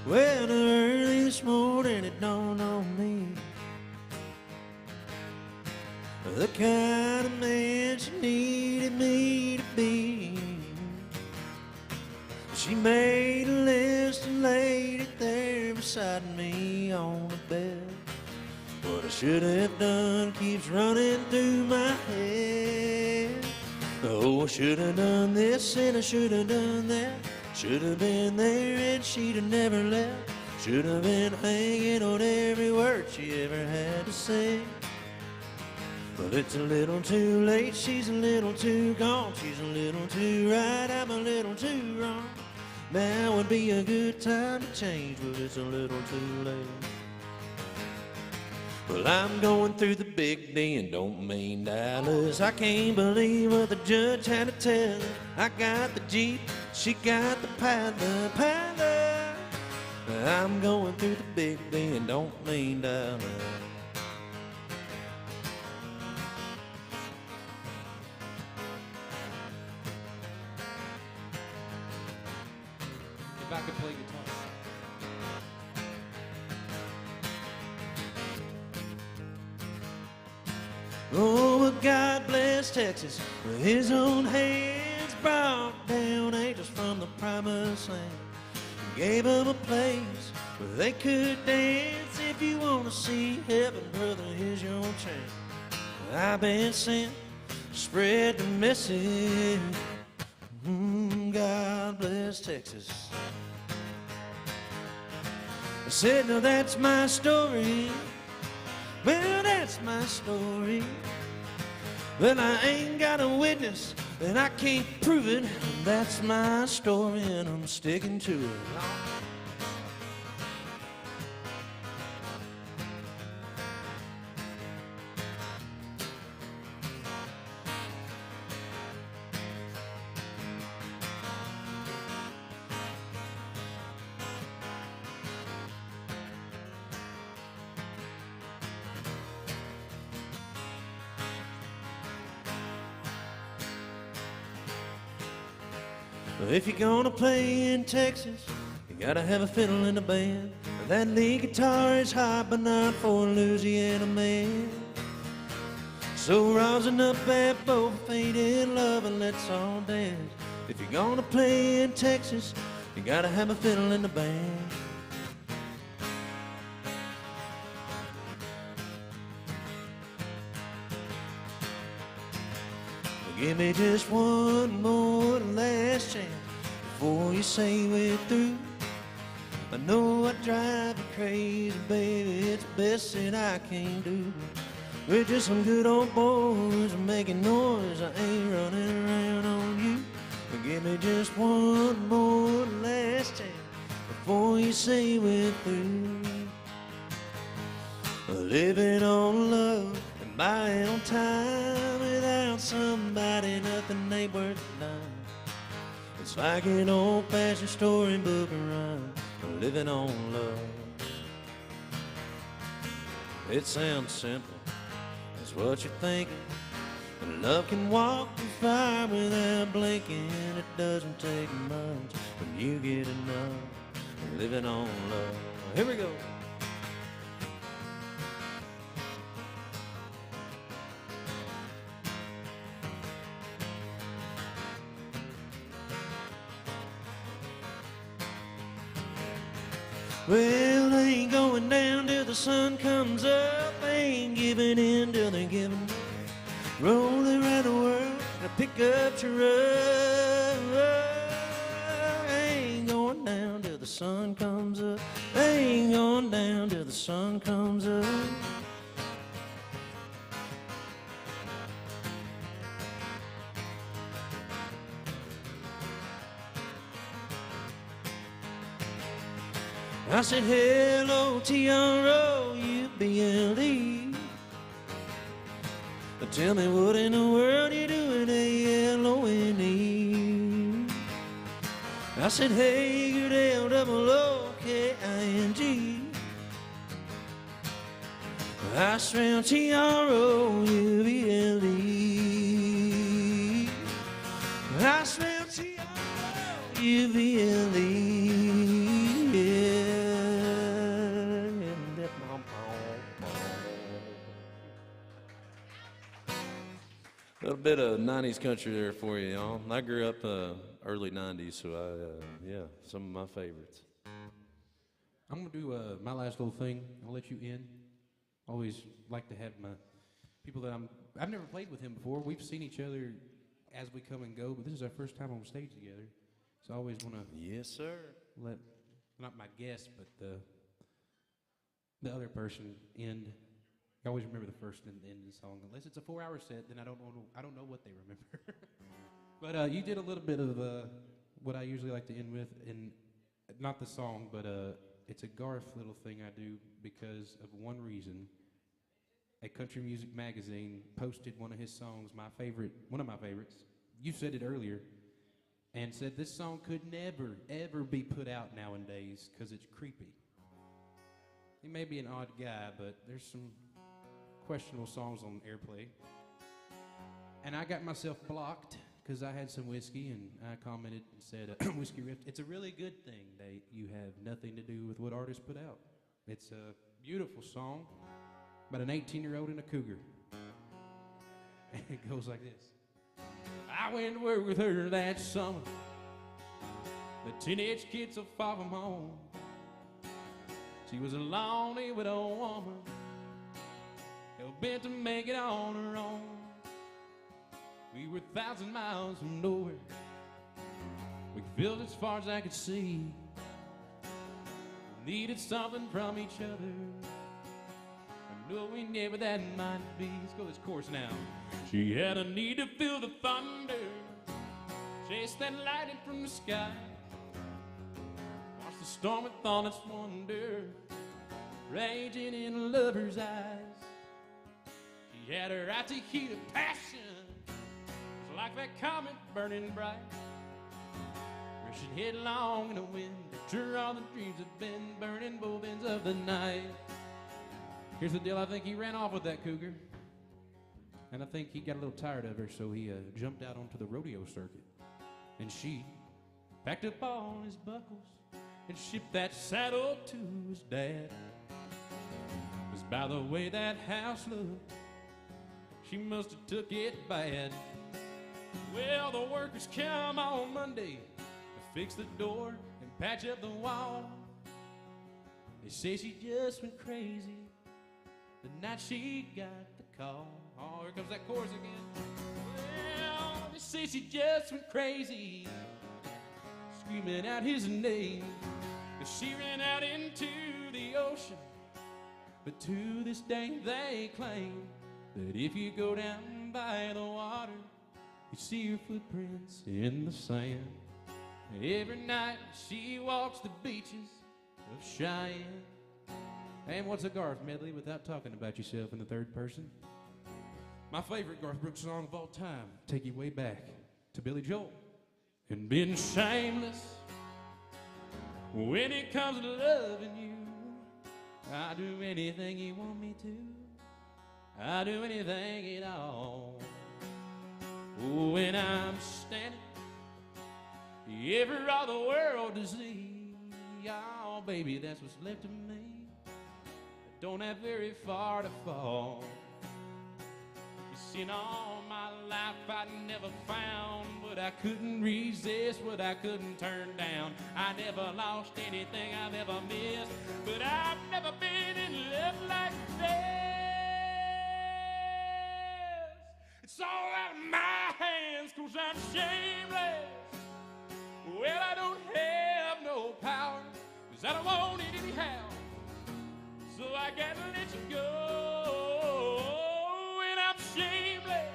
Well, early this morning it dawned on me the kind of man she needed me to be. She made a list and laid it there beside me on the bed. What I should have done keeps running through my head. Oh, I should have done this and I should have done that. Should have been there and she'd have never left. Should have been hanging on every word she ever had to say. But it's a little too late, she's a little too gone. She's a little too right, I'm a little too wrong. Now would be a good time to change, but it's a little too late. Well, I'm going through the big D and don't mean Dallas. I can't believe what the judge had to tell her. I got the Jeep, she got the Paddler. I'm going through the big D and don't mean Dallas. If I could play guitar. Oh, but God bless Texas with his own hands. Brought down angels from the promised land. Gave them a place where they could dance. If you want to see heaven, brother, here's your chance. I've been sent to spread the message. God bless Texas. I said, now that's my story. Well, that's my story. Well, I ain't got a witness, and I can't prove it. That's my story, and I'm sticking to it. If you're gonna play in Texas, you gotta have a fiddle in the band. That lead guitar is hot, but not for a Louisiana man. So rosin up that bow, faded love, and let's all dance. If you're gonna play in Texas, you gotta have a fiddle in the band. Give me just one more last chance before you say we're through. I know I drive you crazy, baby, it's the best that I can do. We're just some good old boys making noise, I ain't running around on you. But give me just one more last chance before you say we're through. Living on love and buying on time, without somebody nothing ain't worth a dime. It's like an old-fashioned storybook rhyme, living on love. It sounds simple, that's what you're thinking. And love can walk through fire without blinking. It doesn't take much when you get enough. Living on love. Here we go. Well, they ain't going down till the sun comes up. They ain't giving in till they're giving up. Rolling around the world in a pickup truck. They ain't going down till the sun comes up. They ain't going down till the sun comes up. I said, hello, T-R-O-U-B-L-E. Tell me what in the world you doing, A-L-O-N-E. I said, hey, good L-O-O-K-I-N-G. I spell T-R-O-U-B-L-E. I spell T-R-O-U-B-L-E. A little bit of 90s country there for you, y'all. I grew up early 90s, so yeah, some of my favorites. I'm going to do my last little thing. I'll let you in. Always like to have my people that I've never played with him before. We've seen each other as we come and go, but this is our first time on stage together. So I always want to Yes, sir. let, not my guest, but the other person end. I always remember the first and the end of the song. Unless it's a 4-hour set, then I don't know what they remember. But you did a little bit of what I usually like to end with, and not the song, but it's a Garth little thing I do because of one reason. A country music magazine posted one of his songs, one of my favorites. You said it earlier, and said this song could never, ever be put out nowadays because it's creepy. He may be an odd guy, but there's some questionable songs on airplay. And I got myself blocked because I had some whiskey, and I commented and said, Whiskey Rift, it's a really good thing that you have nothing to do with what artists put out. It's a beautiful song about an 18-year-old and a cougar. And it goes like this. I went to work with her that summer. The teenage kid so far from home. She was a lonely widow woman, hell-bent to make it on her own. We were 1,000 miles from nowhere. We filled as far as I could see. We needed something from each other. I knew we never that might be. Let's go this chorus now. She had a need to feel the thunder, chase that lightning from the sky, watch the storm with all its wonder raging in a lover's eyes. She had her right to heat of passion, just like that comet burning bright, rushing headlong in the wind after all the dreams have been burning both ends of the night. Here's the deal, I think he ran off with that cougar, and I think he got a little tired of her, so he jumped out onto the rodeo circuit. And she packed up all his buckles and shipped that saddle to his dad. 'Cause by the way that house looked, she must have took it bad. Well, the workers come on Monday to fix the door and patch up the wall. They say she just went crazy the night she got the call. Oh, here comes that chorus again. Well, they say she just went crazy, screaming out his name. 'Cause she ran out into the ocean. But to this day they claim that if you go down by the water, you see her footprints in the sand. And every night she walks the beaches of Cheyenne. And what's a Garth medley without talking about yourself in the third person? My favorite Garth Brooks song of all time, take you way back to Billy Joel. And being shameless when it comes to loving you, I'll do anything you want me to. I'll do anything at all. When I'm standing ever all the world to see. Oh, baby, that's what's left of me. I don't have very far to fall. You see, in all my life I never found what I couldn't resist, what I couldn't turn down. I never lost anything I've ever missed, but I've never been in love like this. It's all out of my hands 'cause I'm shameless. Well, I don't have no power 'cause I don't want it anyhow. So I gotta let you go, and I'm shameless.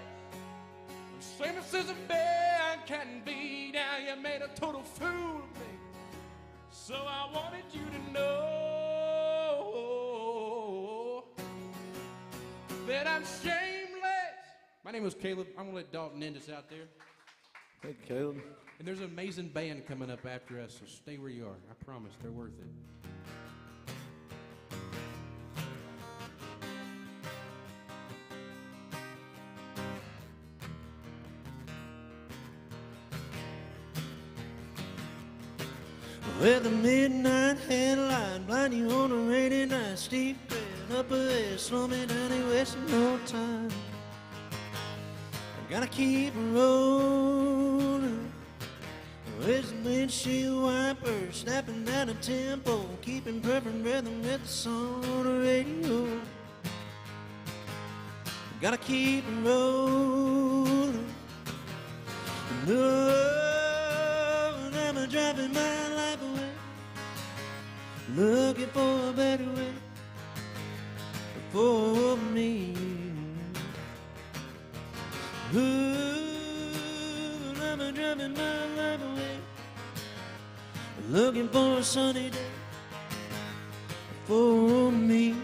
I'm shameless as a man can be. Now you made a total fool of me, so I wanted you to know that I'm shameless. My name is Caleb. I'm gonna let Dalton end us out there. Thank you, Caleb. And there's an amazing band coming up after us, so stay where you are. I promise, they're worth it. With the midnight headline, blind you on a rainy night, steep grade up ahead, slow me down, ain't wasting no time. I gotta keep rolling. Where's the windshield wiper, snapping down the tempo, keeping perfect rhythm with the song on the radio. I gotta keep rolling. No, I'm driving my life away, looking for a better way for me. Ooh, I'm driving my life away, looking for a sunny day for me.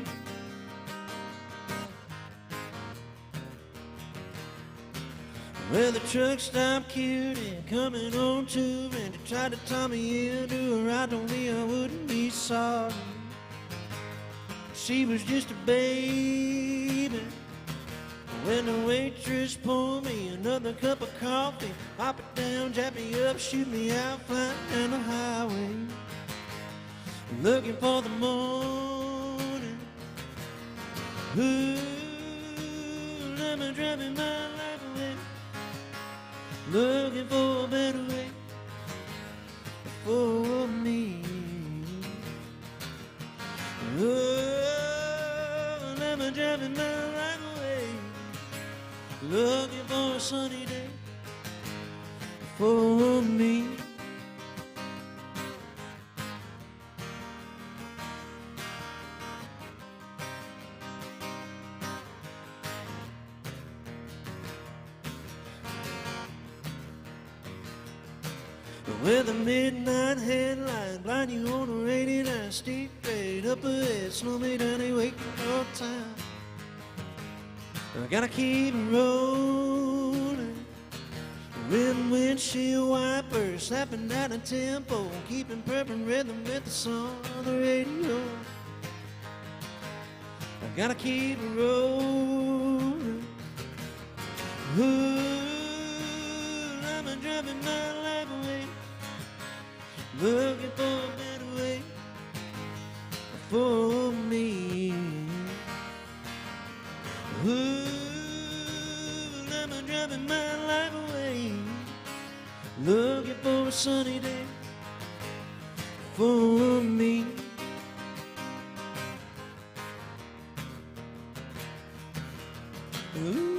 Well, the truck stopped cute and coming on to, and they tried to tie me in, do her right on me, I wouldn't be sorry. She was just a baby. When the waitress poured me another cup of coffee, pop it down, jab me up, shoot me out, flying down the highway, looking for the morning. Ooh, I'm driving my life away, looking for a better way for me. Oh, I'm driving my life away, looking for a sunny day for me. With a midnight headline, blind you on a rainy night, steep grade up ahead, slow me down, ain't wasting no time. I gotta keep rolling. With windshield wipers, slapping down the tempo, keeping perfect rhythm with the song on the radio. I gotta keep rolling. Ooh, I'm driving my life away, looking for a better way for me. Ooh, I'm driving my life away, looking for a sunny day for me. Ooh.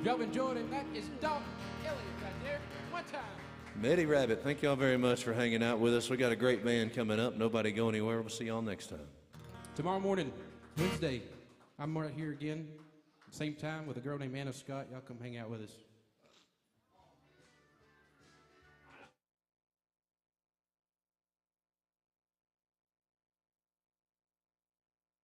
Y'all enjoyed it. That is Dalton Elliott right there. One time. Eddie Rabbit, thank y'all very much for hanging out with us. We got a great band coming up. Nobody go anywhere. We'll see y'all next time. Tomorrow morning, Wednesday, I'm right here again, same time with a girl named Anna Scott. Y'all come hang out with us.